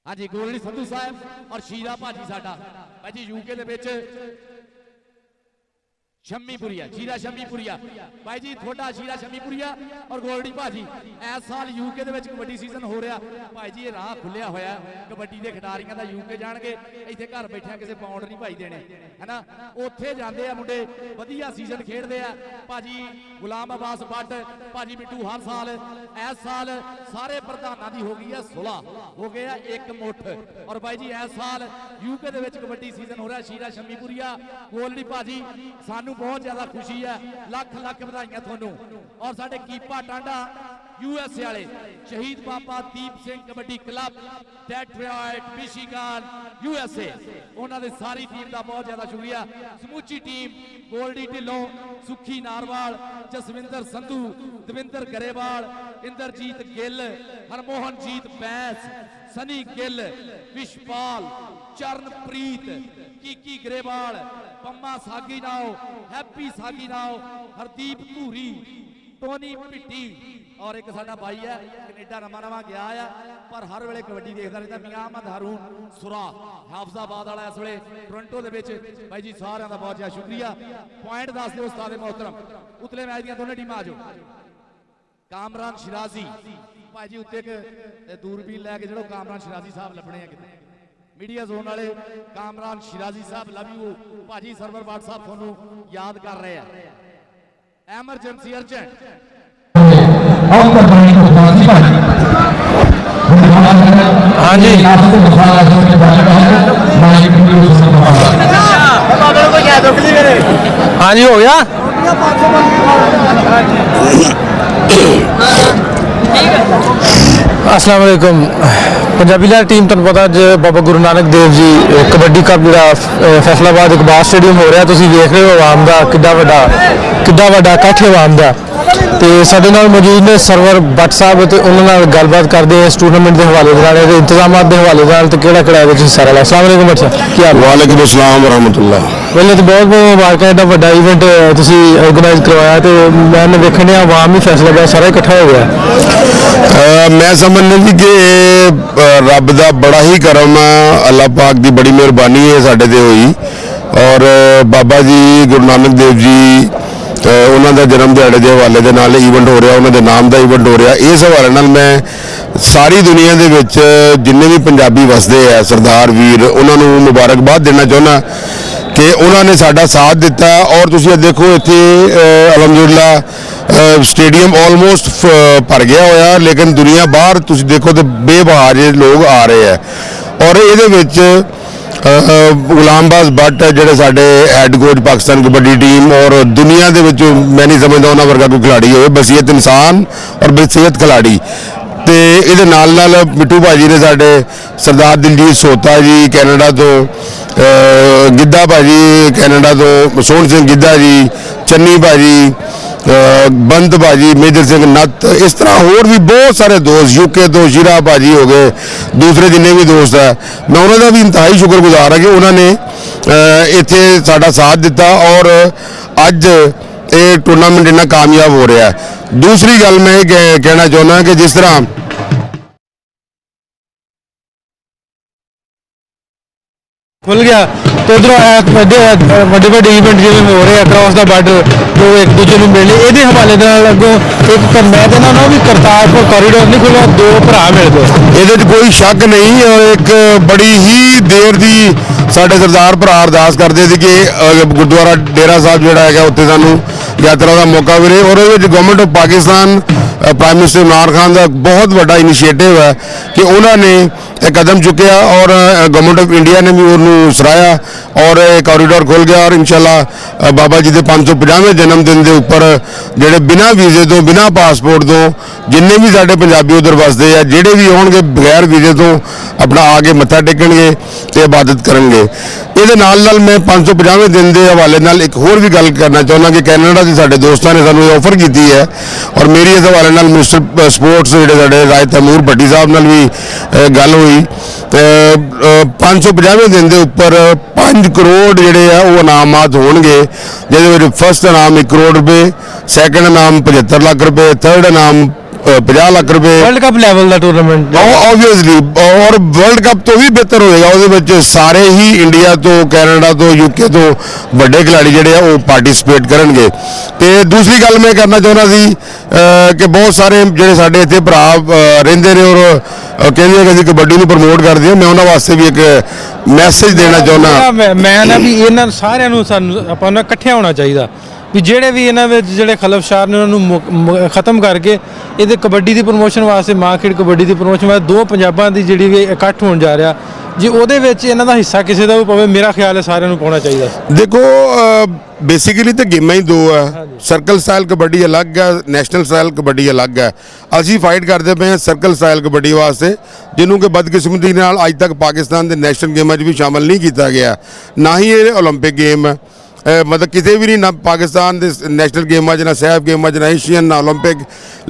हाँ जी गोलडी संधू साहब और शीरा भाजी साडा भाई जी यूके दे विच शम्मीपुरिया, शीरा शम्मीपुरिया भाई जी थोड़ा शीरा शम्मीपुरिया और गोलडी भाजी इस साल यूके दे विच कबड्डी सीजन हो रहा भाई जी। ये राह खुलिया होया कबड्डी के खिडारियों का, यूके जाणगे इत्थे घर बैठे किसी पाउंड नहीं भाई देने है ना, उत्थे जांदे आ मुंडे वधिया सीजन खेडदे आ। भाजी गुलाम अब्बास भट्ट भाजी मिट्टू हर साल, इस साल सारे प्रधानां दी हो गई है सुलह, हो गया एक मुठ। और भाई जी इस साल यूके दे विच कबड्डी सीजन हो रहा। शीरा शम्मीपुरिया गोलडी भाजी सानू बहुत ज्यादा खुशी है, लख लख बधाइयां थानू। और साडे कीपा टांडा यूएसए वाले Shaheed Baba Deep Singh kabaddi club Detroit Michigan USA, उन्होंने सारी टीम का बहुत ज्यादा शुक्रिया। समूची टीम गोल्डी ढिल्लों, सुखी नारवाल, जसविंदर संधू, दविंदर गरेवाल, इंद्रजीत गिल, हरमोहनजीत बैस, सनी गिल, विशपाल, चरणप्रीत, कीकी ग्रेवाल, पम्मा सागी नाओ, हैप्पी सागी नाओ, हरदीप धूरी, टोनी पिट्टी और एक साडा भाई है कनेडा नवा नवा गया है पर हर वेले कबड्डी देखता रहता मियां अहमद हारून सुरा हाफजाबाद वाला इस वे टोरंटो दे विच। भाई जी सारिਆਂ ਦਾ बहुत ज्यादा शुक्रिया। पॉइंट दस दिओ उस्ताद मोहतरम, उतले मैच दी दोनों टीमां आ जाओ। कामरान शिराजी भाई जी उत्ते एक दूरबीन लैके जो कामरान शिराजी साहब लभने हैं किते मीडिया जोन वाले कामरान शिराजी साहब लव यू भाजी। सरवर भट्ट साहब थानू याद कर रहे हैं। एमरजेंसी अर्जेंट हाँ जी हाँ जी हो गया। अस्सलाम वालेकुम। पंजाबी लहर टीम तुहानूं पता अज बाबा गुरु नानक देव जी कबड्डी कप जो फैसलाबाद इकबाल स्टेडियम हो रहा, तुसीं देख रहे हो आवाम का किड्डा वड्डा इकट्ठ आवाम का। तो साडे नाल मौजूद ने सरवर भट्ट साहब, तो उन्होंने गलबात करते हैं इस टूरनामेंट के हवाले के इंतजाम के हवाले तो किहड़ा हिस्सा रहा। अस्सलाम वालेकुम भट्ट साहब, क्या हाल? वालेकुम अस्सलाम वरहमतुल्लाह। पहले तो बहुत बहुत मुबारक है, एडा वड्डा इवेंट तुसीं ऑर्गेनाइज करवाया, तो मैंने देखने आवाम ही फैसलाबाद सारा इकट्ठा हो गया। मैं समझना जी कि रब का बड़ा ही करम है, अल्लाह पाक की बड़ी मेहरबानी है साडे ते होई। और बाबा जी गुरु नानक देव जी उन्होंने जन्म दिहाड़े के हवाले के नाल ईवेंट हो रहा, उन्होंने नाम का ईवेंट हो रहा। इस हवाले नाल मैं सारी दुनिया के विच जिन्ने भी पंजाबी वसदे है सरदार वीर उन्होंने मुबारकबाद देना चाहना कि उन्होंने साडा साथ दिता। और तुसीं देखो इत्थे अलहमदुलिल्लाह स्टेडियम ऑलमोस्ट भर गया होया, लेकिन दुनिया बाहर तुसीं देखो तो बेबहार लोग आ रहे हैं। और ये ਗੁਲਾਮਬਾਜ਼ ਭੱਟ ਜਿਹੜੇ ਸਾਡੇ head coach Pakistan kabaddi team ਔਰ ਦੁਨੀਆ ਦੇ ਵਿੱਚ ਮੈਂ ਨਹੀਂ ਸਮਝਦਾ ਉਹਨਾਂ ਵਰਗਾ ਕੋਈ ਖਿਡਾਰੀ ਹੋਵੇ, ਬਸੀਅਤ ਇਨਸਾਨ ਔਰ ਬਸੀਅਤ ਖਿਡਾਰੀ। ਤੇ ਇਹਦੇ ਨਾਲ ਨਾਲ ਮਿੱਟੂ ਭਾਜੀ ਨੇ ਸਾਡੇ ਸਰਦਾਰ ਦਿਲਜੀਤ ਸੋਤਾ ਜੀ ਕੈਨੇਡਾ ਤੋਂ, ਗਿੱਧਾ ਭਾਜੀ ਕੈਨੇਡਾ ਤੋਂ, ਸੋਹਣ ਸਿੰਘ ਗਿੱਧਾ ਜੀ, ਚੰਨੀ ਭਾਜੀ, ਬੰਦ ਭਾਜੀ, ਮੇਜਰ ਸਿੰਘ ਨੱਤ, ਇਸ ਤਰ੍ਹਾਂ ਹੋਰ ਵੀ ਬਹੁਤ ਸਾਰੇ ਦੋਸਤ, ਯੂਕੇ ਤੋਂ ਸ਼ੀਰਾ ਭਾਜੀ ਹੋ ਗਏ, ਦੂਸਰੇ ਜਿੰਨੇ ਵੀ ਦੋਸਤ ਹੈ, ਮੈਂ ਉਹਨਾਂ ਦਾ ਵੀ ਇੰਤਹਾਈ ਸ਼ੁਕਰਗੁਜ਼ਾਰ ਹਾਂ ਕਿ ਉਹਨਾਂ ਨੇ ਇੱਥੇ ਸਾਡਾ ਸਾਥ ਦਿੱਤਾ ਔਰ ਅੱਜ ਇਹ ਟੂਰਨਾਮੈਂਟ ਇੰਨਾ ਕਾਮਯਾਬ ਹੋ ਰਿਹਾ ਹੈ। ਦੂਸਰੀ ਗੱਲ ਮੈਂ ਇਹ ਕਹਿਣਾ ਚਾਹੁੰਦਾ ਕਿ ਜਿਸ ਤਰ੍ਹਾਂ ਖੁੱਲ ਗਿਆ ਤੇ ਉਧਰੋਂ ਵੱਡੇ ਵੱਡੇ ਇਵੈਂਟ ਜਿਵੇਂ ਹੋ ਰਹੇ ਅਕ੍ਰੋਸ ਦਾ ਬਾਰਡਰ ਜੋ ਇੱਕ ਦੂਜੇ ਨੂੰ ਮਿਲਣੇ, ਇਹਦੇ ਹਵਾਲੇ ਦੇ ਨਾਲ ਅੱਗੋਂ ਇੱਕ ਮੈਂ ਕਹਿੰਦਾ ਨਾ ਵੀ ਕਰਤਾਰਪੁਰ ਕੋਰੀਡੋਰ ਨਹੀਂ ਖੁੱਲਿਆ, ਦੋ ਭਰਾ ਮਿਲ ਗਏ। ਇਹਦੇ 'ਚ ਕੋਈ ਸ਼ੱਕ ਨਹੀਂ ਔਰ ਇੱਕ ਬੜੀ ਹੀ ਦੇਰ ਦੀ ਸਾਡੇ ਸਰਦਾਰ ਭਰਾ ਅਰਦਾਸ ਕਰਦੇ ਸੀ ਕਿ ਗੁਰਦੁਆਰਾ ਡੇਰਾ ਸਾਹਿਬ ਜਿਹੜਾ ਹੈਗਾ ਉੱਥੇ ਸਾਨੂੰ ਯਾਤਰਾ ਦਾ ਮੌਕਾ ਮਿਲੇ ਔਰ ਉਹਦੇ ਵਿੱਚ government of Pakistan prime minister Imran Khan ਦਾ ਬਹੁਤ ਵੱਡਾ ਇਨੀਸ਼ੀਏਟਿਵ ਹੈ ਕਿ ਉਹਨਾਂ ਨੇ ਇਹ ਕਦਮ ਚੁੱਕਿਆ ਔਰ ਗਵਰਨਮੈਂਟ ਆਫ ਇੰਡੀਆ ਨੇ ਵੀ ਉਹਨੂੰ ਸਰਾਹਿਆ ਔਰ ਇਹ ਕੋਰੀਡੋਰ ਖੁੱਲ ਗਿਆ ਔਰ ਇਨਸ਼ਾਅੱਲਾ ਬਾਬਾ ਜੀ ਦੇ 550ਵੇਂ ਜਨਮ ਦਿਨ ਦੇ ਉੱਪਰ ਜਿਹੜੇ ਬਿਨਾਂ ਵੀਜ਼ੇ ਤੋਂ ਬਿਨਾਂ ਪਾਸਪੋਰਟ ਤੋਂ ਜਿੰਨੇ ਵੀ ਸਾਡੇ ਪੰਜਾਬੀ ਉਧਰ ਵਸਦੇ ਆ, ਜਿਹੜੇ ਵੀ ਆਉਣਗੇ ਬਗੈਰ ਵੀਜ਼ੇ ਤੋਂ ਆਪਣਾ ਆ ਕੇ ਮੱਥਾ ਟੇਕਣਗੇ ਤੇ ਇਬਾਦਤ ਕਰਨਗੇ। ਇਹਦੇ ਨਾਲ ਨਾਲ ਮੈਂ 550ਵੇਂ ਦਿਨ ਦੇ ਹਵਾਲੇ ਨਾਲ ਇੱਕ ਹੋਰ ਵੀ ਗੱਲ ਕਰਨਾ ਚਾਹੁੰਦਾ ਕਿ ਕੈਨੇਡਾ ਦੇ ਸਾਡੇ ਦੋਸਤਾਂ ਨੇ ਸਾਨੂੰ ਇਹ ਆਫਰ ਕੀਤੀ ਹੈ ਔਰ ਮੇਰੀ ਇਸ ਹਵਾਲੇ ਨਾਲ ਮਿਨਿਸਟਰ ਸਪੋਰਟਸ ਜਿਹੜੇ ਸਾਡੇ ਰਾਜ ਤੈਮੂਰ ਭੱਟੀ ਸਾਹਿਬ ਨਾਲ ਵੀ ਗੱਲ ਹੋਈ ਤੇ 550ਵੇਂ ਦਿਨ ਦੇ ਉੱਪਰ 5 ਕਰੋੜ ਜਿਹੜੇ ਆ ਉਹ ਇਨਾਮਾਤ ਹੋਣਗੇ, ਜਿਹਦੇ ਵਿੱਚ ਫਸਟ ਇਨਾਮ 1 ਕਰੋੜ ਰੁਪਏ, ਸੈਕੰਡ ਇਨਾਮ 75 ਲੱਖ ਰੁਪਏ, ਥਰਡ ਇਨਾਮ 50 ਲੱਖ ਰੁਪਏ। ਵਰਲਡ ਕੱਪ ਲੈਵਲ ਦਾ ਟੂਰਨਾਮੈਂਟ ਆਬਵੀਅਸਲੀ ਔਰ ਵਰਲਡ ਕੱਪ ਤੋਂ ਵੀ ਬਿਹਤਰ ਹੋਏਗਾ, ਉਹਦੇ ਵਿੱਚ ਸਾਰੇ ਹੀ ਇੰਡੀਆ ਤੋਂ, ਕੈਨੇਡਾ ਤੋਂ, ਯੂਕੇ ਤੋਂ ਵੱਡੇ ਖਿਡਾਰੀ ਜਿਹੜੇ ਆ ਉਹ ਪਾਰਟਿਸਿਪੇਟ ਕਰਨਗੇ। ਤੇ ਦੂਸਰੀ ਗੱਲ ਮੈਂ ਕਰਨਾ ਚਾਹੁੰਦਾ ਸੀ ਕਿ ਬਹੁਤ ਸਾਰੇ ਜਿਹੜੇ ਸਾਡੇ ਇੱਥੇ ਭਰਾ ਰਹਿੰਦੇ ਨੇ ਔਰ ਕਹਿੰਦੇ ਕਿ ਅਸੀਂ ਕਬੱਡੀ ਨੂੰ ਪ੍ਰਮੋਟ ਕਰਦੇ ਹਾਂ, ਮੈਂ ਉਹਨਾਂ ਵਾਸਤੇ ਵੀ ਇੱਕ ਮੈਸੇਜ ਦੇਣਾ ਚਾਹੁੰਦਾ। ਮੈਂ ਨਾ ਵੀ ਇਹਨਾਂ ਸਾਰਿਆਂ ਨੂੰ ਸਾਨੂੰ ਆਪਾਂ ਨੂੰ ਇਕੱਠਿਆਂ ਹੋਣਾ ਚਾਹੀਦਾ ਵੀ ਜਿਹੜੇ ਵੀ ਇਹਨਾਂ ਵਿੱਚ ਜਿਹੜੇ ਖਲਫਸ਼ਾਰ ਨੇ ਉਹਨਾਂ ਨੂੰ ਖਤਮ ਕਰਕੇ ਇਹਦੇ ਕਬੱਡੀ ਦੀ ਪ੍ਰਮੋਸ਼ਨ ਵਾਸਤੇ, ਮਾਂ ਖੇਡ ਕਬੱਡੀ ਦੀ ਪ੍ਰਮੋਸ਼ਨ ਵਾਸਤੇ ਦੋ ਪੰਜਾਬਾਂ ਦੀ ਜਿਹੜੀ ਵੀ ਇਕੱਠ ਹੋਣ ਜਾ ਰਿਹਾ, ਜੇ ਉਹਦੇ ਵਿੱਚ ਇਹਨਾਂ ਦਾ ਹਿੱਸਾ ਕਿਸੇ ਦਾ ਵੀ ਪਵੇ, ਮੇਰਾ ਖਿਆਲ ਹੈ ਸਾਰਿਆਂ ਨੂੰ ਪਾਉਣਾ ਚਾਹੀਦਾ। ਦੇਖੋ ਬੇਸਿਕਲੀ ਤਾਂ ਗੇਮਾਂ ਹੀ ਦੋ ਹੈ, ਸਰਕਲ ਸਟਾਈਲ ਕਬੱਡੀ ਅਲੱਗ ਹੈ, ਨੈਸ਼ਨਲ ਸਟਾਈਲ ਕਬੱਡੀ ਅਲੱਗ ਹੈ। ਅਸੀਂ ਫਾਈਟ ਕਰਦੇ ਪਏ ਹਾਂ ਸਰਕਲ ਸਟਾਈਲ ਕਬੱਡੀ ਵਾਸਤੇ, ਜਿਹਨੂੰ ਕਿ ਬਦਕਿਸਮਤੀ ਨਾਲ ਅੱਜ ਤੱਕ ਪਾਕਿਸਤਾਨ ਦੇ ਨੈਸ਼ਨਲ ਗੇਮਾਂ 'ਚ ਵੀ ਸ਼ਾਮਲ ਨਹੀਂ ਕੀਤਾ ਗਿਆ, ਨਾ ਹੀ ਇਹ ਓਲੰਪਿਕ ਗੇਮ ਹੈ। ਮਤਲਬ ਕਿਤੇ ਵੀ ਨਹੀਂ, ਨਾ ਪਾਕਿਸਤਾਨ ਦੇ ਨੈਸ਼ਨਲ ਗੇਮਾਂ 'ਚ, ਨਾ ਸੈਫ ਗੇਮਾਂ 'ਚ, ਨਾ ਏਸ਼ੀਅਨ, ਨਾ ਓਲੰਪਿਕ।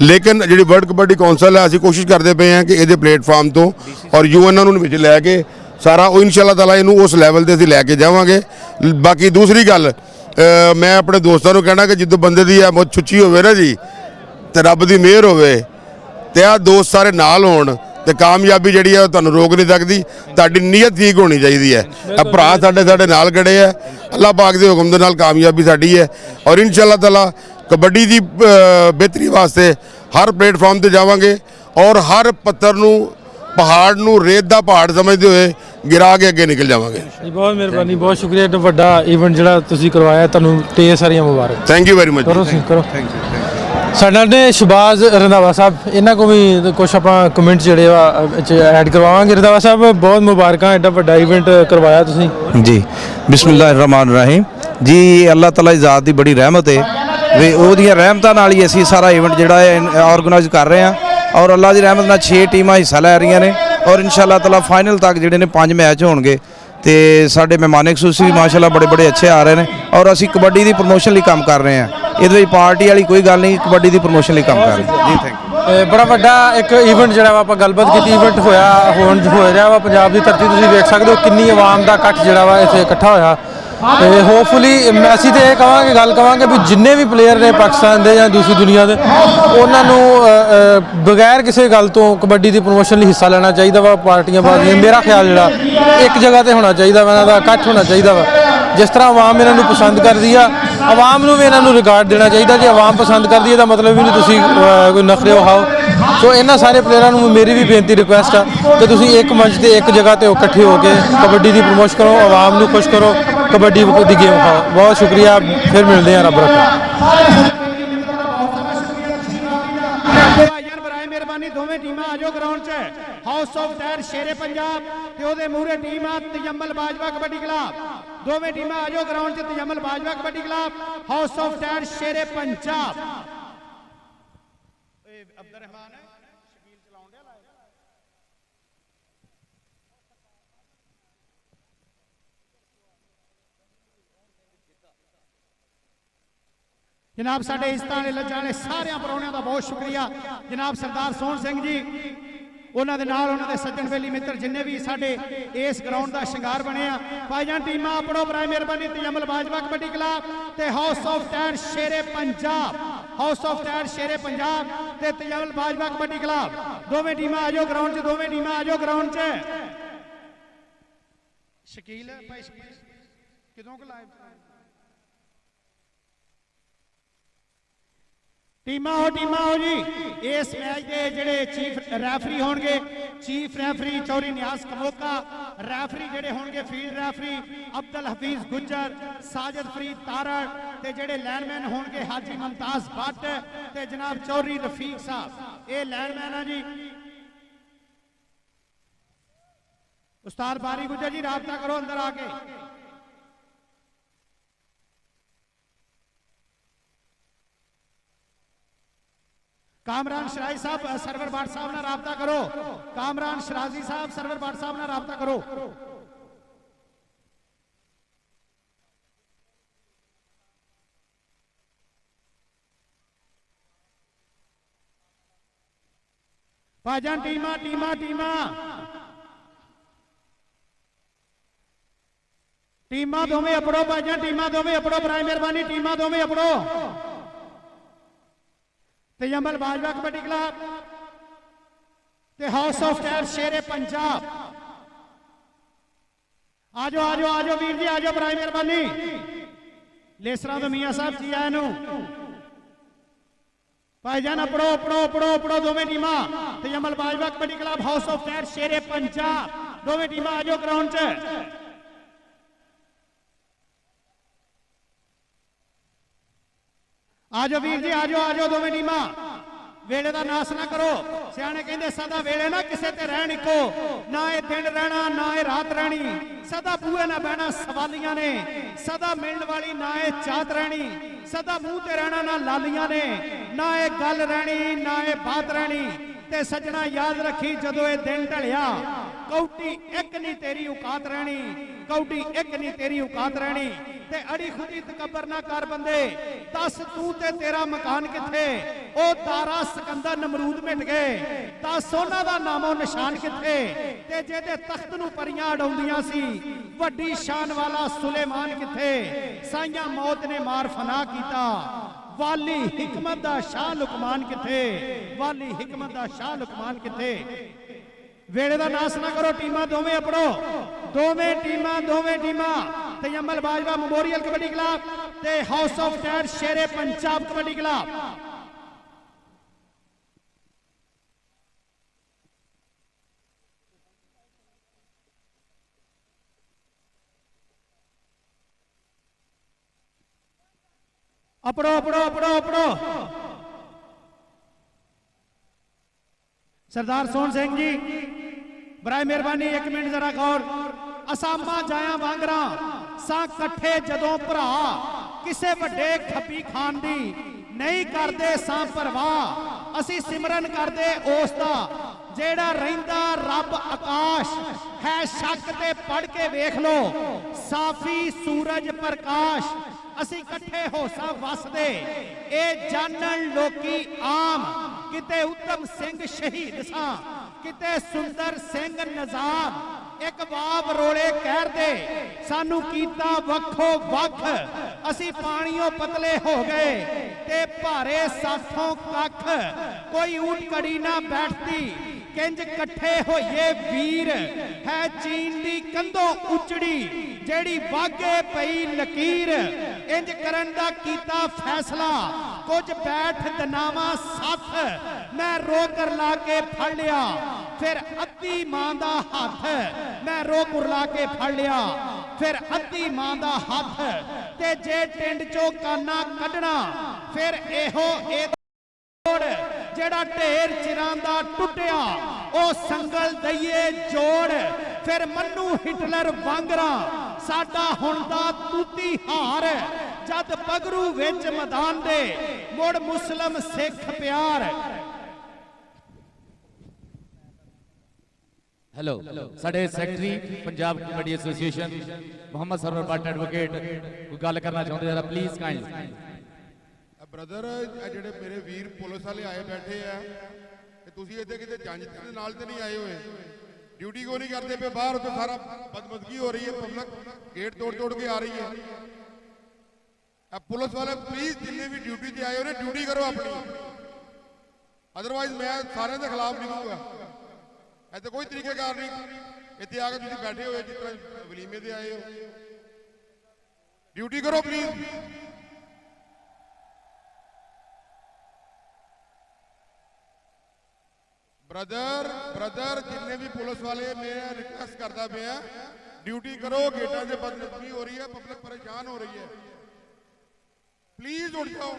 ਲੇਕਿਨ ਜਿਹੜੀ ਵਰਲਡ ਕਬੱਡੀ ਕੌਂਸਲ ਹੈ, ਅਸੀਂ ਕੋਸ਼ਿਸ਼ ਕਰਦੇ ਪਏ ਹਾਂ ਕਿ ਇਹਦੇ ਪਲੇਟਫਾਰਮ ਤੋਂ ਔਰ ਯੂਐਨ ਨੂੰ ਵਿੱਚ ਲੈ ਕੇ ਸਾਰਾ ਉਹ ਇਨਸ਼ਾ ਅੱਲਾਹ ਤਾਲਾ ਇਹਨੂੰ ਉਸ ਲੈਵਲ 'ਤੇ ਅਸੀਂ ਲੈ ਕੇ ਜਾਵਾਂਗੇ। ਬਾਕੀ ਦੂਸਰੀ ਗੱਲ ਮੈਂ ਆਪਣੇ ਦੋਸਤਾਂ ਨੂੰ ਕਹਿਣਾ ਕਿ ਜਦੋਂ ਬੰਦੇ ਦੀ ਆ ਬਹੁਤ ਛੁੱਚੀ ਹੋਵੇ ਨਾ ਜੀ ਤੇ ਰੱਬ ਦੀ ਮਿਹਰ ਹੋਵੇ ਤੇ ਆਹ ਦੋਸਤ ਸਾਰੇ ਨਾਲ ਹੋਣ ਤੇ ਕਾਮਯਾਬੀ ਜਿਹੜੀ ਆ ਤੁਹਾਨੂੰ ਰੋਕ ਨਹੀਂ ਸਕਦੀ। ਤੁਹਾਡੀ ਨੀਅਤ ਠੀਕ ਹੋਣੀ ਚਾਹੀਦੀ ਹੈ। ਇਹ ਭਰਾ ਸਾਡੇ ਨਾਲ ਖੜੇ ਆ, ਅੱਲਾਹ ਪਾਕ ਦੇ ਹੁਕਮ ਦੇ ਨਾਲ ਕਾਮਯਾਬੀ ਸਾਡੀ ਹੈ ਔਰ ਇਨਸ਼ਾ ਅੱਲਾਹ ਤਾਲਾ ਕਬੱਡੀ ਦੀ ਬਿਹਤਰੀ ਵਾਸਤੇ ਹਰ ਪਲੇਟਫਾਰਮ ਤੇ ਜਾਵਾਂਗੇ ਔਰ ਹਰ ਪੱਥਰ ਨੂੰ, ਪਹਾੜ ਨੂੰ ਰੇਤ ਦਾ ਪਹਾੜ ਸਮਝਦੇ ਹੋਏ ਗਿਰਾ ਕੇ ਅੱਗੇ ਨਿਕਲ ਜਾਵਾਂਗੇ। ਬਹੁਤ ਮਿਹਰਬਾਨੀ, ਬਹੁਤ ਸ਼ੁਕਰੀਆ। ਇੱਕ ਵੱਡਾ ਇਵੈਂਟ ਜਿਹੜਾ ਤੁਸੀਂ ਕਰਵਾਇਆ, ਤੁਹਾਨੂੰ ਢੇਰ ਸਾਰੀਆਂ ਮੁਬਾਰਕ। Thank you very much. ਕਰੋ ਥੈਂਕ ਯੂ। ਸਾਡੇ ਨਾਲ ਨੇ ਸ਼ਬਾਜ਼ ਰੰਧਾਵਾ ਸਾਹਿਬ, ਇਹਨਾਂ ਕੋਲ ਵੀ ਕੁਝ ਆਪਾਂ ਕਮੈਂਟ ਜਿਹੜੇ ਆ ਐਡ ਕਰਵਾਵਾਂਗੇ। ਰੰਧਾਵਾ ਸਾਹਿਬ ਬਹੁਤ ਮੁਬਾਰਕਾਂ, ਐਡਾ ਵੱਡਾ ਇਵੈਂਟ ਕਰਵਾਇਆ ਤੁਸੀਂ ਜੀ। ਬਿਸਮਿਲ੍ਲਾਹਿਰਰਹਿਮਾਨਿਰਰਹੀਮ ਜੀ। ਅੱਲਾਹ ਤਾਲਾ ਦੀ ਜ਼ਾਤ ਦੀ ਬੜੀ ਰਹਿਮਤ ਹੈ ਵੀ ਉਹਦੀਆਂ ਰਹਿਮਤਾਂ ਨਾਲ ਹੀ ਅਸੀਂ ਸਾਰਾ ਇਵੈਂਟ ਜਿਹੜਾ ਹੈ ਆਰਗੇਨਾਈਜ਼ ਕਰ ਰਹੇ ਹਾਂ ਔਰ ਅੱਲਾਹ ਦੀ ਰਹਿਮਤ ਨਾਲ 6 ਟੀਮਾਂ ਹਿੱਸਾ ਲੈ ਰਹੀਆਂ ਨੇ ਔਰ ਇਨਸ਼ਾਅੱਲਾਹ ਤਾਲਾ ਫਾਈਨਲ ਤੱਕ ਜਿਹੜੇ ਨੇ 5 ਮੈਚ ਹੋਣਗੇ ਤੇ ਸਾਡੇ ਮਹਿਮਾਨ ਖਸੂਸੀ ਵੀ ਮਾਸ਼ਾਅੱਲਾ ਬੜੇ ਅੱਛੇ ਆ ਰਹੇ ਨੇ ਔਰ ਅਸੀਂ ਕਬੱਡੀ ਦੀ ਪ੍ਰਮੋਸ਼ਨ ਲਈ ਕੰਮ ਕਰ ਰਹੇ ਹਾਂ। ਇਹਦੇ ਵਿੱਚ ਪਾਰਟੀ ਵਾਲੀ ਕੋਈ ਗੱਲ ਨਹੀਂ, ਕਬੱਡੀ ਦੀ ਪ੍ਰਮੋਸ਼ਨ ਲਈ ਕੰਮ ਕਰ ਰਹੇ ਹਾਂ ਜੀ। Thank you. ਬੜਾ ਵੱਡਾ ਇੱਕ ਇਵੈਂਟ ਜਿਹੜਾ ਵਾ ਆਪਾਂ ਗੱਲਬਾਤ ਕੀਤੀ, ਇਵੈਂਟ ਹੋ ਰਿਹਾ ਵਾ ਪੰਜਾਬ ਦੀ ਧਰਤੀ। ਤੁਸੀਂ ਵੇਖ ਸਕਦੇ ਹੋ ਕਿੰਨੀ ਆਵਾਮ ਦਾ ਇਕੱਠ ਜਿਹੜਾ ਵਾ ਇੱਥੇ ਇਕੱਠਾ ਹੋਇਆ ਤੇ ਹੋਪਫੁਲੀ ਅਸੀਂ ਤੇ ਇਹ ਕਹਾਂਗੇ ਵੀ ਜਿੰਨੇ ਵੀ ਪਲੇਅਰ ਨੇ ਪਾਕਿਸਤਾਨ ਦੇ ਜਾਂ ਦੂਸਰੀ ਦੁਨੀਆ ਦੇ, ਉਹਨਾਂ ਨੂੰ ਬਗੈਰ ਕਿਸੇ ਗੱਲ ਤੋਂ ਕਬੱਡੀ ਦੀ ਪ੍ਰਮੋਸ਼ਨ ਲਈ ਹਿੱਸਾ ਲੈਣਾ ਚਾਹੀਦਾ ਵਾ। ਪਾਰਟੀਆਂ ਬਾਜ਼ੀਆਂ ਮੇਰਾ ਖਿਆਲ ਜਿਹੜਾ ਇੱਕ ਜਗ੍ਹਾ ਤੇ ਹੋਣਾ ਚਾਹੀਦਾ ਵਾ, ਇਹਨਾਂ ਦਾ ਇਕੱਠ ਹੋਣਾ ਚਾਹੀਦਾ ਵਾ। ਜਿਸ ਤਰ੍ਹਾਂ ਆਵਾਮ ਇਹਨਾਂ ਨੂੰ ਪਸੰਦ ਕਰਦੀ ਆ, ਆਵਾਮ ਨੂੰ ਵੀ ਇਹਨਾਂ ਨੂੰ ਰਿਗਾਰਡ ਦੇਣਾ ਚਾਹੀਦਾ। ਜੇ ਆਵਾਮ ਪਸੰਦ ਕਰਦੀ ਹੈ ਤਾਂ ਮਤਲਬ ਵੀ ਨਹੀਂ ਤੁਸੀਂ ਕੋਈ ਨਖਰੇ ਵਿਖਾਓ। ਸੋ ਇਹਨਾਂ ਸਾਰੇ ਪਲੇਅਰਾਂ ਨੂੰ ਮੇਰੀ ਵੀ ਬੇਨਤੀ ਰਿਕੁਐਸਟ ਆ ਕਿ ਤੁਸੀਂ ਇੱਕ ਮੰਚ ਤੇ ਇੱਕ ਜਗ੍ਹਾ ਤੇ ਇਕੱਠੇ ਹੋ ਕੇ ਕਬੱਡੀ ਦੀ ਪ੍ਰਮੋਸ਼ਨ ਕਰੋ, ਆਵਾਮ ਨੂੰ ਖੁਸ਼ ਕਰੋ, ਕਬੱਡੀ ਦੀ ਗੇਮ ਖਾਓ। ਬਹੁਤ ਸ਼ੁਕਰੀਆ, ਫਿਰ ਮਿਲਦੇ ਹਾਂ, ਰੱਬ ਰੱਖਾ। भाईजान बराए मेहरबानी मेहरबानी दोवें टीमां आ जाओ ग्राउंड च house of tyre Shere Punjab ते ओदे मूहरे टीम आ तजम्मल बाजवा कबड्डी क्लब दोवें टीमां आ जाओ ग्राउंड च Tajammal Bajwa kabaddi club house of tyre Shere Punjab Abdul Rahman Shakeel चलाउण दे जनाब साडे इज्जतां वाले लज्जां वाले सारे परौणियां दा बहुत शुक्रिया जनाब सरदार सोहन सिंह जी उन्हां दे नाल उन्हां दे सज्जन बेली मित्र जिन्ने भी साडे इस ग्राउंड दा शिंगार बने आ भाईजान टीमां अपड़ो बराए मेहरबानी तजम्मल बाजवा कबड्डी क्लब ते house of tyre Shere Punjab house of tyre Shere Punjab ते तजम्मल बाजवा कबड्डी क्लब दोवें टीमां आ जाओ ग्राउंड च दोवें टीमां आ जाओ ग्राउंड च शकील भाई शकील किदों को लाइव टीमां हो जी इस मैच के जेडे चीफ रैफरी होंगे चीफ रैफरी चौरी न्यास कमोका रैफरी जेडे होंगे फील्ड रैफरी अब्दुल हफीज गुज्जर साजिद फरीद तारड़ ते जेडे लाइनमैन होंगे हाजी मुमताज भट्ट ते जनाब चौरी रफीक साहब ये लाइनमैन है जी उस्ताद बारी गुज्जर जी राबता करो अंदर आके कामरान शराजी साहब सरवर बाट साहब ना राबता करो कामरान शराजी साहब सरवर बाट साहब ना राबता करो भाईजान टीमा टीमा टीमा टीमा दोवें अपड़ो भाईजान टीमा दोवें अपड़ो बराए मेहरबानी टीमा दोवें अपड़ो तजम्मल बाजवा कबड्डी क्लब ते house of tyre Shere Punjab आजो आजो आजो वीर जी आजो बराए मेहरबानी लेसरा तो मियां साहब जी आए भाईजान अपड़ो अपड़ो अपड़ो अपड़ो दोवें टीमा Tajammal Bajwa kabaddi club house of tyre Shere Punjab दोवें टीमा आजो ग्राउंड च आजो वीर जी आजो आजो दोवें टीमां वेले दा नास ना करो सियाने कहंदे सदा वेले ना किसे ते रहन इको ना ये दिन रहना ना ये रात रहनी सदा बूहे ना बहना सवालियां ने सदा मिलने वाली ना ये चाहत रहनी सदा मुंह ते रहना ना लालियां ने ना ये गल रहनी ना ये बात रहनी ते सजना याद रखी जदों ये दिन ढलिया कौटी एक नहीं तेरी औकात रहनी कौटी एक नहीं तेरी औकात रहनी ते अड़ी खुदी तकबर ना कर बंदे दस तू ते तेरा मकान किथे ओ दारा सिकंदर नमरूद मिट गए दस सोना दा नामो निशान किथे ते जेदे तख्त नू परियां अडाउंदियां सी वड्डी शान वाला सुलेमान किथे साइयां मौत ने मार फना कीता वाली हिकमत दा शाह लुकमान किथे वाली हिकमत दा शाह लुकमान किथे वेले दा नास ना करो टीमां दोवें अपड़ो दोवें टीमां तजम्मल बाजवा मेमोरियल कबड्डी क्लब ते house of tyre Shere Punjab kabaddi club अपड़ो अपड़ो अपड़ो अपड़ो सरदार सोहन सिंह जी बराए मेहरबानी एक मिनट जरा गौर असामा जाया वांगरा सा कट्ठे जदों भरा किसे वड्डे खपी खान दी नहीं करदे सा परवाह असी सिमरन करदे उस दा जेड़ा रहिंदा रब आकाश है शक ते पढ़ के वेख लो साफी सूरज प्रकाश असी कट्ठे होसा वसदे ए जानन लोकी आम किते उत्तम सिंह शहीद सा किते सुंदर सिंह नजाम एक बाब रोले कहर दे सानू कीता वखो वख असी पानियों पतले हो गए ते भारे साथों कख कोई ऊट कड़ी ना बैठती किंज कट्ठे होइए वीर है चीन दी कंधों उचड़ी जेड़ी वागे पई लकीर इंज करन दा कीता फैसला कुछ बैठ दनावा साथ मैं रोकर ला के फड़ लिया फिर अद्धी मां दा हाथ मैं रोक उरला के फड़ लिया फिर अद्धी मां दा हाथ ते जे टिंड चो काना कढना फिर एहो ए ਜਿਹੜਾ ਢੇਰ ਚਿਰਾਂ ਦਾ ਟੁੱਟਿਆ ਉਹ ਸੰਗਲ ਦਈਏ ਜੋੜ ਫਿਰ ਮੰਨੂ ਹਿਟਲਰ ਵਾਂਗਰਾ ਸਾਡਾ ਹੁਣ ਦਾ ਤੂਤੀ ਹਾਰ ਜਦ ਪਗਰੂ ਵਿੱਚ ਮੈਦਾਨ ਦੇ ਮੁੜ ਮੁਸਲਮ ਸਿੱਖ ਪਿਆਰ। हेलो साडे secretary Punjab kabaddi association Mohammad Sarwar Bhatt advocate कोई गल करना चाहते जरा प्लीज काइंडली। ब्रदर ਜਿਹੜੇ ਮੇਰੇ ਵੀਰ ਪੁਲਿਸ ਵਾਲੇ ਆਏ ਬੈਠੇ ਆ ਤੇ ਤੁਸੀਂ ਇੱਥੇ ਕਿਤੇ ਜੰਜ ਦੇ ਨਾਲ ਤੇ ਨਹੀਂ ਆਏ ਹੋਏ, ਡਿਊਟੀ ਕੋ ਨਹੀਂ ਕਰਦੇ ਪਏ ਬਾਹਰ, ਉੱਥੇ ਸਾਰਾ ਬਦਮਜ਼ਗੀ ਹੋ ਰਹੀ ਹੈ, ਪਬਲਿਕ ਗੇਟ ਤੋੜ ਕੇ ਆ ਰਹੀ ਹੈ। ਆ ਪੁਲਿਸ ਵਾਲੇ ਪਲੀਜ਼ ਜਿੰਨੇ ਵੀ ਡਿਊਟੀ ਤੇ ਆਏ ਹੋ ਨੇ ਡਿਊਟੀ ਕਰੋ ਆਪਣੀ, ਅਦਰਵਾਈਜ਼ ਮੈਂ ਸਾਰਿਆਂ ਦੇ ਖਿਲਾਫ ਲਿਖੂਗਾ। ਇੱਥੇ ਕੋਈ ਤਰੀਕੇਕਾਰ ਨਹੀਂ, ਇੱਥੇ ਆ ਕੇ ਤੁਸੀਂ ਬੈਠੇ ਹੋਏ ਜਿਸ ਤਰ੍ਹਾਂ ਵਲੀਮੇ ਤੇ ਆਏ ਹੋ, ਡਿਊਟੀ ਕਰੋ ਪਲੀਜ਼। ब्रदर जिन्ने भी पुलिस वाले मैं रिक्वेस्ट करता पे ड्यूटी करो, गेटा से बदतमीजी हो रही है, पब्लिक परेशान हो रही है, प्लीज उठ जाओ।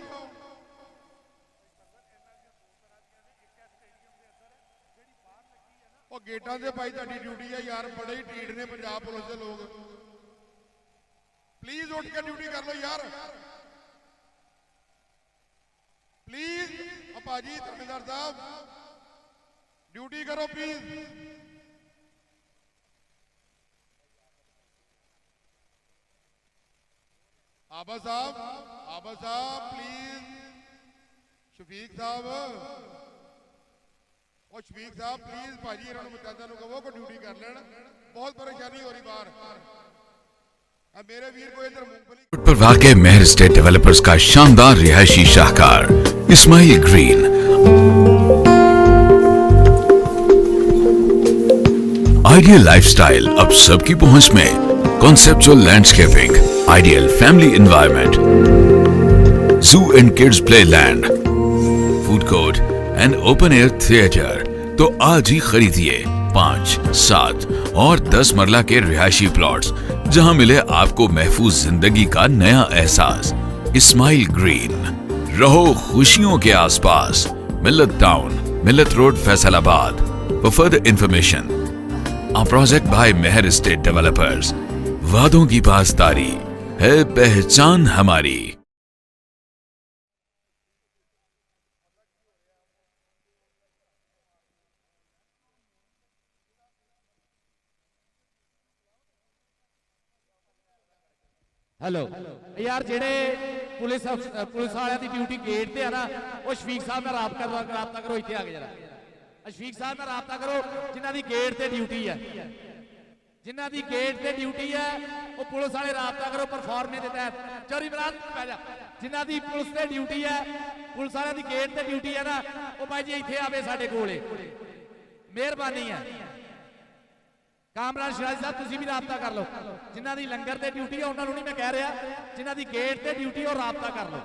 और गेटा से भाई तुहाडी ड्यूटी है यार, बड़े ही ढीठ ने पंजाब पुलिस के लोग, प्लीज उठ के ड्यूटी कर लो यार प्लीज। भाजी थानेदार साहब ड्यूटी करो प्लीज। आबा साहब प्लीज, शफीक साहब और शफीक साहब प्लीज भाजी इन्होंने मुतहदा कहो को ड्यूटी कर लेना, बहुत परेशानी हो रही बाहर। अब मेरे वीर को इधर मूंगफली पर वाक़ मेहर स्टेट डेवलपर्स का शानदार रिहायशी शाहकार इस्माइल ग्रीन, आइडियल लाइफस्टाइल अब सबकी पहुंच में, conceptual landscaping, ideal family environment, zoo and kids play land, food court and open air theatre. तो आज ही खरीदिए 5, 7 और 10 मरला के रिहायशी प्लॉट्स, जहां मिले आपको महफूज जिंदगी का नया एहसास। इस्माइल ग्रीन, रहो खुशियों के आसपास, Millat town, Millat road, Faisalabad. For further information, a project by Mehar state developers. वादों की पासदारी है पहचान हमारी। हेलो यार जेड़े पुलिस वाले की ड्यूटी गेट ते है ना, वो शफीक साहब नाल राबता करो, इत्थे आ के जरा शफीक साहब नाल राबता करो, जिन्हां दी गेट ते ड्यूटी है, जिन्हां दी गेट ते ड्यूटी है वो पुलिस वाले राबता करो परफॉर्मेंस के तहत। चोरी इमरान पै जा, जिन्हां दी पुलिस ते ड्यूटी है, पुलिस वाले की गेट ते ड्यूटी है ना, वो भाई जी इत्थे आवे साडे कोले, मेहरबानी है। कामरान शिराजी साहब तुसीं भी राबता कर लो, जिन्हां दी लंगर ते ड्यूटी है उन्होंने नहीं मैं कह रहा, जिन्हां दी गेट ते ड्यूटी है राबता कर लो।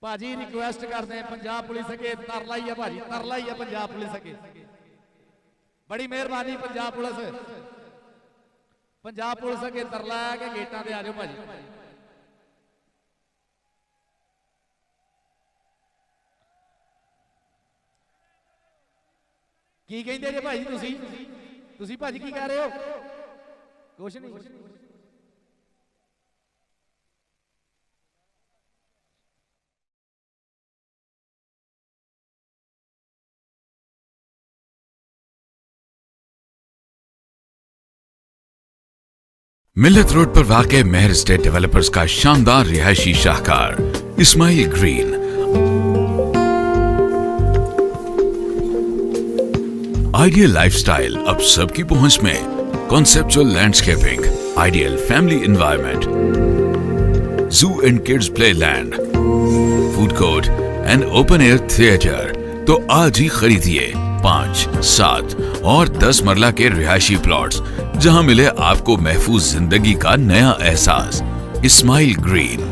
भाजी रिक्वेस्ट करते हैं पंजाब पुलिस अगे तरला ही है, भाजी तरला ही है पंजाब पुलिस अगे, बड़ी मेहरबानी पंजाब पुलिस अगे तरला है कि गेटां ते आ जाओ भाजी। की कहते जे भाजी तुसी भाजी की कह रहे हो? कुछ नहीं। मिल्लत रोड पर वाक़े मेहर स्टेट डेवलपर्स का शानदार रिहायशी शाहकार इस्माइल ग्रीन, आइडियल लाइफस्टाइल अब सबकी पहुंच में, conceptual landscaping, ideal family environment, zoo and kids play land, food court and open air theatre. तो आज ही खरीदिए 5, 7 और 10 मरला के रिहायशी प्लॉट्स, जहां मिले आपको महफूज जिंदगी का नया एहसास। इस्माइल ग्रीन,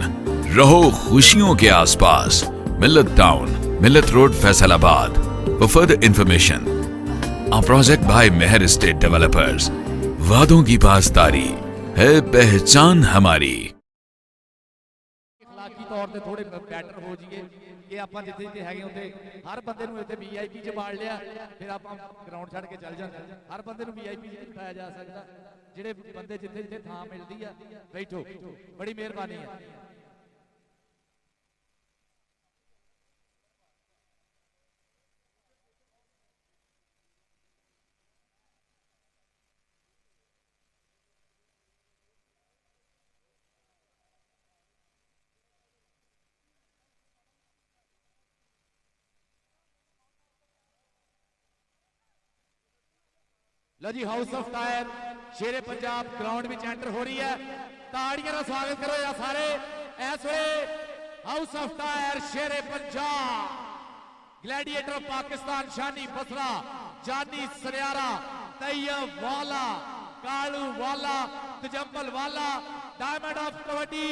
रहो खुशियों के आसपास, Millat town, Millat road, Faisalabad. For further information, a project by Mehar state developers. वादों की पासदारी है पहचान हमारी। ਤੌਰ ਤੇ ਥੋੜੇ ਬੈਟਰ ਹੋ ਜਾਈਏ ਕਿ ਆਪਾਂ ਜਿੱਥੇ ਜਿੱਥੇ ਹੈਗੇ ਉੱਥੇ ਹਰ ਬੰਦੇ ਨੂੰ ਇੱਥੇ ਵੀਆਈਪੀ 'ਚ ਬਾੜ ਲਿਆ, ਫਿਰ ਆਪਾਂ ਗਰਾਊਂਡ ਛੱਡ ਕੇ ਚੱਲ ਜਾਂਦੇ। ਹਰ ਬੰਦੇ ਨੂੰ ਵੀਆਈਪੀ 'ਚ ਬਿਠਾਇਆ ਜਾ ਸਕਦਾ। ਜਿਹੜੇ ਬੰਦੇ ਜਿੱਥੇ ਜਿੱਥੇ ਥਾਂ ਮਿਲਦੀ ਆ ਬੈਠੋ, ਬੜੀ ਮਿਹਰਬਾਨੀ ਹੈ। लो जी, house of tyre Shere Punjab ground में एंटर हो रही है। ताड़ियां का स्वागत करो या सारे। इस वे house of tyre Shere Punjab gladiator of Pakistan शानी बसरा, जानी सरियारा, तैयब वाला, कालू वाला, तजम्मल वाला, डायमंड ऑफ कबड्डी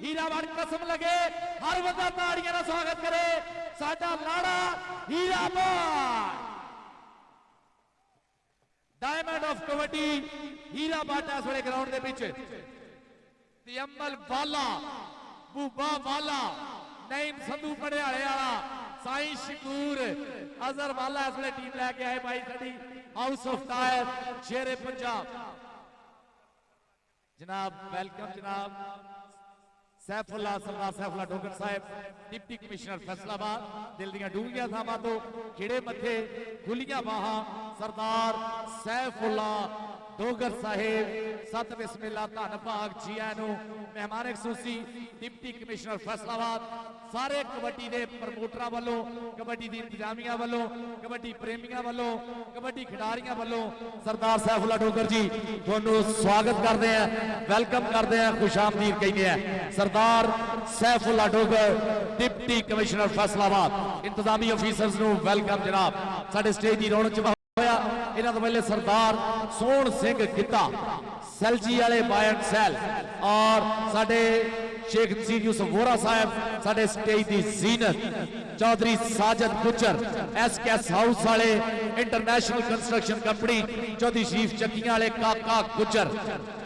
हीराबाद कसम लगे। हर बंदा ताड़ियां का स्वागत करे। साडा लाड़ा हीराबाद डायमंड ऑफ कबड्डी हीरा बाटा इस वे ग्राउंड के पिछे तजम्मल वाला, बूबा वाला, नईम संधू पड़ियाले वाला, साई शकूर, अजहर वाला इस वे टीम लैके आए भाई साडी house of tyre Shere Punjab. जनाब वेलकम जनाब सैफुल्ला, सरदार सैफुल्ला डोगर साहब डिप्टी कमिश्नर फैसलाबाद। दिल दियां डूंघियां थावां तो खिड़े मथे खुलियां बाहां सरदार सैफुल्ला डोगर साहेब सत बिस्मिल्ला धन भाग जी आनू मेहमान खसूसी डिप्टी कमिश्नर फैसलाबाद सारे कबड्डी के प्रमोटरां वालों, कबड्डी की इंतजामिया वालों, कबड्डी प्रेमियों वालों, कबड्डी खिडारियों वालों सरदार सैफुल्ला डोगर जी तुहानू स्वागत करते हैं, वेलकम करते हैं, खुशामदीद कहते हैं। सरदार सैफुल्ला डोगर डिप्टी कमिश्नर फैसलाबाद इंतजामी ऑफिसर्स नू वेलकम जनाब। साडे स्टेज की रौनक च होया इन्हां तों पहले सरदार सोहण सिंह गिद्धा सैलजी वाले बायन सैल और साडे शेख नसीर यूसुफ वोरा साहब साडे स्टेज की जीनत चौधरी साजिद गुजर SKS हाउस वाले international construction company Chaudhry Sharif चक्कियां वाले काका गुजर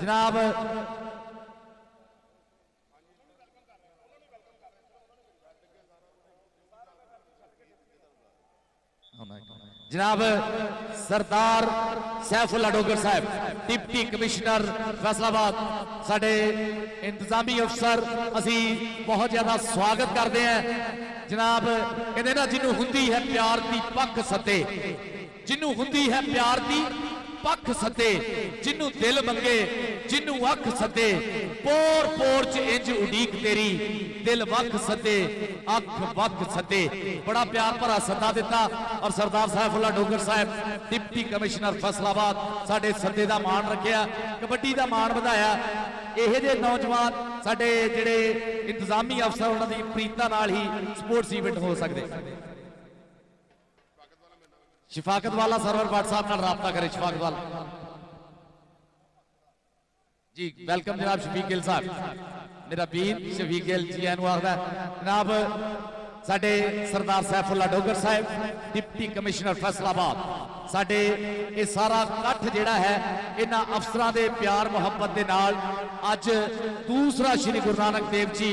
जनाब। जनाब सरदार सैफुल्ला डोगर साहब डिप्टी कमिश्नर फैसलाबाद साडे इंतजामी अफसर असी बहुत ज्यादा स्वागत करते हैं जनाब। कहते ना जिन्हों हुंदी है प्यार की पख सते, जिन्हों हुंदी है प्यार की पख सते, जिन्हों दिल मंगे, जिन्हों अख सते, पोर पोर च इंज उडीक तेरी, दिल वख सते, अख वख सते। बड़ा प्यार भरा सदा दिता और सरदार सैफुल्ला डोगर साहब डिप्टी कमिश्नर फैसलाबाद साडे सदे दा मान रखिया, कबड्डी दा मान वधाया। इहे जे नौजवान साडे जिहड़े इंतजामी अफसर उन्हां दी प्रीता नाल ही स्पोर्ट्स इवेंट हो सकदे। शफाकत वाला सरवर भट्ट साहब नाल राबता करे। शफाकत वाला जी वेलकम जनाब। शफीक गिल साहब मेरा वीर शफीक गिल जी आनू आखदा जनाब। साडे सरदार सैफुल्ला डोगर साहब डिप्टी कमिश्नर फैसलाबाद साडे ये सारा कठ जिहड़ा है इन्हां अफसरां दे प्यार मुहब्बत दे नाल अज दूसरा श्री गुरु नानक देव जी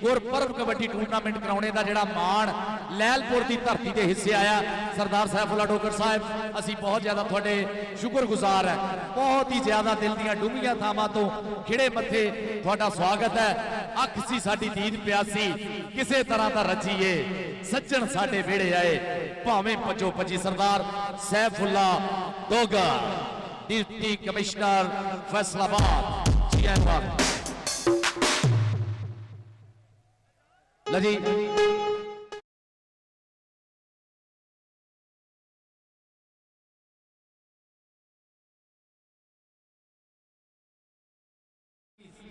गुरपर्व कबड्डी टूरनामेंट कराने का जिहड़ा मान लैलपुर की धरती के हिस्से आया। सरदार सैफुल्ला डोगर साहब असी बहुत ज्यादा तुहाडे शुक्रगुजार है, बहुत ही ज्यादा दिल दीआं डूंघियां थावां तो खिड़े मथे तुहाडा स्वागत है। अख सी साडी दीद प्यासी किसे तरह का रचीए सज्जन साडे वेड़े आए भावें पचो पची। सरदार सैफुल्ला डोगर डिप्टी कमिश्नर फैसलाबाद जी आनू लजी।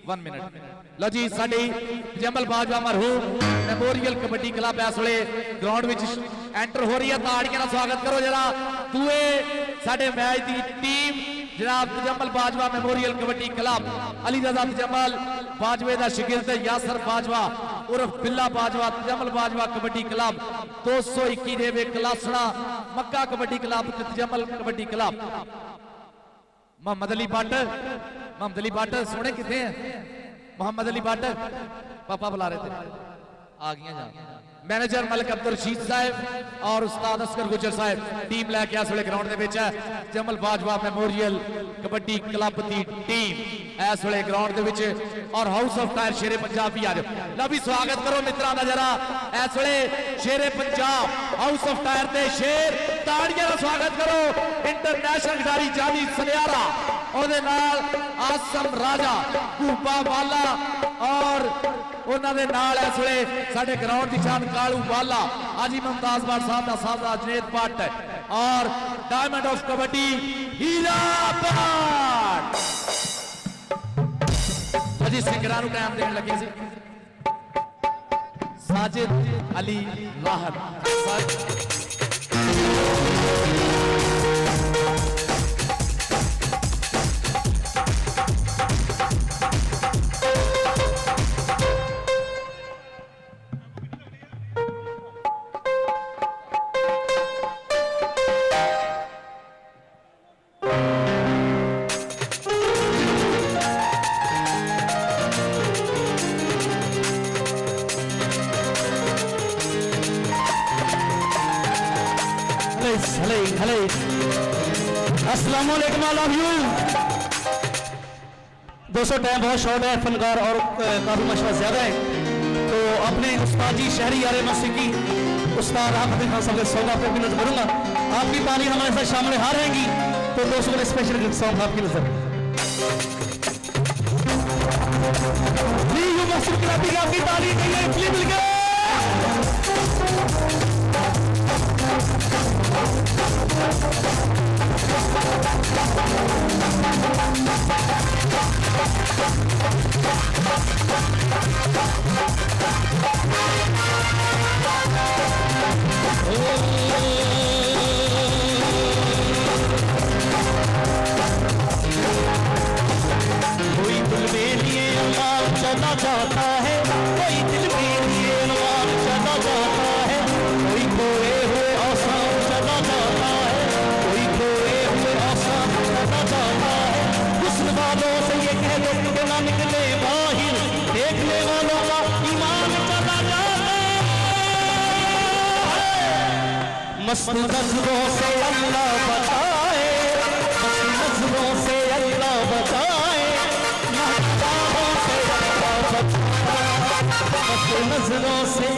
वन मिनट लो जी। साडी जमल बाजवा मरहूम मेमोरियल कबड्डी क्लब इस वे ग्राउंड में एंटर हो रही है। ताड़ियां का स्वागत करो जरा। दूए साडे मैच की टीम जनाब जमल बाजवा मेमोरियल कबड्डी क्लब अली रजा जमल बाजवे का शिगिर्द यासर बाजवा उर्फ बिल्ला बाजवा जमल बाजवा कबड्डी क्लब 221 देवे कलासना मक्का कबड्डी क्लब जमल कबड्डी क्लब। मोहम्मद अली भट्ट, मोहम्मद अली भट्ट सोने कितने हैं? मोहम्मद अली भट्ट पापा बुला रहे थे। आ गई जान मैनेजर मलिक अब्दुल रशीद साहब और उस्ताद अस्कर गुजर साहब टीम लैके इस वे ग्राउंड के जमल बाजवा मेमोरियल कबड्डी क्लब की टीम इस वे ग्राउंड के और house of tyre Shere Punjab भी आ जाओ लो भी स्वागत करो मित्रों का जरा इस वे शेरे पंजाब हाउस ऑफ टायर के शेर ताड़ियां का स्वागत करो इंटरनेशनल खिडारी जानी सलियारा और आसम राजा कूपा वाला और उन्होंने नाल इस वे साडे ग्राउंड की शान कालू वाला हाजी मुमताज बाट साहब का साहब जुनेद भट्ट और डायमंड ऑफ कबड्डी हीरा भट्ट अजी सिंगरां नूं टाइम देने लगे सी साजिद अली राहत दोस्तों टाइम बहुत शॉर्ट है, फनकार और काफी मशवरा ज्यादा है, तो अपने उस्ताद जी शहरी यार मौसीकी उस्ताद आफत खान साहब के सॉन्ग आपको नजर करूंगा। आपकी ताली हमारे साथ शामिल हार रहेंगी, तो दोस्तों के स्पेशल सॉन्ग आपकी नजर आपकी ताली मिल गए। कोई दिल में लिए अल्लाह चला जाता है, कोई दिल में लिए अल्लाह चला जाता है, कोई खोए हुए आसान चला जाता है, कोई खोए हुए आसान चला जाता है। हुस्न वालों से ये कह दो कि ना निकले बाहर, देखने वालों का ईमान चला जाता है। मस्त नजरों से अल्लाह बचाए, मस्त नजरों से अल्लाह बचाए, नजरों से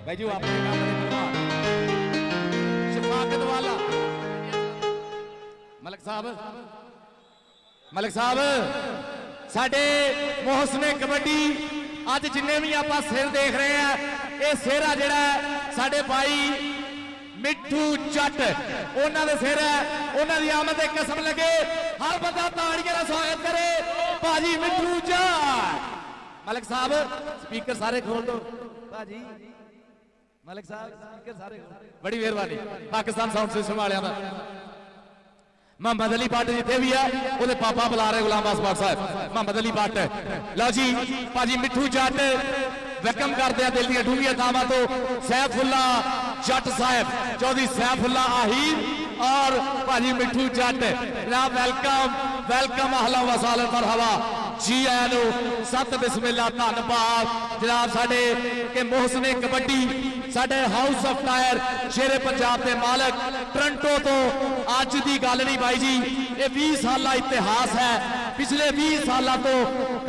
बैजू आपने शफाकत वाला मलिक साहब साडे मोहसने कबड्डी अज जिन्ने भी आप सिर देख रहे हैं ये सिर आ जिहड़ा साडे भाई मिठू जट उन्हां दे सिर है उन्हां दी आमद ते कसम लगे हर बंदा ताड़ियां नाल स्वागत करे भाजी मिठू जट मलिक साहब स्पीकर सारे खोल दो भाजी मलिक साहब स्पीकर सारे बड़ी मेहरबानी पाकिस्तान साउंड सिस्टम वालियां दा मोहम्मद अली भट्ट जिथे भी है ਉਹਦੇ पापा बुला रहे गुलाम बास साहब मोहम्मद अली भट्ट लो जी भाजी मिठू जट वेलकम करते हैं दिल दी डूंघियां थावां तो सैफुल्ला जट साहब चौधरी सैफुल्ला आहिर और भाजी मिठू जट जनाब वेलकम वेलकम अहला व सहला मरहबा जी आया नो सत बिस्मिल्लाह धन्नवाद जनाब साडे के मोहसने कबड्डी साडे house of tyre Shere Punjab के मालक टोरंटो तो अज की गल नहीं भाई जी ये 20 साल इतिहास है पिछले 20 साल तो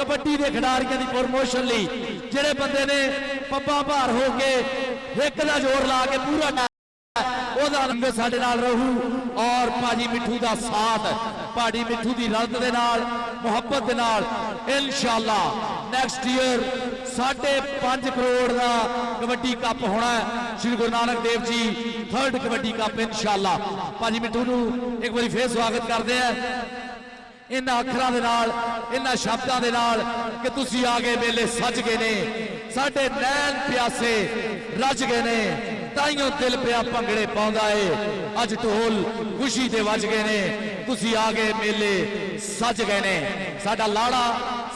कबड्डी के खिडारियों की प्रमोशन ली जेड़े बंदे ने पब्बा भार हो के एक का जोर ला के पूरा साडे नाल रहू और भाजी मिठू का साथ भाजी मिठू की रद दे नाल मुहब्बत दे नाल इंशाअल्लाह नेक्स्ट ईयर 5.5 करोड़ का कबड्डी कप होना है श्री गुरु नानक देव जी 3rd कबड्डी कप इंशाअल्लाह भाजी मिठू नू एक बार फिर स्वागत करते हैं इन्हां अखरां दे नाल इन्हां शब्दां दे नाल कि तुसी आ गए मेले सज गए ने साडे नैन प्यासे रज गए ने ताइयों दिल पिया भंगड़े पाउंदा है अज ढोल खुशी दे वज गए ने तुसी आ गए मेले सज गए ने साडा लाड़ा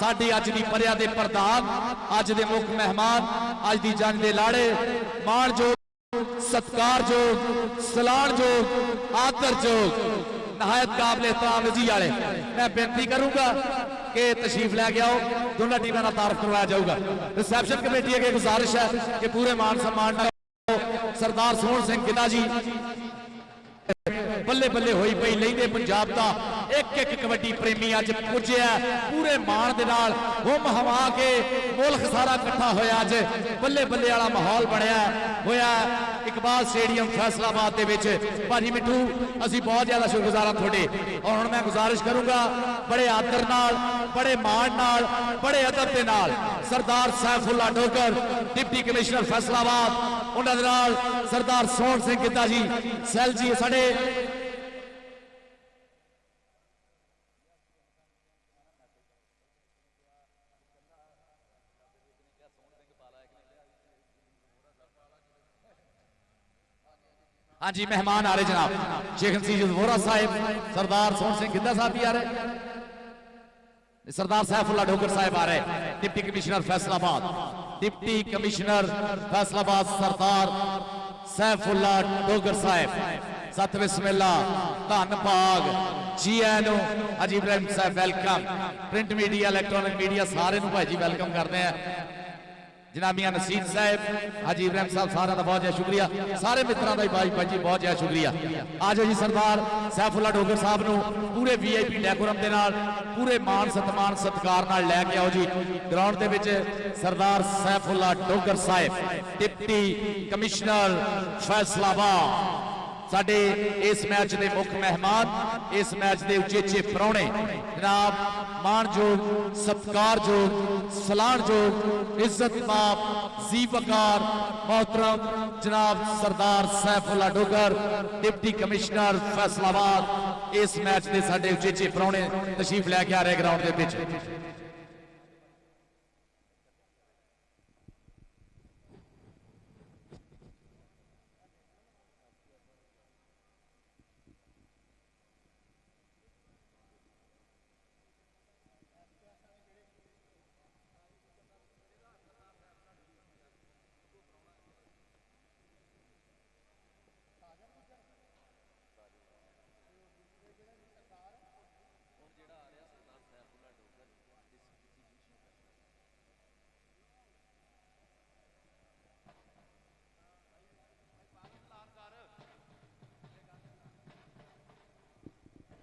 साडी अज दी परिया दे प्रधान अज दे मुख मेहमान अज दी जंग दे लाड़े माणयोग सत्कारयोग सलाणयोग आदरयोग नहायत काबले तामजी वाले मैं बेनती करूंगा कि तशरीफ लैके आओ दोनों टीमों का तारफ करवाया जाऊगा रिसेप्शन कमेटी की गुजारिश है कि पूरे मान सम्मान सरदार सोहन सिंह गिद्धा जी बल्ले बल्ले होई पई लैंदे पंजाब दा एक एक कबड्डी प्रेमी अज पुज्जिया पूरे मान दे नाल हुम हवा के मुल्क सारा इकट्ठा होया अज बल्ले बल्ले वाला माहौल बनया होया इकबाल स्टेडियम फैसलाबाद दे विच भाजी मिठू असी बहुत ज्यादा शुक्रगुजार हां तुहाडे और हुण मैं गुजारिश करूंगा बड़े आदर नाल बड़े मान नाल बड़े अदब दे नाल सरदार सैफुल्ला डोगर डिप्टी कमिश्नर फैसलाबाद उन्हां दे नाल सरदार सोहन सिंह गिद्धा जी सैल जी साडे हाँ जी मेहमान आ रहे जनाब शेख नसीर वोरा साहिब सरदार सोहन सिंह गिद्धा साहब भी आ रहे सरदार सैफुल्ला डोगर साहब आ रहे deputy commissioner Faisalabad deputy commissioner Faisalabad Sardar Saifullah Dogar साहब सत बिस्मिल्लाह धन भाग जी आया हाजी इब्राहिम साहब welcome print media electronic media सारे भाई जी वेलकम करते हैं जनाबिया नसीर साहब हाजी इब्राहिम साहब सारा का बहुत ज्यादा शुक्रिया सारे मित्रों का भाई भाई जी बहुत ज्यादा शुक्रिया आज जी सरदार सैफुल्ला डोगर साहब न पूरे VIP डेकोरम के नाल पूरे मान सम्मान सत्कार नाल लैके आओ जी ग्राउंड के विच सरदार सैफुल्ला डोगर साहब डिप्टी कमिश्नर फैसलाबाद साडे इस मैच के मुख्य मेहमान इस मैच के उचेचे प्राहुणे जनाब माणयोग सत्कारयोग सलाणयोग इज्जत माप जी वकार मोहतरम जनाब सरदार सैफुल्ला डोगर डिप्टी कमिश्नर फैसलाबाद इस मैच के साडे उचेचे प्राहुणे तशरीफ लैके आ रहे ग्राउंड के विच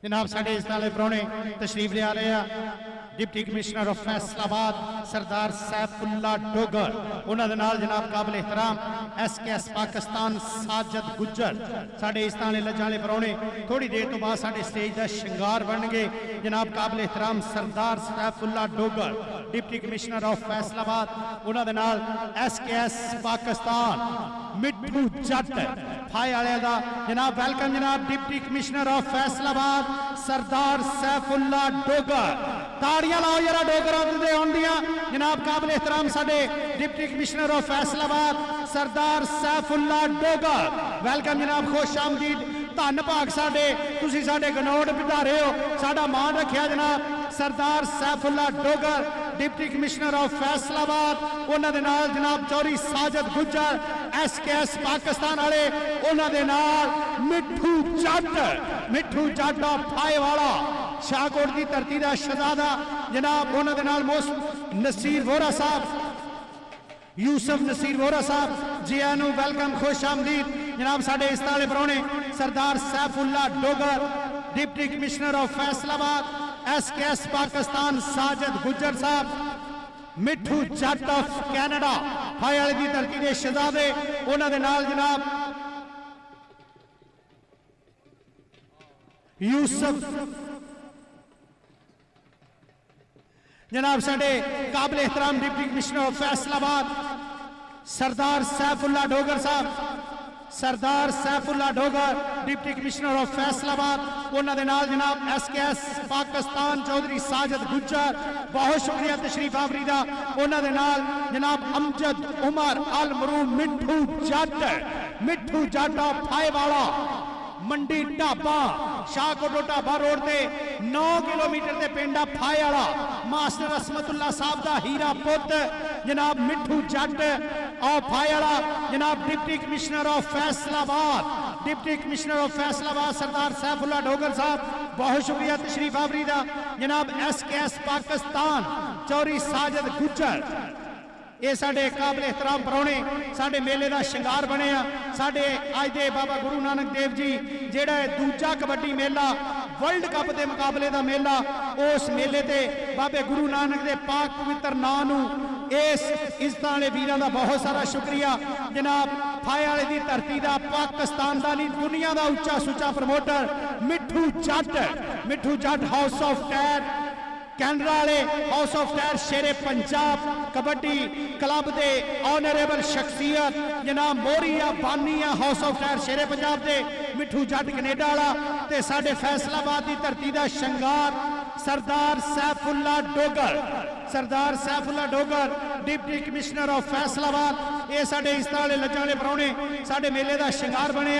जनाब साढ़े इस नाले परौने तशरीफ ले आ रहे हैं deputy commissioner of Faisalabad Sardar Saifullah Dogar, उन्होंने नाल जनाब काबिल एहतराम SKS पाकिस्तान साजिद गुज्जर साढ़े इस नाले लजाले परौने थोड़ी देर तो बाद साढ़े स्टेज का शिंगार बन गए। जनाब काबिल एहतराम Sardar Saifullah Dogar deputy commissioner of Faisalabad, उन्होंने नाल SKS पाकिस्तान मिठू जट फाय वाले का जनाब वेलकम जनाब deputy commissioner of Faisalabad Sardar Saifullah Dogar. ताड़ियां लाओ जरा डोगर दे आउंदियां जनाब काबिल एहतराम साडे deputy commissioner of Faisalabad Sardar Saifullah Dogar. Welcome जनाब, खुश आमदीद, धन भाग साडे तुसी साडे गनौड़ विधारे हो, साडा मान रखिया जनाब Sardar Saifullah Dogar deputy commissioner of Faisalabad, उन्होंने नाल जनाब चौधरी साजिद गुज्जर SKS पाकिस्तान वाले, उन्होंने नाल मिठू जट फाए वाला शाहकोट की धरती का शहजादा जनाब, उन्होंने नाल नसीर वोरा साहब यूसुफ नसीर वोरा साहब जी आनू वेलकम, खुश आमदीद जनाब साडे इस ताले परौने Sardar Saifullah Dogar deputy commissioner of Faisalabad SKS Pakistan Sajid Gujjar साहब, मिठू जट ऑफ कैनेडा फाए वाले की धरती के शहजादे, उन्होंने नाल जनाब यूसुफ जनाब साडे काबिल एहतराम deputy commissioner of Faisalabad Sardar Saifullah Dogar साहब, Sardar Saifullah Dogar deputy commissioner of Faisalabad, उन्होंने नाल जनाब SKS पाकिस्तान चौधरी साजिद गुज्जर, बहुत शुक्रिया तशरीफ आवरी का, उन्होंने नाल जनाब अमजद उमर अल मरूम मिठू जट फाए वाला मंडी ढाबा शाहकोट ढाबा रोड से 9 किलोमीटर के पिंड फाए वाला मास्टर असमतुल्ला साहब का हीरा पुत जनाब मिठू जट और फाए वाला जनाब deputy commissioner of Faisalabad Sardar Saifullah Dogar साहब, बहुत शुक्रिया तशरीफ आवरी का जनाब SKS पाकिस्तान चौधरी साजिद गुज्जर। ये साडे काबिल एहतराम परौने साडे मेले का शिंगार बने साडे अज दे बाबा गुरु नानक देव जी जेड़ा दूजा कबड्डी मेला वर्ल्ड कप के मुकाबले का मेला, उस मेले ते बाबे गुरु नानक दे पाक पवित्र नाम नूं इस इज्जत वाले वीरां दा बहुत सारा शुक्रिया जनाब फाए वाले की धरती का पाकिस्तान का नहीं दुनिया का उच्चा सुच्चा promoter Mithu Jatt house of tyre कैनरा वाले house of tyre Shere Punjab kabaddi club के ऑनरेबल शख्सियत जनाब मोरिया बानिया house of tyre Shere Punjab के मिठू जट कनेडा वाला ते साडे फैसलाबाद की धरती का शंगार Sardar Saifullah Dogar deputy commissioner of Faisalabad. ये साडे इस ताले लजाले परौने साडे मेले का शिंगार बने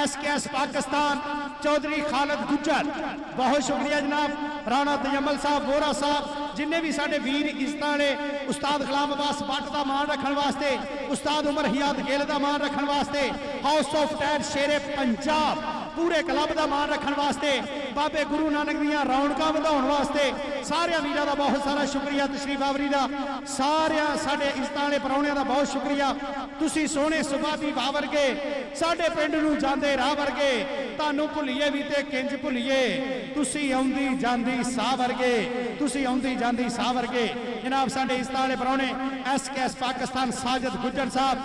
SKS पाकिस्तान चौधरी खालिद गुज्जर, बहुत शुक्रिया जनाब राणा तजम्मल साहब वोरा साहब जिन्हें भी साडे वीर इज्जत वाले उस्ताद गुलाम अब्बास भट्ट का मान रखने वास्ते, उस्ताद उमर हयात गिल का मान रखने वास्ते, house of tyre Shere Punjab पूरे क्लब का मान रखने वास्ते, बाबे गुरु नानक दियां रौनकां वधाउण वास्ते सारे वीरां दा बहुत सारा शुक्रिया तशरीफ आवरी का, सारे साडे इज्जत वाले परौणियां दा बहुत शुक्रिया। तुसी सोहणे सुभावी भाव वर्गे साडे पिंड नूं जांदे राह वर्गे, तानूं भुल्लीए भी ते किंज भुल्लीए, तुसी आउंदी जांदी साह वर्गे, तुसी आउंदी जांदी साह वर्गे। जनाब साडे इज्जत वाले परौणे SKS पाकिस्तान साजिद गुज्जर साहब,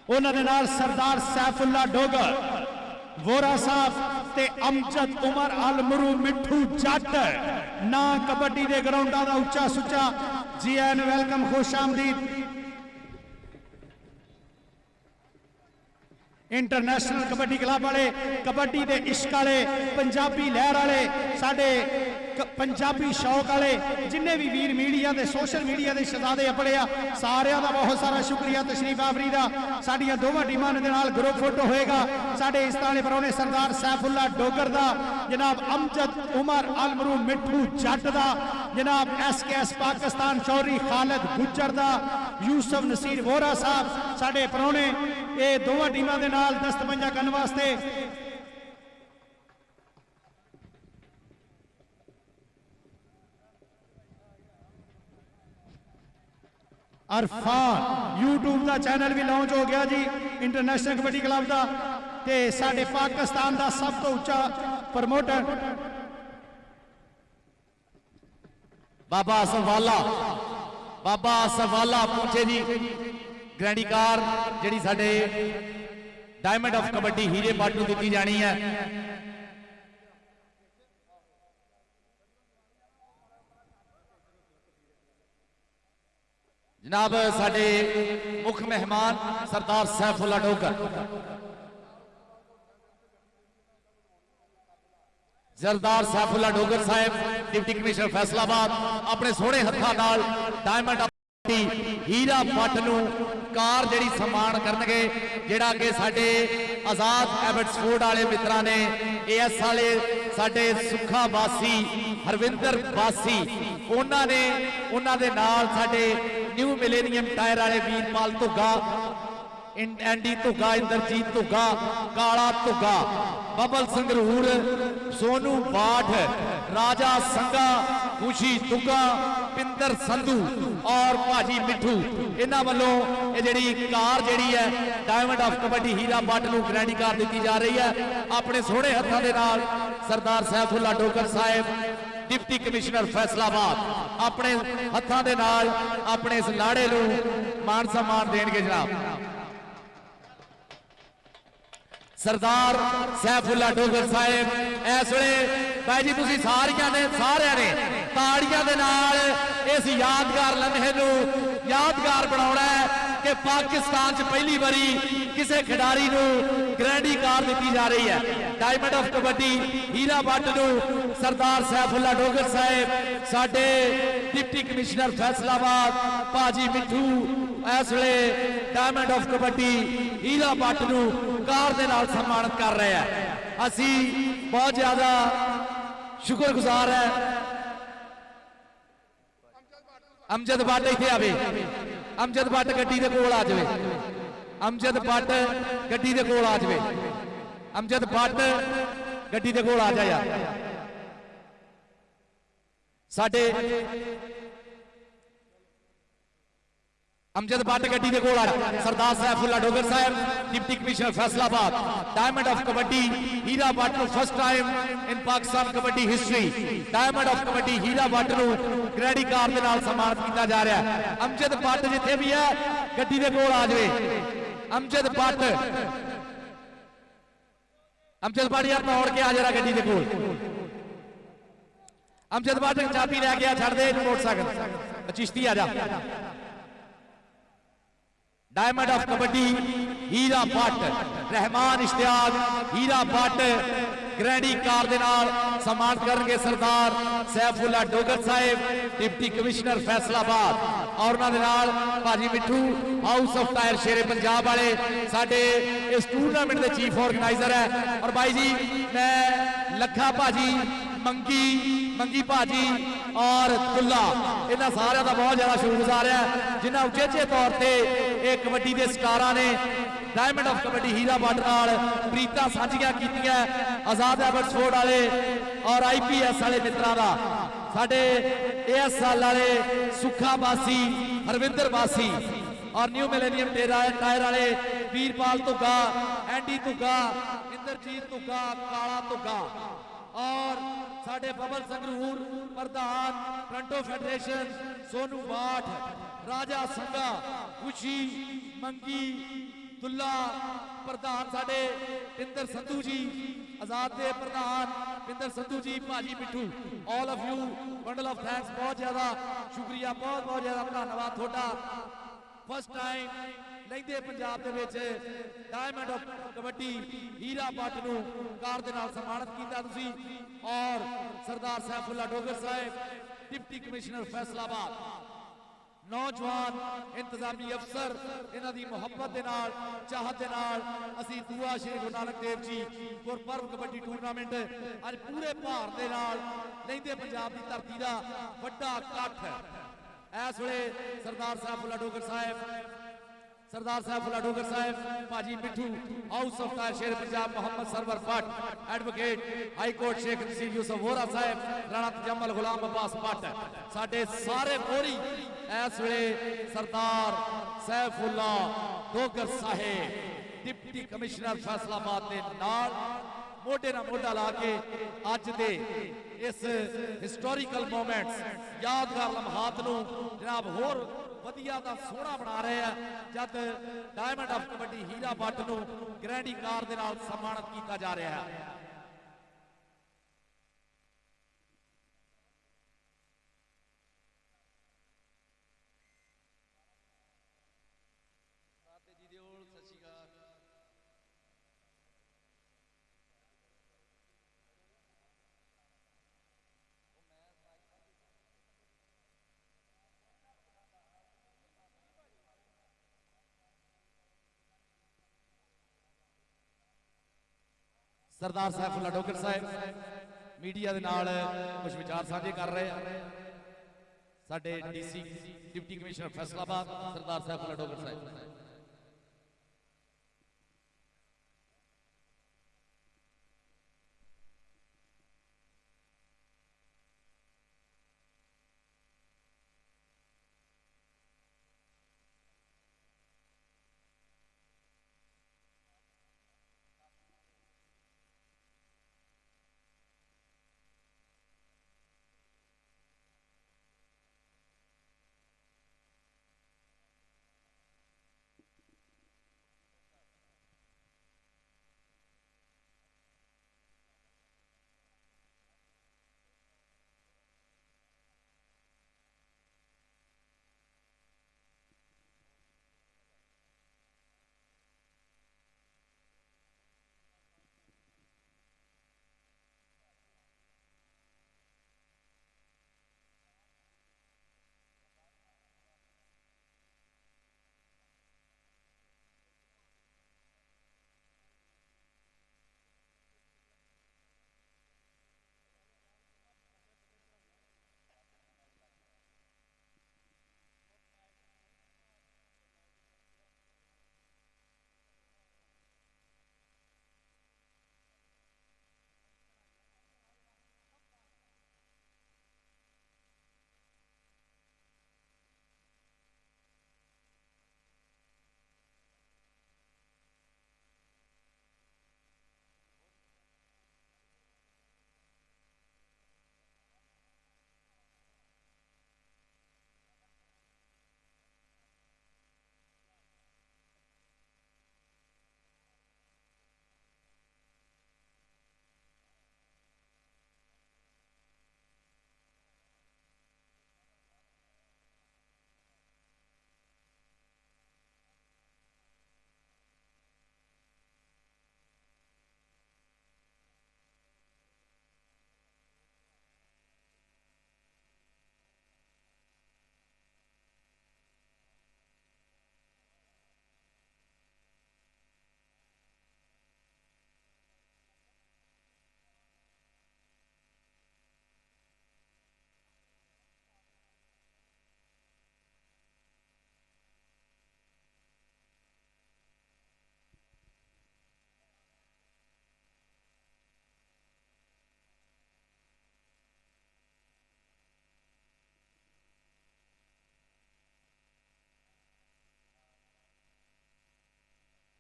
उन्होंने नाल सरदार सैफुल्ला डोगर वोरा साहब ते अमजद उमर अल मरू मिठू जट ना कबड्डी के ग्राउंडा का उच्चा सुच्चा जी एन वेलकम, खुश आमदीद। इंटरनेशनल कबड्डी क्लब वाले कबड्डी के इश्क वाले पंजाबी लहर वाले साडे पंजाबी शौक वाले जिन्हें भी वीर मीडिया के सोशल मीडिया के शहजादे अपने सारे का बहुत सारा शुक्रिया तशरीफ आवरी का। साडियां दोवां टीमां दे नाल ग्रुप फोटो होएगा साडे इस ताले परौने सरदार सैफुल्ला डोगर दा, जनाब अमजद उमर अल मरू मिठू जट दा, जनाब SKS पाकिस्तान चौधरी खालिद गुज्जर दा, यूसुफ नसीर वोरा साहब साडे परौने ये दोवां टीमां दे नाल दस्तबंजा करने वास्ते अरफान यूट्यूब का चैनल भी लॉन्च हो गया जी इंटरनेशनल कबड्डी क्लब का, ते साडे पाकिस्तान का सब तो उच्चा ਪ੍ਰਮੋਟਰ ਬਾਬਾ ਸਵਾਲਾ ਪਹੁੰਚੇ ਜੀ। ਗ੍ਰੈਂਡੀ ਕਾਰ ਜਿਹੜੀ ਸਾਡੇ ਡਾਇਮੰਡ ਆਫ ਕਬੱਡੀ ਹੀਰੇ ਬੱਟ ਨੂੰ ਦਿੱਤੀ ਜਾਣੀ ਹੈ। जनाब साडे मुख मेहमान सरदार सैफुल्ला डोगर, सरदार सैफुल्ला डोगर साहब डिप्टी कमिश्नर फैसलाबाद अपने सोहने हत्थां नाल डायमंड हीरा भट्ट नूं कार जिहड़ी सम्मान करनगे, जिहड़ा कि साडे आजाद एबट स्पोर्ट वाले मित्रां ने एएस वाले साडे सुखा वासी हरविंदर वासी उन्हां दे नाल साडे न्यू मिलेनियम टायर वाले वीरपाल धुग्गा, एंडी धुग्गा, इंदरजीत धुग्गा, काला धुग्गा, बबल संगरूर, सोनू बाठ, राजा संगा, खुशी धुग्गा, पिंदर संधू और भाजी मिठू, इन्हां वल्लों ये जिहड़ी कार जिहड़ी है डायमंड ऑफ कबड्डी हीरा भट्ट नूं ग्रैंडी कार दी जा रही है। अपने सोहणे हत्थां दे नाल सरदार सैफुल्ला डोगर साहब डिप्टी कमिश्नर फैसलाबाद अपने हत्थां दे नाल अपने इस लाड़े नूं मान सम्मान देणगे। जनाब सरदार सैफुल्ला डोगर साहब इस वेले भाई जी तुसीं सारियां ने ताड़ियां दे नाल इस यादगार लम्हे नूं यादगार बनाउणा है कि पाकिस्तान च पहली बारी किसी खिडारी नूं ग्रैंडी कार दी जा रही है। डायमंड ऑफ कबड्डी हीरा भट्ट नूं सरदार सैफुल्ला डोगर साहब साडे डिप्टी कमिश्नर फैसलाबाद भाजी मिठू इस वेले डायमंड ऑफ कबड्डी हीरा भट्ट नूं कार दे नाल सम्मानित कर रहे हैं। असी बहुत ज्यादा शुक्रगुजार है। अमजद भट्ट इत्थे आवे, अमजद भट्ट गड्डी दे कोल आ जावे, अमजद भट्ट गड्डी दे कोल आ जावे, अमजद भट्ट गड्डी दे कोल आ जा यार। साडे अमजद भट्ट गड्डी दे कोल आ। सरदार Saifullah Dogar Sahab deputy commissioner Faisalabad diamond of kabaddi Heera Bhatt नूं first time in Pakistan kabaddi history diamond of kabaddi Heera Bhatt नूं ग्रैंडी कार दे नाल सम्मानित किया जा रहा है। अमजद भट्ट जिथे भी है गड्डी दे कोल आ जावे। अमजद भट्ट यार दौड़ के आ जरा गड्डी दे कोल। अमजद भट्ट चाबी लै गया, छड़ दे मोटरसाइकिल, चिश्ती आ जा। Diamond of kabaddi Heera Bhatt Rehman Ishtiaq Heera Bhatt Grande car दे नाल सम्मान करनगे सरदार सैफुल्ला डोगर साहब डिप्टी कमिश्नर फैसलाबाद और उन्हां दे नाल भाजी मिठू house of tyre Shere Punjab वाले साडे इस टूरनामेंट के चीफ ऑर्गेनाइजर है। और भाई जी मैं लखा भाजी मंगी भाजी और दुल्ला इन्हां सारियां दा बहुत ज्यादा शुक्रगुजार है जिन्हां उचेचे तौर पर एक कबड्डी के स्टारां ने डायमंड ऑफ कबड्डी हीरा भट्ट नाल प्रीतां सांझियां कीतियां। आजाद एबट स्पोर्ट वाले और IPS वाले मित्रां दा साडे AS वाले सुखा वासी हरविंदर वासी और न्यू मिलेनियम टायर वाले वीरपाल धुग्गा, एंडी धुग्गा, इंदरजीत धुग्गा, काला धुग्गा और साडे बबल संगरूर प्रधान टोरंटो फेडरेशन सोनू बाठ, राजा संगा, खुशी मंगी दुल्ला प्रधान साडे पिंदर संधू जी, आजाद दे प्रधान पिंदर संधू जी, भाजी Mithu, all of you bundle of thanks, बहुत ज्यादा शुक्रिया, बहुत बहुत ज्यादा धन्यवाद थोड़ा। फर्स्ट टाइम लैंदे पंजाब दे विच डायमंड ऑफ कबड्डी हीरा भट्ट नूं कार दे नाल सम्मानित कीता तुसीं और सरदार सैफुल्ला डोगर साहब डिप्टी कमिश्नर फैसलाबाद नौजवान इंतजामी अफसर इन्हां दी मुहब्बत दे नाल चाहत दे नाल असीं दुआ श्री गुरु नानक देव जी गुरपर्व कबड्डी टूरनामेंट अज पूरे भारत दे नाल लैंदे पंजाब दी धरती दा वड्डा इकट्ठ इस वेले सरदार सैफुल्ला डोगर साहब भाजी मिठू house of tyre Sher Punjab Mohammad Sarwar Bhatt advocate high court Sheikh Naseer Yousuf Vora Sahab Rana जमल गुलाम अब्बास भट्ट साडे सारे कोरी इस वेले सरदार सैफुल्ला डोगर साहब डिप्टी कमिश्नर फैसलाबाद के नाल ਮੋਢੇ ਨਾਲ ਮੋਢਾ ਲਾ ਕੇ ਅੱਜ ਦੇ ਇਸ ਹਿਸਟੋਰੀਕਲ ਮੂਮੈਂਟਸ ਯਾਦਗਾਰ ਲਮਹਾਤ ਨੂੰ ਜਨਾਬ ਹੋਰ ਵਧੀਆ ਦਾ ਸੋਹਣਾ ਬਣਾ ਰਹੇ ਆ ਜਦ ਡਾਇਮੰਡ ਆਫ ਕਬੱਡੀ ਹੀਰਾ ਬੱਟ ਨੂੰ ਗ੍ਰੈਂਡੀ ਕਾਰ ਦੇ ਨਾਲ ਸਨਮਾਨਿਤ ਕੀਤਾ ਜਾ ਰਿਹਾ ਹੈ। सरदार सैफुल्ला डोगर साहब मीडिया दे नाल कुछ विचार साझे कर रहे हैं। साडे DC deputy commissioner Faisalabad Sardar Saifullah Dogar साहब।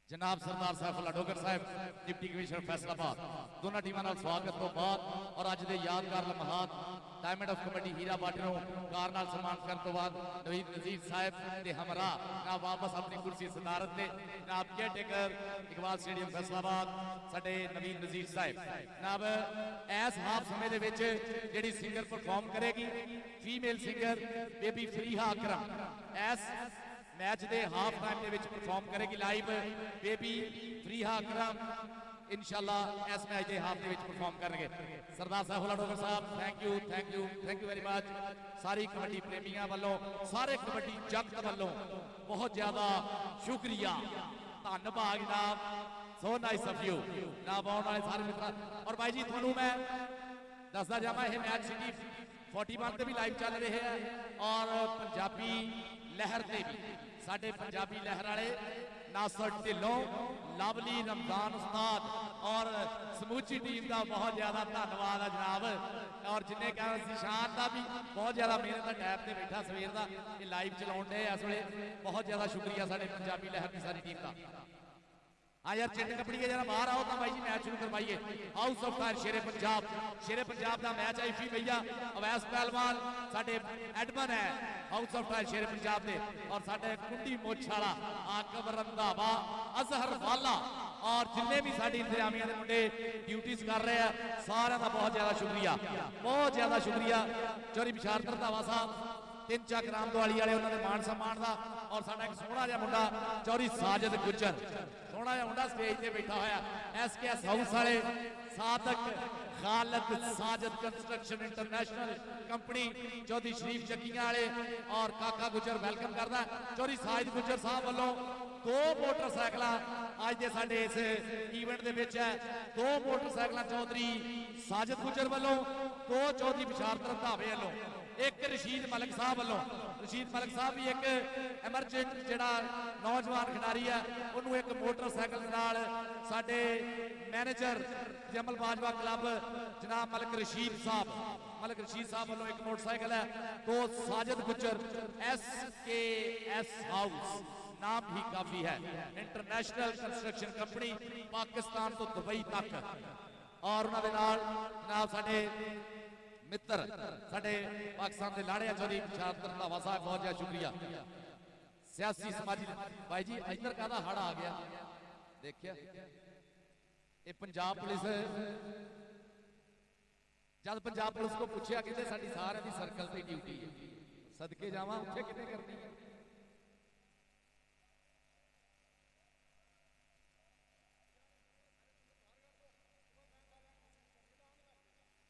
जनाब सरदार सैफुल्ला डोगर साहब डिप्टी कमिश्नर फैसलाबाद दोनों टीमों का स्वागत तो बाद और अज के यादगार लम्हात डायमंड ऑफ कबड्डी हीरा बट को कार नाल सम्मान करने तो बाद नवीद नजीर साहब के हमरा ना वापस अपनी कुर्सी सदारत ने जनाब केयरटेकर इकबाल स्टेडियम फैसलाबाद साडे नवीद नजीर साहब जनाब इस हाफ समय दे विच जिहड़ी सिंगर परफॉर्म करेगी फीमेल सिंगर बेबी फरीहा अकरम इस match they half time they which perform करेगी लाइव बेबी फरीहा अकरम इंशाअल्लाह इस match they half they which perform करेंगे। सरदार सैफुल्ला डोगर साहब थैंक यू वेरी मच सारी कबड्डी प्रेमियों वालों सारे कबड्डी जगत वालों बहुत ज्यादा शुक्रिया धन्यवाद जनाब सो नाइस ऑफ यू जनाब आने वाले सारे मित्र और भाई जी थोनू मैं दसदा जावां यह मैच सिटी 41 ते भी लाइव चल रहे हैं और पंजाबी लहर ते भी साडे पंजाबी लहर वाले नासर ढिल्लों लवली रमजान उस्ताद और समूची टीम का बहुत ज्यादा धन्यवाद है जनाब और जिन्हें कहा निशान का भी बहुत ज्यादा मेहनत का टैब से बैठा सवेर का ये लाइव चलाउण दे इस वेले बहुत ज्यादा शुक्रिया साडे पंजाबी लहर की सारी टीम का। हाँ यार चिट कपड़िए जरा बाहर आओ तो भाई जी मैच शुरू करवाइए। हाउस ऑफ फायर शेरे पंजाब का मैच है इफी भैया अवैस पहलवान साडे एडमन है हाउस ऑफ फायर शेरे पंजाब दे और साडे कुंडी मोछ वाला आकब रंधावा अजहर वाला और जिन्ने भी साडी इंतजामिया के मुंडे ड्यूटीज कर रहे हैं सारा का बहुत ज्यादा शुक्रिया चौरी बिशार रंधावा साहब 3 ਚੱਕ ਰਾਮਦਵਾਲੀ ਵਾਲੇ ਉਹਨਾਂ ਦੇ ਮਾਣ ਸਨਮਾਨ ਦਾ ਔਰ ਸਾਡਾ ਇੱਕ ਸੋਹਣਾ ਜਿਹਾ ਮੁੰਡਾ ਚੌਰੀ ਸਾਜਦ ਗੁੱਜਰ ਸੋਹਣਾ ਜਿਹਾ ਮੁੰਡਾ ਸਟੇਜ ਤੇ ਬੈਠਾ ਹੋਇਆ ਐਸਕੇਐਸ ਹਾਊਸ ਵਾਲੇ Sadiq Khalid Sajid construction international company Chaudhry Sharif चक्कियां वाले और काका गुजर वेलकम करता चौधरी साजिद गुजर साहब वालों 2 मोटरसाइकिल आज के साडे इस इवेंट दे विच है 2 मोटरसाइकिल चौधरी साजिद गुजर वालों 2 चौधरी बिशारत रंधावे वालों एक रशीद मलिक साहब वालों रशीद मलिक साहब भी एक एमरजेंट जिहड़ा नौजवान खिडारी है उन्होंने एक मोटरसाइकिल नाल साडे मैनेजर जमल बाजवा क्लब जनाब मलिक रशीद साहब वालों एक मोटरसाइकिल है तो साजिद गुजर SKS हाउस नाम ही काफी है इंटरनेशनल कंस्ट्रक्शन कंपनी पाकिस्तान तो दुबई तक और उन्होंने नाल जनाब साडे मित्र साडे पाकिस्तान के लाड़े चौधरी बिशारत रंधावा साहब बहुत ज्यादा शुक्रिया सियासी समाजी भाई जी इधर कहता हड़ आ गया देखिया ये पंजाब पुलिस जब पंजाब पुलिस को पूछा कहते साडी सारे दी सर्कल पे ड्यूटी है सदके जावा उत्थे कितने करनी है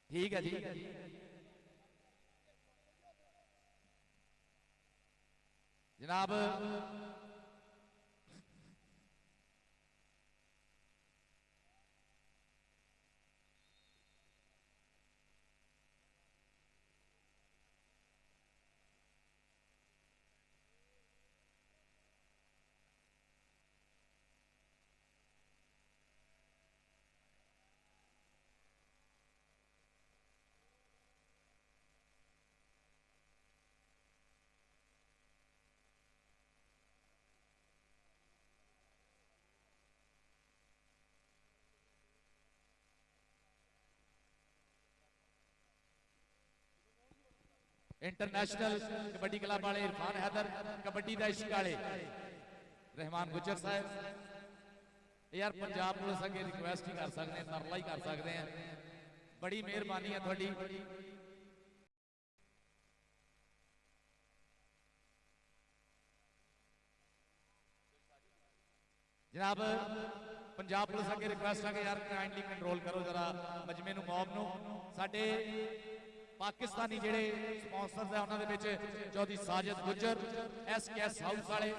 ठीक है जी जनाब इंटरनेशनल कबड्डी क्लब वाले इरफान हैदर कबड्डी का इश्क वाले रहमान गुजर साहब यार पंजाब पुलिस अगे रिक्वेस्ट ही कर सकते हैं तरला ही कर सकते हैं बड़ी मेहरबानी है थोड़ी जनाब पंजाब पुलिस अगे रिक्वेस्ट है कि यार काइंडली कंट्रोल करो जरा मजमे नूं मॉब नूं साडे पाकिस्तानी जेडे स्पॉन्सर्स है उन्होंने विच चौधरी साजिद गुजर SKS हाउस वाले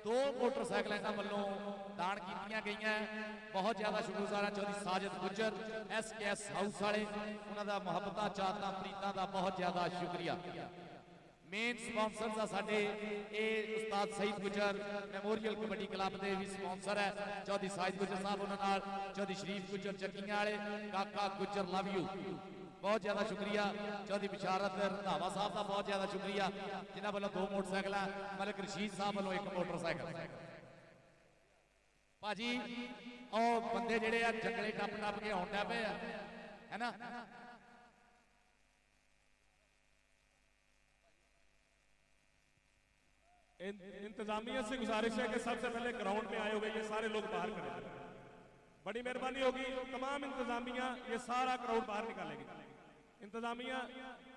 2 मोटरसाइकिल इन्हां वल्लों दान कीतियां गईयां बहुत ज्यादा शुक्रगुजार है चौधरी साजिद गुजर SKS हाउस वाले उन्हां दा मुहब्बतां चाहतां प्रीतां दा बहुत ज्यादा शुक्रिया मेन स्पॉन्सर्स आ साडे ए उस्ताद सईद गुजर मेमोरियल कबड्डी क्लब दे भी स्पॉन्सर है चौधरी साजिद गुजर साहब उन्हां नाल चौधरी शरीफ गुजर चक्कियां वाले काका गुजर लव यू बहुत ज्यादा शुक्रिया चौधरी बिशारत रंधावा साहब का बहुत ज्यादा शुक्रिया जिन्होंने वालों 2 मोटरसाइकिल मलिक रशीद साहब वालों 1 मोटरसाइकिल भाजी और बंदे जेडे जंगले टप के आउण लग पे है ना इंतजामिया से गुजारिश है कि सबसे पहले ग्राउंड में आए हुए ये सारे लोग बाहर करें बड़ी मेहरबानी होगी तमाम इंतजामिया ये सारा क्राउड बाहर निकालेगी इंतजामिया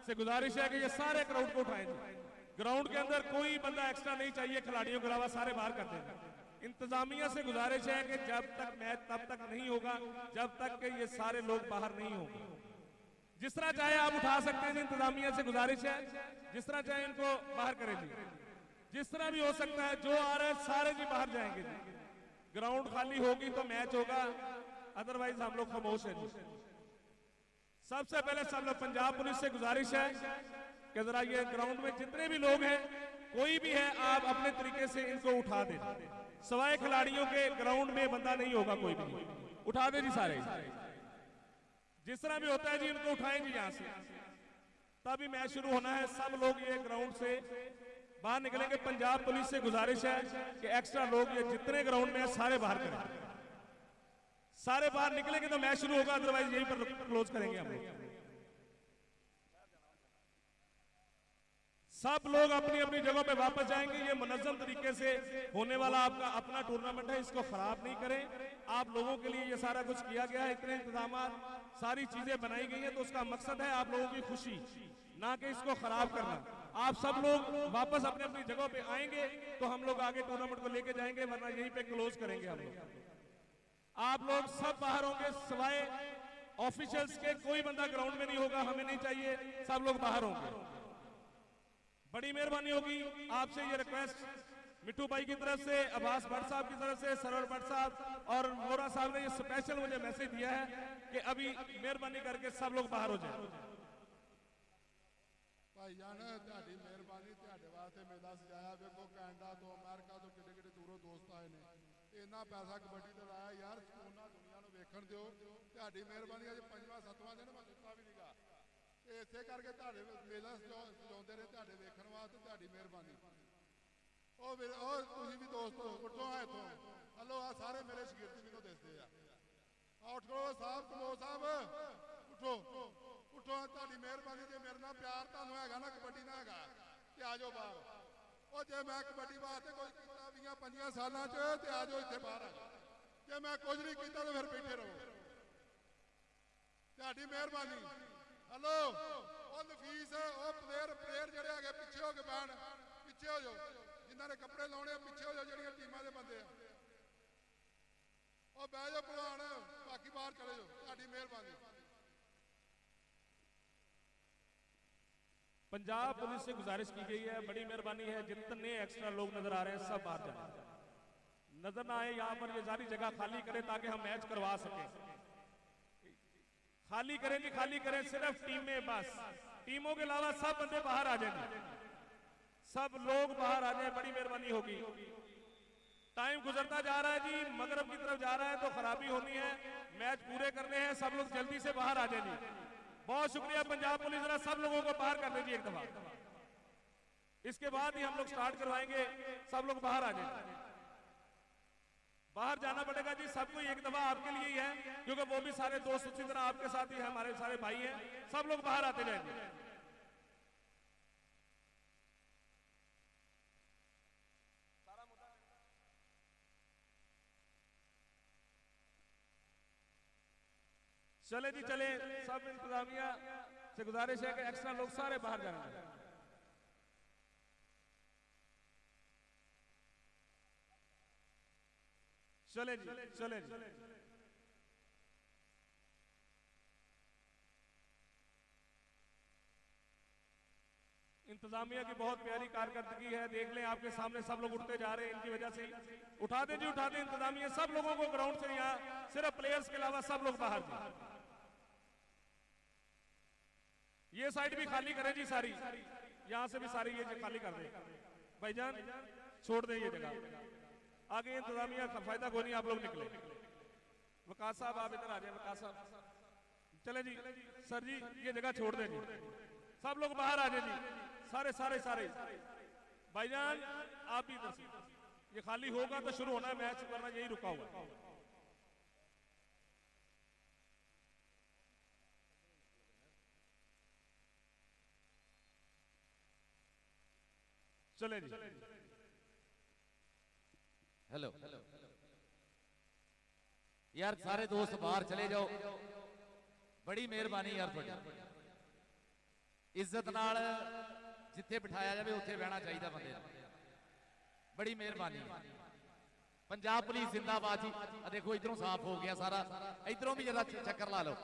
से गुजारिश है कि ये सारे क्राउड को उठाएं ग्राउंड के अंदर कोई बंदा एक्स्ट्रा नहीं चाहिए खिलाड़ियों के अलावा सारे बाहर कर देंगे इंतजामिया से गुजारिश है कि जब तक मैच तब तक नहीं होगा जब तक कि ये सारे लोग बाहर नहीं होंगे जिस तरह चाहे आप उठा सकते हैं इंतजामिया से गुजारिश है जिस तरह चाहे इनको बाहर करें जी जिस तरह भी हो सकता है जो आ रहे हैं सारे जी बाहर जाएंगे जी ग्राउंड खाली होगी तो मैच होगा अदरवाइज हम लोग खामोश हैं जी सबसे पहले सब लोग पंजाब पुलिस से गुजारिश है कि जरा ये ग्राउंड में जितने भी लोग हैं कोई भी है आप अपने तरीके से इनको उठा दें सवाए खिलाड़ियों के ग्राउंड में बंदा नहीं होगा कोई भी उठा दे जी सारे जिस तरह भी होता है जी इनको उठाएंगे यहां से तभी मैच शुरू होना है सब लोग ये ग्राउंड से बाहर निकलेंगे पंजाब पुलिस से गुजारिश है कि एक्स्ट्रा लोग ये जितने ग्राउंड में है सारे बाहर करें सारे बाहर निकलेंगे तो मैच शुरू होगा, अदरवाइज यहीं पर क्लोज करेंगे हम लोग। सब लोग अपनी अपनी जगह पे वापस जाएंगे। ये मुनज्जम तरीके से होने वाला आपका अपना टूर्नामेंट है, इसको खराब नहीं करें। आप लोगों के लिए ये सारा कुछ किया गया है, इतने इंतजाम सारी चीजें बनाई गई हैं, तो उसका मकसद है आप लोगों की खुशी, ना कि इसको खराब करना। आप सब लोग वापस अपने अपनी जगह पे आएंगे तो हम लोग आगे टूर्नामेंट को लेके जाएंगे, वरना यहीं पे क्लोज करेंगे हम लोग। आप लोग सब बाहर होंगे सिवाय ऑफिशियल्स के, कोई बंदा ग्राउंड में नहीं होगा, हमें नहीं चाहिए, सब लोग बाहर होंगे। बड़ी मेहरबानी होगी आपसे ये रिक्वेस्ट मिट्टू भाई की तरफ से, अब्बास भट्ट साहब की तरफ से, सरवर भट्ट साहब और वोरा साहब ने ये स्पेशल मुझे मैसेज दिया है कि अभी मेहरबानी करके सब लोग बाहर हो जाए। भाई जान ਤੁਹਾਡੀ ਮਿਹਰਬਾਨੀ, ਤੁਹਾਡੇ ਵਾਸਤੇ ਮੇਲਾ ਸਜਾਇਆ। ਵੇਖੋ ਕੈਨੇਡਾ ਤੋਂ, ਅਮਰੀਕਾ ਤੋਂ ਕਿੱਡੇ ਕਿੱਡੇ ਦੂਰੋਂ ਦੋਸਤ ਆਏ ਨੇ। ਇੰਨਾ ਪੈਸਾ ਕਬੱਡੀ ਤੇ ਲਾਇਆ ਯਾਰ, ਉਹਨਾਂ ਦੁਨੀਆ ਨੂੰ ਵੇਖਣ ਦਿਓ। ਤੁਹਾਡੀ ਮਿਹਰਬਾਨੀ। ਅੱਜ 5ਵਾਂ 7ਵਾਂ ਦਿਨ ਮੈਂ ਸੁੱਤਾ ਵੀ ਨਹੀਂਗਾ, ਤੇ ਇਸੇ ਕਰਕੇ ਤੁਹਾਡੇ ਮੇਲਾ ਸਜਾਉਂਦੇ ਰਹੇ, ਤੁਹਾਡੇ ਵੇਖਣ ਵਾਸਤੇ ਤੁਹਾਡੀ ਮਿਹਰਬਾਨੀ। ਉਹ ਵੀਰ, ਉਹ ਤੁਸੀਂ ਵੀ ਦੋਸਤ ਉੱਠੋ ਆ ਇੱਥੋਂ। ਹਲੋ ਆ ਸਾਰੇ ਮੇਰੇ ਸ਼ਗਿਰਦ ਮੈਨੂੰ ਦਿਸਦੇ ਆ। ਉੱਠੋ ਸਾਹਿਬ, ਕਮੋ ਸਾਹਿਬ ਉੱਠੋ ਉੱਠੋ। ਤੁਹਾਡੀ ਮਿਹਰਬਾਨੀ। ਜੇ ਮੇਰੇ ਨਾਲ ਪਿਆਰ ਤੁਹਾਨੂੰ ਹੈਗਾ ਨਾ, ਕਬੱਡੀ ਨਾਲ ਹੈਗਾ, ਤੇ ਆ ਜਾਓ ਬਾਹਰ। ਉਹ ਜੇ ਮੈਂ ਕਬੱਡੀ ਵਾਸਤੇ ਕੁਝ ਕੀਤਾ 20-25 ਸਾਲਾਂ 'ਚ, ਤੇ ਆ ਜਾਓ ਇੱਥੇ ਬਾਹਰ ਆ ਜਾਓ। ਜੇ ਮੈਂ ਕੁਝ ਨਹੀਂ ਕੀਤਾ ਤਾਂ ਫਿਰ ਬੈਠੇ ਰਹੋ। ਤੁਹਾਡੀ ਮਿਹਰਬਾਨੀ। ਹਲੋ ਉਹ ਨਫੀਸ, ਉਹ ਪਲੇਅਰ ਜਿਹੜੇ ਹੈਗੇ ਪਿੱਛੇ ਹੋ ਕੇ ਬਹਿਣ, ਪਿੱਛੇ ਹੋ ਜਾਓ। ਜਿਨ੍ਹਾਂ ਨੇ ਕੱਪੜੇ ਲਾਉਣੇ ਪਿੱਛੇ ਹੋ ਜਾਓ, ਜਿਹੜੀਆਂ ਟੀਮਾਂ ਦੇ ਬੰਦੇ ਆ ਉਹ ਬਹਿ ਜਾਓ ਭਲਵਾਨ, ਬਾਕੀ ਬਾਹਰ ਚਲੇ ਜਾਓ। ਤੁਹਾਡੀ ਮਿਹਰਬਾਨੀ। पंजाब पुलिस से गुजारिश की गई है, बड़ी मेहरबानी है, जितने एक्स्ट्रा लोग नजर आ रहे हैं सब बाहर जाए, नजर ना आए यहाँ पर। ये सारी जगह खाली करें ताकि हम मैच करवा सकें। खाली करें जी, खाली करें, सिर्फ टीमें, बस टीमों के अलावा सब बंदे बाहर आ जाएंगे, सब लोग बाहर आ जाए, बड़ी मेहरबानी होगी। टाइम गुजरता जा रहा है जी, मगरब की तरफ जा रहा है, तो खराबी होनी है, मैच पूरे करने हैं, सब लोग जल्दी से बाहर आ जाए जी। बहुत शुक्रिया पंजाब पुलिस, जरा सब लोगों को बाहर कर दीजिए एक दफा, इसके बाद ही हम लोग स्टार्ट करवाएंगे। सब लोग बाहर आ जाए, बाहर जाना पड़ेगा जी सबको एक दफा, आपके लिए ही है, क्योंकि वो भी सारे दोस्त उसी तरह आपके साथ ही है, हमारे सारे भाई हैं। सब लोग बाहर आते जाएंगे। चले जी चले, सब इंतजामिया से गुजारिश है कि एक्स्ट्रा लोग सारे बाहर जाना है। चले जी चले जी। इंतजामिया की बहुत प्यारी कारकर्दगी है, देख लें आपके सामने सब लोग उठते जा रहे हैं, इनकी वजह से ही। उठा दें जी, उठा दें इंतजामिया, सब लोगों को ग्राउंड से, यहाँ सिर्फ प्लेयर्स के अलावा सब लोग बाहर जी। ये साइड भी खाली करें जी सारी, यहां से भी सारी ये खाली कर दें भाईजान, छोड़ दें ये जगह। आगे इंतजामिया का फायदा कोई नहीं, आप लोग निकले। वकास साहब आप इधर आ जाए, वकास साहब चले जी। सर जी ये जगह छोड़ दें जी, सब लोग बाहर आ जाए जी, सारे सारे सारे। भाईजान आप भी इधर से, ये खाली होगा तो शुरू होना है मैच, वरना यही रुका हुआ। चले जी। हेलो यार, सारे दोस्त बाहर चले जाओ, बड़ी मेहरबानी यार थोड़ी। इज्जत नाल जिथे बिठाया जाए उत्थे बहना चाहिए बंदे, बड़ी मेहरबानी। पंजाब पुलिस जिंदाबाद जी। देखो इधरों साफ हो गया सारा, इधरों भी जरा चक्कर ला लो।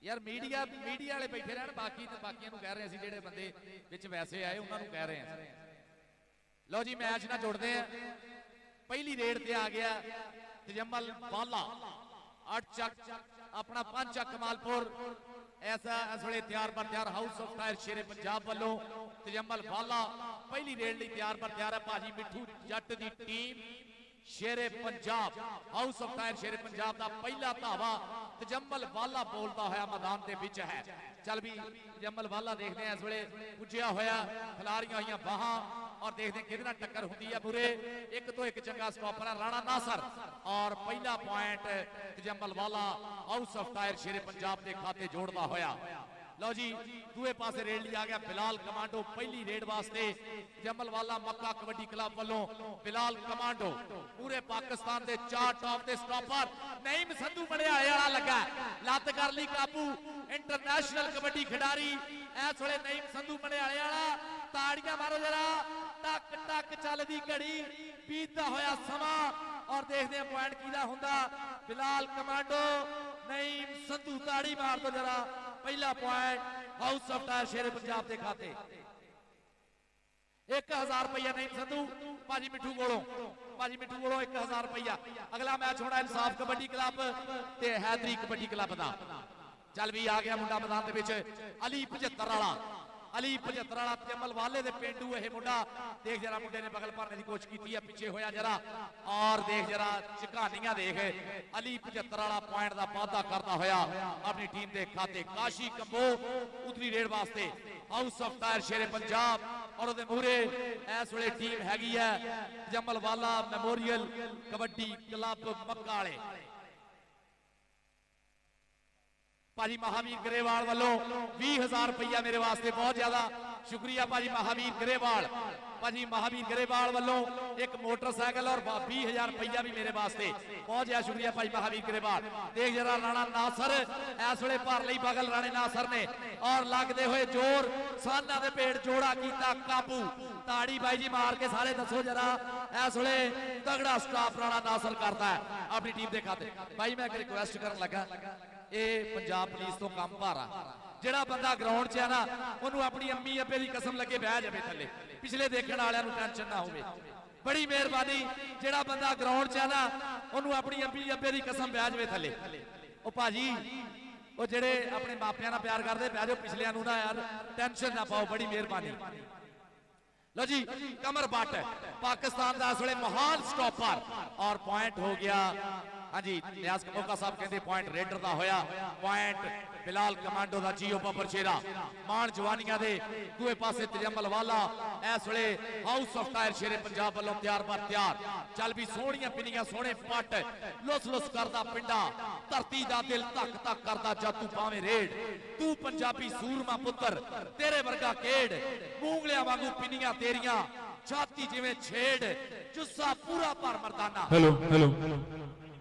यार मीडिया वाले बैठे रहन, बाकी तो बाकियों को कह रहे हैं, जेडे बंदे विच वैसे आए उन्होंने कह रहे हैं। लो जी मैच ना जुड़ते हैं। पहली रेड ते आ गया तजम्मल बाला, 8 चक अपना 5 चक कमालपुर, ਇਸ ਵੇਲੇ ਤਿਆਰ ਬਰ ਤਿਆਰ house of tyre Shere Punjab ਵੱਲੋਂ ਤਜੰਮਲ ਵਾਲਾ ਪਹਿਲੀ ਰੇਡ ਲਈ ਤਿਆਰ ਬਰ ਤਿਆਰ ਹੈ। ਭਾਜੀ ਮਿੱਠੂ ਜੱਟ ਦੀ team Shere Punjab house of tyre Shere Punjab ਦਾ ਪਹਿਲਾ ਧਾਵਾ ਤਜੰਮਲ ਵਾਲਾ ਬੋਲਦਾ ਹੋਇਆ ਮੈਦਾਨ ਦੇ ਵਿੱਚ ਹੈ। ਚੱਲ ਵੀ ਤਜੰਮਲ ਵਾਲਾ ਦੇਖਦੇ ਆ ਇਸ ਵੇਲੇ ਪੁੱਜਿਆ ਹੋਇਆ ਖਿਲਾਰੀਆਂ ਹੋਈਆਂ ਬਾਹਾਂ ਔਰ ਦੇਖਦੇ ਕਿਹਦੇ ਨਾਲ ਟੱਕਰ ਹੁੰਦੀ ਹੈ ਮੂਰੇ। ਇੱਕ ਤੋਂ ਇੱਕ ਚੰਗਾ ਸਟਾਪਰ ਹੈ ਰਾਣਾ ਨਾਸਰ ਔਰ ਪਹਿਲਾ ਪੁਆਇੰਟ ਤਜੰਮਲ ਵਾਲਾ house of tyre Shere Punjab ਦੇ ਖਾਤੇ ਜੋੜਦਾ ਹੋਇਆ। ਲਓ ਜੀ ਦੂਏ ਪਾਸੇ ਰੇਡ ਲਈ ਆ ਗਿਆ ਬਿਲਾਲ ਕਮਾਂਡੋ ਪਹਿਲੀ ਰੇਡ ਵਾਸਤੇ ਤਜੰਮਲ ਵਾਲਾ ਮੱਕਾ ਕਬੱਡੀ ਕਲੱਬ ਵੱਲੋਂ ਬਿਲਾਲ ਕਮਾਂਡੋ ਪੂਰੇ ਪਾਕਿਸਤਾਨ ਦੇ 4 ਟੌਪ ਦੇ ਸਟਾਪਰ ਨਈਮ ਸੰਧੂ ਬੜਿਆਲੇ ਵਾਲਾ ਲੱਗਾ ਲੱਤ ਕਰ ਲਈ ਕਾਬੂ ਇੰਟਰਨੈਸ਼ਨਲ ਕਬੱਡੀ ਖਿਡਾਰੀ ਇਸ ਵੇਲੇ ਨਈਮ ਸੰਧੂ ਬੜਿਆਲੇ ਵਾਲਾ ਤਾੜੀਆਂ ਮਾਰੋ ਜਰਾ ਟਕ ਟਕ ਚੱਲਦੀ ਘੜੀ ਬੀਤਦਾ ਹੋਇਆ ਸਮਾਂ ਔਰ ਦੇਖਦੇ ਆ ਪੁਆਇੰਟ ਕਿਹਦਾ ਹੁੰਦਾ ਬਿਲਾਲ ਕਮਾਂਡੋ ਨਈਮ ਸੰਧੂ ਤਾੜੀ ਮਾਰ ਦੋ ਜਰਾ ਪਹਿਲਾ point house of tyre Shere Punjab ਦੇ ਖਾਤੇ 1000 ਰੁਪਇਆ ਨਈਮ ਸੰਧੂ ਭਾਜੀ ਮਿੱਠੂ ਕੋਲੋਂ 1000 ਰੁਪਇਆ। ਅਗਲਾ ਮੈਚ ਹੋਣਾ ਇਨਸਾਫ ਕਬੱਡੀ ਕਲੱਬ ਤੇ ਹੈਦਰੀ ਕਬੱਡੀ ਕਲੱਬ ਦਾ। ਚੱਲ ਵੀ ਆ ਗਿਆ ਮੁੰਡਾ ਮੈਦਾਨ ਦੇ ਵਿੱਚ ਅਲੀ 75 ਵਾਲਾ ਤਜੰਮਲ ਵਾਲੇ ਦੇ ਪਿੰਡੂ ਇਹ ਮੁੰਡਾ ਦੇਖ ਜਰਾ ਮੁੰਡੇ ਨੇ ਬਗਲ ਭਰਨੇ ਦੀ ਕੋਸ਼ਿਸ਼ ਕੀਤੀ ਹੈ ਪਿੱਛੇ ਹੋਇਆ ਜਰਾ ਔਰ ਦੇਖ ਜਰਾ ਝਕਾਨੀਆਂ ਦੇਖ ਅਲੀ 75 ਵਾਲਾ ਪੁਆਇੰਟ ਦਾ ਵਾਅਦਾ ਕਰਦਾ ਹੋਇਆ ਆਪਣੀ ਟੀਮ ਦੇ ਖਾਤੇ। ਕਾਸ਼ੀ ਕੰਬੋ ਉਤਰੀ ਰੇਡ ਵਾਸਤੇ house of tyre Shere Punjab ਔਰ ਉਹਦੇ ਮੂਹਰੇ ਇਸ ਵੇਲੇ ਟੀਮ ਹੈਗੀ ਹੈ ਤਜੰਮਲ ਵਾਲਾ ਮੈਮੋਰੀਅਲ ਕਬੱਡੀ ਕਲੱਬ ਮੱਕਾ ਵਾਲੇ। ਭਾਜੀ ਮਹਾਵੀਰ ਗਰੇਵਾਲ ਵੱਲੋਂ 20000 ਰੁਪਇਆ ਮੇਰੇ ਵਾਸਤੇ ਬਹੁਤ ਜ਼ਿਆਦਾ ਸ਼ੁਕਰੀਆ ਭਾਜੀ ਮਹਾਵੀਰ ਗਰੇਵਾਲ। ਭਾਜੀ ਮਹਾਵੀਰ ਗਰੇਵਾਲ ਵੱਲੋਂ ਇੱਕ ਮੋਟਰਸਾਈਕਲ ਔਰ 20000 ਰੁਪਇਆ ਵੀ ਮੇਰੇ ਵਾਸਤੇ ਬਹੁਤ ਜ਼ਿਆਦਾ ਸ਼ੁਕਰੀਆ ਭਾਜੀ ਮਹਾਵੀਰ ਗਰੇਵਾਲ। ਦੇਖ ਜਰਾ ਰਾਣਾ ਨਾਸਰ ਇਸ ਵੇਲੇ ਭਰ ਲਈ ਬਗਲ ਰਾਣੇ ਨਾਸਰ ਨੇ ਔਰ ਲੱਗਦੇ ਹੋਏ ਜ਼ੋਰ ਸਾਨਾ ਦੇ ਪੇਟ ਜੋੜਾ ਕੀਤਾ ਕਾਬੂ ਤਾੜੀ ਬਾਈ ਜੀ ਮਾਰ ਕੇ ਸਾਰੇ ਦੱਸੋ ਜਰਾ ਇਸ ਵੇਲੇ ਤਗੜਾ ਸਟਾਪ ਰਾਣਾ ਨਾਸਰ ਕਰਦਾ ਹੈ ਆਪਣੀ ਟੀਮ ਦੇ ਖਾਤੇ। ਬਾਈ ਮੈਂ ਇੱਕ ਰਿਕੁਐਸਟ ਕਰਨ ਲੱਗਾ ਇਹ ਪੰਜਾਬ ਪੁਲਿਸ ਤੋਂ ਕੰਮ ਭਾਰਾ ਜਿਹੜਾ ਬੰਦਾ ਗਰਾਊਂਡ 'ਚ ਆ ਨਾ ਉਹਨੂੰ ਆਪਣੀ ਅੰਮੀ ਅੱਬੇ ਦੀ ਕਸਮ ਲੱਗੇ ਬਹਿ ਜਾਵੇ ਥੱਲੇ ਪਿਛਲੇ ਦੇਖਣ ਵਾਲਿਆਂ ਨੂੰ ਟੈਨਸ਼ਨ ਨਾ ਹੋਵੇ। ਬੜੀ ਮਿਹਰਬਾਨੀ ਜਿਹੜਾ ਬੰਦਾ ਗਰਾਊਂਡ 'ਚ ਆ ਨਾ ਉਹਨੂੰ ਆਪਣੀ ਅੰਮੀ ਅੱਬੇ ਦੀ ਕਸਮ ਬਹਿ ਜਾਵੇ ਥੱਲੇ। ਉਹ ਭਾਜੀ ਉਹ ਜਿਹੜੇ ਆਪਣੇ ਮਾਪਿਆਂ ਨਾਲ ਪਿਆਰ ਕਰਦੇ ਬਹਿ ਜਾਓ ਪਿਛਲਿਆਂ ਨੂੰ ਨਾ ਯਾਰ ਟੈਨਸ਼ਨ ਨਾ ਪਾਓ ਬੜੀ ਮਿਹਰਬਾਨੀ। लो जी कमर बट पाकिस्तान का इस वे महान स्टॉपर और पॉइंट हो गया। हाँ जी नियाज कमोका साहब कहते पॉइंट रेडर का होया पॉइंट बिलाल कमांडो का जीओ बबर शेरा मान जवानिया दे दूए पासे तजम्मल वाला इस वे house of tyre Shere Punjab वालों तैयार पर तैयार चल भी सोहनियां पिनियां सोहने पट लुस लुस करदा पिंडा धरती दा दिल तक तक करदा जद तू पावे रेड तू पंजाबी सूरमा पुत्र तेरे वर्गा केड़ मूंगलियां वांगू पिनियां तेरियां छाती जिवें छेड़ जुस्सा पूरा भर मर्दाना। हेलो हेलो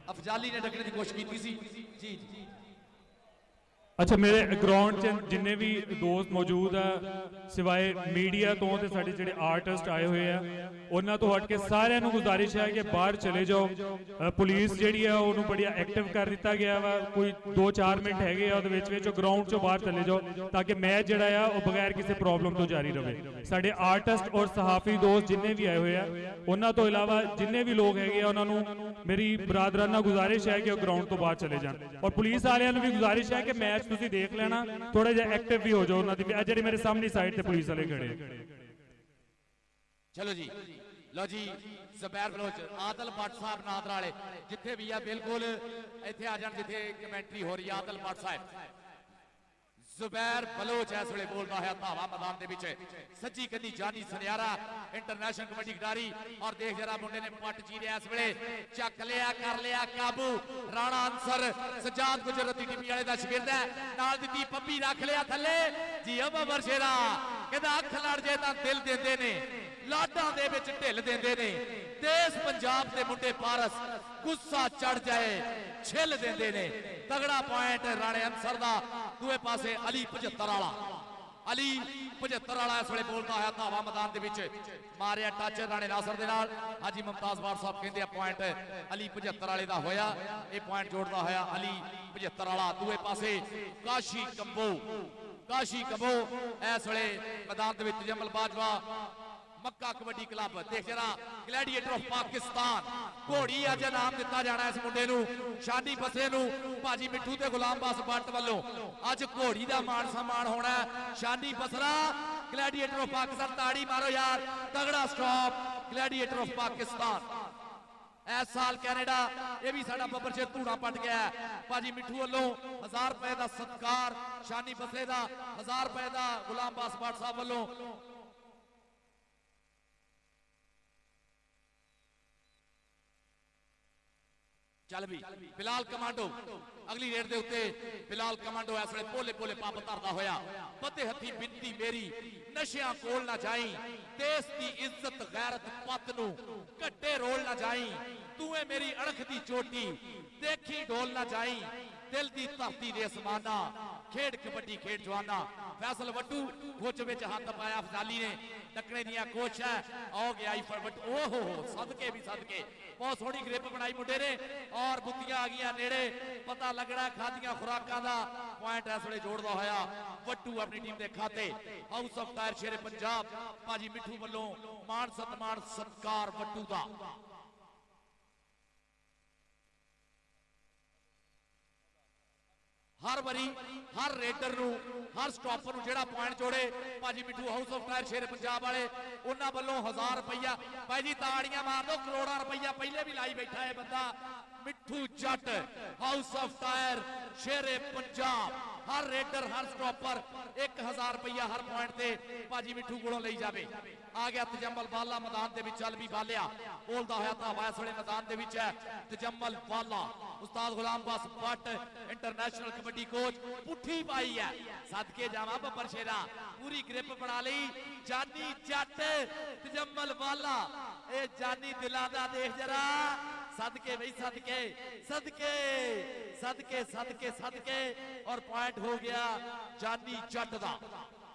अफजाली ने डकने की कोशिश की थी जी जी। अच्छा मेरे ग्राउंड च जिन्ने भी दोस्त मौजूद है सिवाय मीडिया तो ते साडे जिहड़े आर्टिस्ट आए हुए हैं उन्हां तो हट के सारिਆਂ ਨੂੰ गुजारिश है कि बाहर चले जाओ। पुलिस जिहड़ी है ਉਹਨੂੰ बड़ी एक्टिव कर दिता गया वा कोई 2-4 मिनट हैगे ਉਹਦੇ ਵਿੱਚ ग्राउंड चों बाहर चले जाओ ताकि मैच जिहड़ा है ਉਹ बगैर किसी प्रॉब्लम तो जारी रहे। साडे आर्टिस्ट और सहाफी दोस्त जिन्ने भी आए हुए हैं ਉਹਨਾਂ ਤੋਂ ਇਲਾਵਾ जिन्ने भी लोग हैगे ਉਹਨਾਂ ਨੂੰ मेरी बरादराना गुजारिश है कि ਉਹ ग्राउंड तो बाहर चले जान और पुलिस वालिਆਂ ਨੂੰ भी गुजारिश है कि मैच ਤੁਸੀਂ देख लेना थोड़ा जिहा एक्टिव भी हो जाओ ਉਹਨਾਂ ਦੀ ਜਿਹੜੇ ਮੇਰੇ ਸਾਹਮਣੇ ਸਾਈਡ ਤੇ ਪੁਲਿਸ ਵਾਲੇ ਖੜੇ। चलो जी लो जी ਜ਼ਬੈਰ ਬਲੋਚ ਆਦਲ ਭੱਟ ਸਾਹਿਬ ਨਾਦਰ ਵਾਲੇ ਜਿੱਥੇ ਵੀ ਆ ਬਿਲਕੁਲ ਇੱਥੇ ਆ ਜਾਣ ਜਿੱਥੇ ਕਮੈਂਟਰੀ ਹੋ ਰਹੀ ਆ ਆਦਲ ਭੱਟ ਸਾਹਿਬ ਜ਼ਬੈਰ ਬਲੋਚ ਇਸ ਵੇਲੇ ਬੋਲਦਾ ਹੈ ਧਾਵਾ ਮੈਦਾਨ ਦੇ ਵਿੱਚ ਸੱਜੀ ਕੰਨੀ ਜਾਨੀ ਸੁਨਿਆਰਾ ਇੰਟਰਨੈਸ਼ਨਲ ਕਬੱਡੀ ਖਿਡਾਰੀ ਔਰ ਦੇਖ ਜਰਾ ਮੁੰਡੇ ਨੇ ਪੱਟ ਚੀਰਿਆ ਇਸ ਵੇਲੇ ਚੱਕ ਲਿਆ ਕਰ ਲਿਆ ਕਾਬੂ ਰਾਣਾ ਅੰਸਰ ਸਜਾਦ ਗੁਜਰਤੀ ਟੀਮੀ ਵਾਲੇ ਦਾ ਸ਼ਾਗਿਰਦ ਹੈ ਨਾਲ ਦਿੱਤੀ ਪੱਪੀ ਰੱਖ ਲਿਆ ਥੱਲੇ ਜੀ ਉਹ ਬਬਰ ਸ਼ੇਰਾ ਕਹਿੰਦਾ ਅੱਖ ਲੜ ਜੇ ਤਾਂ ਦਿਲ ਦਿੰਦੇ ਨੇ ਲਾਡਾਂ ਦੇ ਵਿੱਚ ਢਿੱਲ ਦਿੰਦੇ ਨੇ ਦੇਸ਼ ਪੰਜਾਬ ਦੇ ਮੁੰਡੇ ਪਾਰਸ ਗੁੱਸਾ ਚੜ ਜਾਏ ਛਿੱਲ ਦਿੰਦੇ ਨੇ ਤਗੜਾ ਪੁਆਇੰਟ ਰਾਣੇ ਅੰਸਰ ਦਾ ਦੂਏ ਪਾਸੇ ਅਲੀ 75 ਵਾਲਾ ਅਲੀ 75 ਵਾਲਾ ਇਸ ਵੇਲੇ ਬੋਲਦਾ ਹੋਇਆ ਧਾਵਾ ਮੈਦਾਨ ਦੇ ਵਿੱਚ ਮਾਰਿਆ ਟੱਚ ਰਾਣੇ ਨਾਸਰ ਦੇ ਨਾਲ ਹਾਜੀ ਮੁਮਤਾਜ਼ ਬਾਰ ਸਾਹਿਬ ਕਹਿੰਦੇ ਆ ਪੁਆਇੰਟ ਅਲੀ 75 ਵਾਲੇ ਦਾ ਹੋਇਆ ਇਹ ਪੁਆਇੰਟ ਜੋੜਦਾ ਹੋਇਆ ਅਲੀ 75 ਵਾਲਾ ਦੂਏ ਪਾਸੇ ਕਾਸ਼ੀ ਕੰਬੋ ਇਸ ਵੇਲੇ ਮੈਦਾਨ ਦੇ ਵਿੱਚ ਜਮਲ ਬਾਜਵਾ ਮੱਕਾ ਕਬੱਡੀ ਕਲੱਬ ਦੇਖ ਜਰਾ ਗਲੈਡੀਏਟਰ ਆਫ ਪਾਕਿਸਤਾਨ ਘੋੜੀ ਅੱਜ ਇਨਾਮ ਦਿੱਤਾ ਜਾਣਾ ਇਸ ਮੁੰਡੇ ਨੂੰ ਸ਼ਾਨੀ ਬਸਰੇ ਨੂੰ ਭਾਜੀ ਮਿੱਠੂ ਤੇ ਗੁਲਾਮ ਬਾਸ ਬੱਟ ਵੱਲੋਂ ਅੱਜ ਘੋੜੀ ਦਾ ਮਾਣ ਸਨਮਾਨ ਹੋਣਾ ਸ਼ਾਨੀ ਬਸਰਾ ਗਲੈਡੀਏਟਰ ਆਫ ਪਾਕਿਸਤਾਨ ਤਾੜੀ ਮਾਰੋ ਯਾਰ ਤਗੜਾ ਸਟਾਪ ਗਲੈਡੀਏਟਰ ਆਫ ਪਾਕਿਸਤਾਨ इस साल कैनेडा ये भी साडा बब्बर से धूड़ा पट गया भाजी मिठू वालों 1000 रुपए का सत्कार शानी बसरे का 1000 रुपए का गुलाम बास भट्ट साहब वालों चल भी बिलाल कमांडो अगली रेड दे उत्ते बिलाल कमांडो इस वे भोले भोले पंप धरदा होया फतेह हथी बिनती मेरी नशियां कोल ना जाई देश की इज्जत गैरत पत नू घट्टे रोल ना जाई तू है मेरी अणख दी चोटी देखी डोल ना जाई दिल दी धरती दे समाना खेड कबड्डी खेड जवाना फैसल वड्डू कोच विच हाथ पाया फजाली ने टकने दियां कोच है आओ गया फट ओहो सदके भी सदके बहुत सोहनी ग्रिप बनाई मुंडे ने और बुत्तियां आ गई नेड़े पता लगना खादियां खुराकां दा पॉइंट इस वेले जोड़दा होया वड्डू अपनी टीम दे खाते house of tyre Shere Punjab भाजी मिठू वालों मान सन्मान सत्कार वड्डू दा हर बारी हर रेडर नू हर स्टॉपर नू जेड़ा पॉइंट जोड़े भाजी मिठू house of tyre Shere Punjab वाले उन्हां वालों 1000 रुपया भाई जी ताड़ियां मार दो करोड़ा रुपया पहले भी लाई बैठा है बंदा मिठू Jatt house of tyre Shere Punjab her raider her stopper 1000 रुपया हर पॉइंट से भाजी मिठू कोलों लई जावे आ गया तजम्मल बाला मैदान दे विच चल भी बालिया बोलदा होया था वाइस वाले मैदान दे विच है तजम्मल बाला उस्ताद गुलाम बास भट्ट इंटरनेशनल कबड्डी कोच पुठी पाई है सदके जावा बब्बर शेरा पूरी ग्रिप बना ली जानी जट तजम्मल बाला ए जानी दिलां दा देख जरा सदके भाई सदके सदके सदके सदके सदके और पॉइंट हो गया जानी जट दा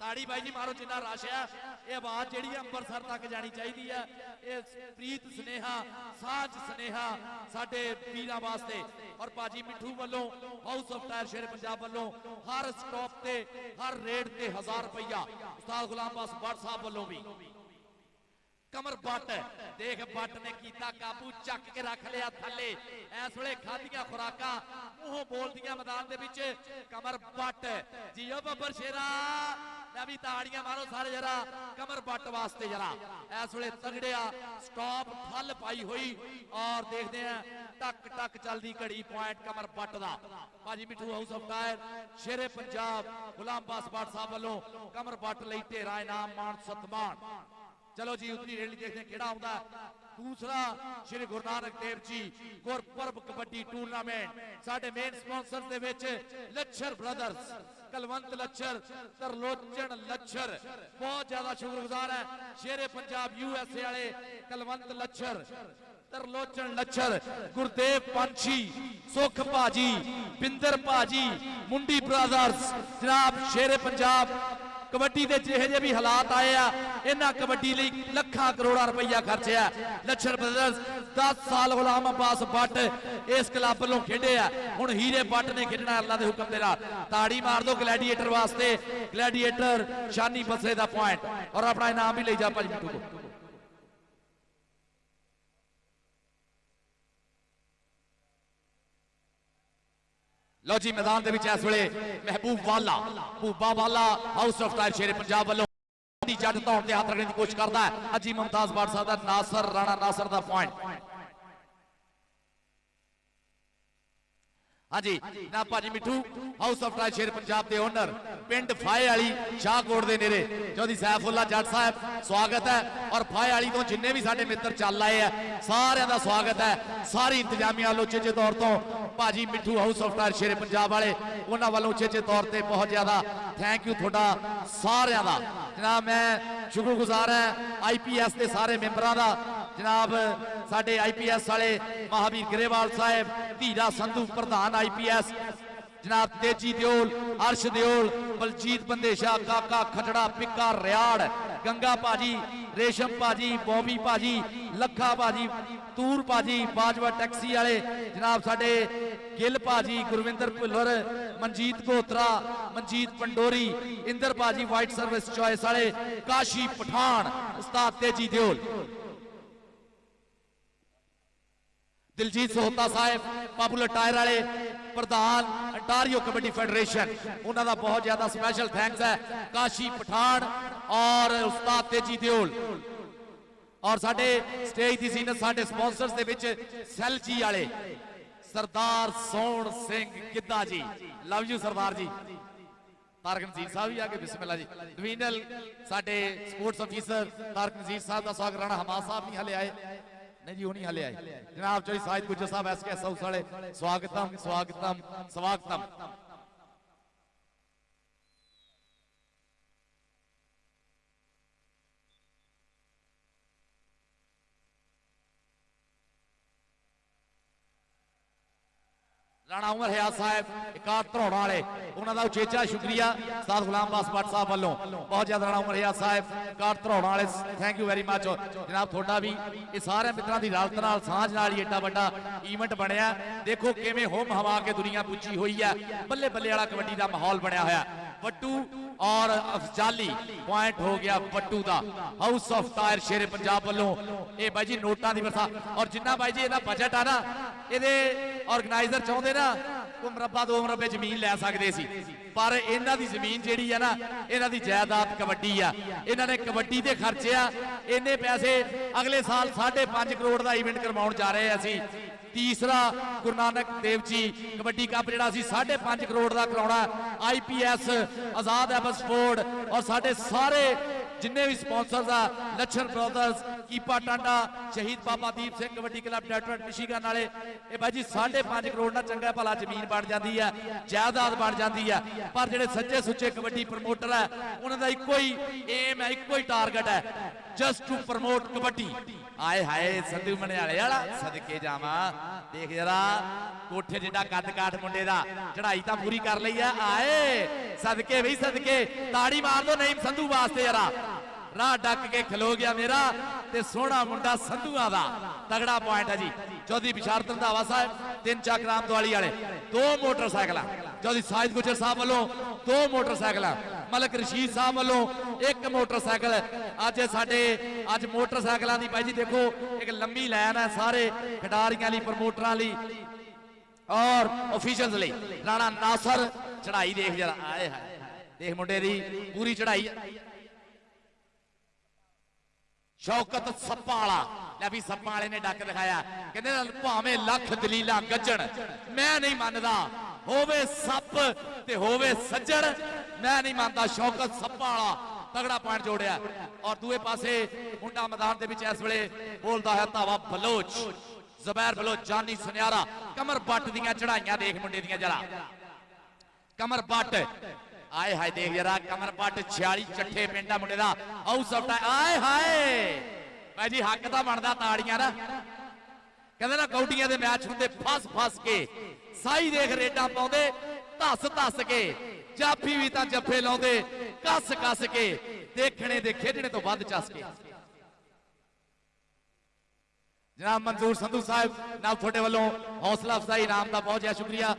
ताड़ी भाई जी मारो जिन्ना रश है ये आवाज जी अंबरसर तक जानी चाहिए है ये प्रीत स्नेहा साझ स्नेहा साडे वीरां वास्ते और भाजी मिठू वालों house of tyre Sher Punjab वालों हर स्टॉप ते हर रेड ते 1000 रुपया उस्ताद गुलाम बास भट्ट साहब वालों भी कमर बट देख बट ने कीता काबू चक के रख लिया थले इस वेले खादियां खुराकां मुंहों बोलदियां मैदान दे विच कमर बट जियो बब्बर शेरा मैं भी ताड़ियां मारो सारे जरा कमर बट वास्ते जरा इस वेले तगड़िया स्टॉप थल पाई हुई और देखते हैं टक टक चलदी घड़ी पॉइंट कमर बट दा भाजी मिठू house of tyre Shere Punjab गुलाम बास भट्ट साहब वालों कमर बट लई ढेरा इनाम मान सत्मान चलो जी उतनी रैली देखते हैं केड़ा आउंदा दूसरा श्री गुरु नानक देव जी गुरपुरब कबड्डी टूर्नामेंट साडे मेन स्पॉन्सर दे विच लच्छर ब्रदर्स कलवंत लच्छर तरलोचन लच्छर बहुत ज्यादा शुक्रगुजार है शेरे पंजाब यूएसए वाले कलवंत लच्छर तरलोचन लच्छर गुरदेव पंछी सुख भाजी बिंदर भाजी मुंडी ब्रदर्स जनाब शेरे पंजाब कबड्डी के जिहे भी हालात आए इन्हां कबड्डी लई लखां करोड़ा रुपया खर्चिया लच्छर ब्रदर्स 10 साल गुलाम अब्बास भट्ट इस क्लब वालों खेडे हुण हीरे भट्ट ने खेडना अल्लाह दे हुक्म दे नाल ताड़ी मार दो ग्लैडिएटर वास्ते ग्लैडिएटर शानी बसरे दा पॉइंट और अपना इनाम भी ले जा भाजी मिठू को लो जी मैदान दे विच इस वेले महबूब वाला भूबा वाला house of tyre Shere Punjab वालों जट धौण ते हाथ रखने की कोशिश करता है अजी मुमताज भट्ट साहब दा नासर राणा नासर दा पॉइंट हाँ जी ना भाजी मिठू house of tyre Sher Punjab के ओनर पिंड फाए वाली शाहकोट के नेरे चौधरी सैफुल्ला जट साहब स्वागत है और फाए वाली तो जिन्ने भी साडे मित्र चल आए हैं सारे का स्वागत है सारी इंतजामिया वालों उचेचे तौर तो भाजी मिठू house of tyre Sher Punjab वाले उन्होंने वालों उचेचे तौर पर बहुत ज्यादा थैंक यू थोड़ा सारे का जनाब मैं शुक्रगुजार है IPS के सारे मैंबरों का जनाब साडे IPS वाले महावीर ग्रेवाल साहब धीरा संधू प्रधान IPS जनाब तेजी दियोल अर्श दियोल बलजीत बंदेशा काका खटड़ा पिक्का रियाड़ गंगा भाजी रेशम भाजी बॉबी भाजी लखा भाजी तूर भाजी बाजवा टैक्सी वाले जनाब साडे ਗਿੱਲ ਭਾਜੀ, ਗੁਰਵਿੰਦਰ ਭੁੱਲਰ, ਮਨਜੀਤ ਗੋਤਰਾ, ਮਨਜੀਤ ਪੰਡੋਰੀ, ਇੰਦਰ ਭਾਜੀ ਵਾਈਟ ਸਰਵਿਸ ਚੋਇਸ ਵਾਲੇ, ਕਾਸ਼ੀ ਪਠਾਨ, ਉਸਤਾਦ ਤੇਜੀ ਦਿਓਲ, ਦਿਲਜੀਤ ਸੋਹਤਾ ਸਾਹਿਬ, ਪਾਪੂਲਰ ਟਾਇਰ ਵਾਲੇ ਪ੍ਰਧਾਨ ਅੰਟਾਰੀਓ ਕਬੱਡੀ ਫੈਡਰੇਸ਼ਨ, ਉਹਨਾਂ ਦਾ ਬਹੁਤ ਜ਼ਿਆਦਾ ਸਪੈਸ਼ਲ ਥੈਂਕਸ ਹੈ। ਕਾਸ਼ੀ ਪਠਾਨ ਔਰ ਉਸਤਾਦ ਤੇਜੀ ਦਿਓਲ। ਔਰ ਸਾਡੇ ਸਟੇਜ ਦੀ ਜ਼ੀਨਤ ਸਾਡੇ ਸਪਾਂਸਰਸ ਦੇ ਵਿੱਚ ਸੈਲ ਜੀ ਵਾਲੇ ਸਰਦਾਰ ਸੋਹਣ ਸਿੰਘ ਗਿੱਧਾ ਜੀ, ਲਵ ਯੂ ਸਰਦਾਰ ਜੀ। ਤਾਰਕ ਨਜ਼ੀਰ ਸਾਹਿਬ ਵੀ ਆ ਕੇ ਬਿਸਮਿਲ੍ਲਾ ਜੀ। ਡਿਵੀਜ਼ਨਲ ਸਾਡੇ ਸਪੋਰਟਸ ਅਫੀਸਰ ਤਾਰਕ ਨਜ਼ੀਰ ਸਾਹਿਬ ਦਾ ਸਵਾਗਤ। ਰਾਣਾ ਹਮਾਦ ਸਾਹਿਬ ਨਹੀਂ ਹਲੇ ਆਏ, नहीं जी, वो नहीं हले आए। जनाब चौधरी साहिद गुज्जर साहब SKS हाउस वाले, स्वागतम स्वागतम स्वागतम। राणा उमर हयात साहब इकात धरौड़ा वाले, उन्होंने उचेचा शुक्रिया उस्ताद गुलाम अब्बास भट्ट साहब वालों बहुत ज्यादा। राणा उमर हयात साहब इकात धरौड़ा वाले, थैंक यू वेरी मच जनाब। थोड़ा भी ये सारे मित्रों की रलत नाल सांझ नाल ही एडा वड्डा ईवेंट बनया। देखो किवें होम हवा के दुनिया पुजी हुई है, बल्ले बल्ले वाला कबड्डी का माहौल बनया होया। वट्टू और अफजाली पॉइंट हो गया वट्टू का। House of tyre Shere Punjab वालों ये भाई जी नोटां दी बरसा। और जिन्ना भाई जी इहदा बजट आ ना, इहदे ऑर्गेनाइजर चाहुंदे ना कोई मरबा 2 मरबे जमीन लै सकदे सी, पर इन्हां दी जमीन जिहड़ी है ना, इन्हां दी जायदाद कबड्डी आ। इन्हां ने कबड्डी ते खर्चे आ इन्ने पैसे। अगले साल 5.5 करोड़ का इवेंट करवाउण जा रहे असीं। तीसरा गुरु नानक देव जी कबड्डी कप जिहड़ा असीं 5.5 करोड़ का कराउणा। IPS आजाद एबल स्पोर्ट और साडे सारे जिन्ने भी स्पॉन्सर्स आ, लच्छन ब्रदर्स, कीपा टांडा, शहीद Baba Deep Singh kabaddi club Detroit Michigan वाले, ये भाई जी 5.5 करोड़ ना चंगा भला जमीन बन जाती है, जायदाद बन जाती है। पर जिहड़े सच्चे सुच्चे कबड्डी प्रमोटर है उन्हां दा इक्को ही एम है, इक्को ही टारगेट है, जस्ट टू प्रमोट कबड्डी। आए हाय संधू मनियाले वाला सदके जावा, देख जरा कोठे जिड्डा कद काठ मुंडे दा, चढ़ाई तां पूरी कर लई है। आए सदके बई सदके, ताड़ी मार दो नहीं संधू वास्ते जरा। राह डक के खलो गया मेरा ते सोहना मुंडा संधुआ दा, तगड़ा पॉइंट है जी। चौधरी बिशारत रंधावा साहब 3 चक राम दवाली वाले, 2 मोटरसाइकिल। चौधरी साहिद गुजर साहब वालों 2 मोटरसाइकिल। मलक रशीद साहब वालों 1 मोटरसाइकिल। अज साडे अज मोटरसाइकिलों की भाई जी देखो एक लंबी लाइन है सारे खिडारियों लई, प्रमोटरां लई और ऑफिशियल्स लई। राणा नासर चढ़ाई देख जरा, आए हाय देख मुंडे दी पूरी चढ़ाई। शौकत सप्पा वाला, लै भी सप्पा वाले ने डक दिखाया, कहते भावें लख दलीलां गज्जण मैं नहीं मानदा, होवे सप ते होवे सज्जण मैं नहीं मानता। शौकत सप्पा वाला तगड़ा पॉइंट जोड़िया। और दूए पासे मुंडा मैदान के इस वेले बोलता है धावा बलोच, जुबैर बलोच, जानी सुनियारा। कमर बट दियां चढ़ाइयां देख मुंडे दियां जरा, कमर बट। आए हाय देख जरा कमर पट 46 चट्ठे पिंडा मुंडे दा हाउस ऑफ टायर। आए हाय भाई जी हक तां बनदा ताड़ियां ना, कहंदे ना कौडियां दे मैच हुंदे फस फस के, साई देख रेडां पाउंदे धस धस के, जाफी भी तां जफे लाउंदे कस कस के, देखने दे खेडणे तो वध चस के। जनाब मंजूर संधू साहब नाल थोड़े वालों हौसला अफजाई इनाम का बहुत ज्यादा शुक्रिया।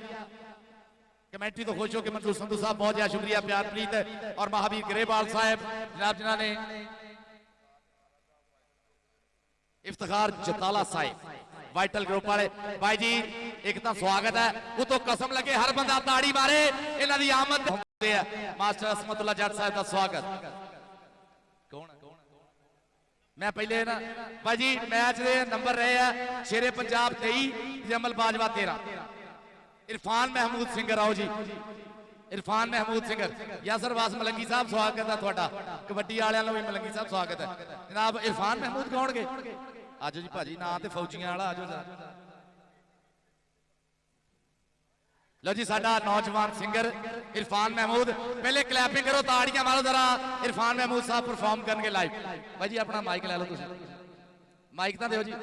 कमेटी तो खुश हो के मंजूर संधू साहब बहुत ज्यादा शुक्रिया। प्यारप्रीत और महावीर ग्रेवाल साहब जनाब जिन्होंने इफ्तिखार जताला साहब वाइटल ग्रुप वाले भाई जी एक तो स्वागत है, वो तो कसम लगे हर बंदा ताड़ी मारे इन्हां दी आमद है। मास्टर असमतुल्लाह जट साहब का स्वागत। कौन मैं पहले ना भाई जी मैच दे नंबर रहे हैं शेरे पंजाब 23, जमल बाजवा 13, इरफान महमूद सिंगर आओ जी, इरफान महमूद सिंगर। यासर वास मलंगी साहब स्वागत है थोड़ा, कबड्डी वालों भी मलंगी साहब स्वागत है जनाब। इरफान महमूद कौन गए आजो जी भाजी ना ते फौजियां वाला आजो जरा। लो जी साडा नौजवान सिंगर इरफान महमूद, पहले क्लैपिंग करो ताड़ियां मारो जरा। इरफान महमूद साहब परफॉर्म करनगे लाइव। भाई जी अपना माइक ले लो तुसीं, माइक तां दिओ जी।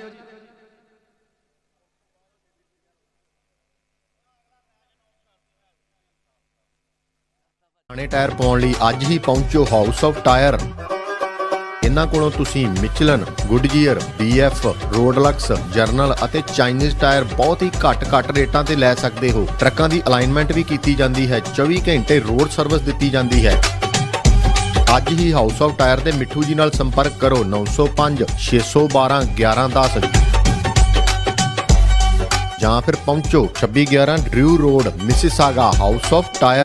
ਪੁਰਾਣੇ ਟਾਇਰ ਪਾਉਣ ਲਈ ਅੱਜ ਹੀ ਪਹੁੰਚੋ ਹਾਊਸ ਆਫ ਟਾਇਰ। ਇਹਨਾਂ ਕੋਲੋਂ ਤੁਸੀਂ ਮਿਚਲਨ, ਗੁੱਡਗੀਅਰ, BF, ਰੋਡਲਕਸ, ਜਰਨਲ ਅਤੇ ਚਾਈਨੀਜ਼ ਟਾਇਰ ਬਹੁਤ ਹੀ ਘੱਟ ਰੇਟਾਂ ਤੇ ਲੈ ਸਕਦੇ ਹੋ। ਟਰੱਕਾਂ ਦੀ ਅਲਾਈਨਮੈਂਟ ਵੀ ਕੀਤੀ ਜਾਂਦੀ ਹੈ। 24 ਘੰਟੇ ਰੋਡ ਸਰਵਿਸ ਦਿੱਤੀ ਜਾਂਦੀ ਹੈ। ਅੱਜ ਹੀ ਹਾਊਸ ਆਫ ਟਾਇਰ ਦੇ ਮਿੱਠੂ ਜੀ ਨਾਲ ਸੰਪਰਕ ਕਰੋ 905 612 1110 ਜਾਂ ਫਿਰ ਪਹੁੰਚੋ 2611 Drew road, Mississauga. House of tyre.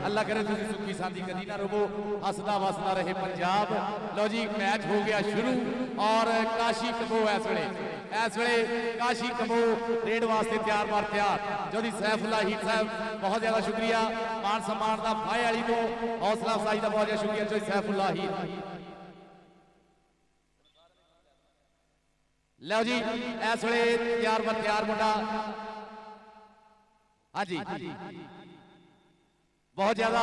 Allah करे तुम सुखी शांति कदी ना रहो, हसदा वसदा रहे पंजाब। लो जी मैच हो गया शुरू और काशी कबो इस वेले काशी कबो रेड वास्ते तैयार जो सैफुल्ला हीर साहब बहुत ज्यादा शुक्रिया। मान सम्मान का फाहे वाली को हौसला अफजाई का बहुत ज्यादा शुक्रिया जो सैफुल्ला हीर। लो जी इस वेले तैयार मुंडा। हाँ जी बहुत ज्यादा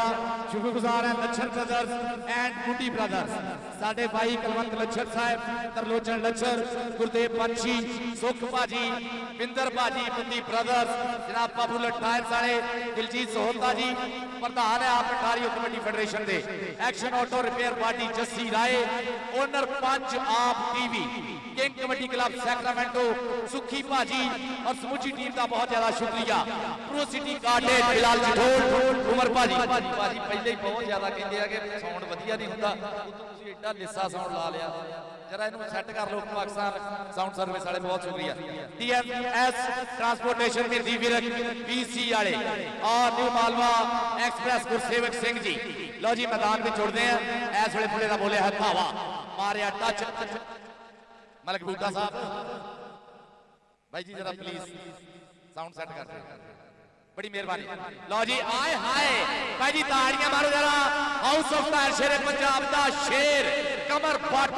शुक्रगुजार है लच्छर ब्रदर्स एंड मुंडी ब्रदर्स, साडे भाई कलवंत लच्छर साहब, तरलोचन लच्छर, गुरदेव पंछी, सुख भाजी, बिंदर भाजी, मुंडी ब्रदर्स, जनाब पॉपुलर टायर साले दिलजीत सोहता जी, प्रधान है आप अटारी कबड्डी फेडरेशन दे, action auto repair party Jassi Rai, owner पंच आप TV, king kabaddi club Sacramento, Sukhi भाजी और समूची टीम का बहुत ज्यादा शुक्रिया। प्रो सिटी काटे बिलाल जठोर, उमर भाजी पहले ही बहुत ज्यादा कहते हैं कि साउंड वधिया नहीं होता, तुसीं एडा लिस्सा साउंड ला लिया, जरा इनू सैट कर लो। पाकिस्तान साउंड सर्विस वाले बहुत शुक्रिया। TMS ट्रांसपोर्टेशन में दीविरक BC वाले और न्यू मालवा एक्सप्रेस गुरसेवक सिंह जी। लो जी मैदान में जुड़ते हैं, इस वेले पुले का बोले है धावा मारिया टच मलिक बूटा साहब भाई जी जरा प्लीज साउंड सेट कर दें, बड़ी मेहरबानी। लो जी आए हाय भाई जी ताड़ियां मारो जरा। House of tyre Sher Punjab का शेर कमर भट्ट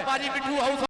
भाजी मिठू हाउस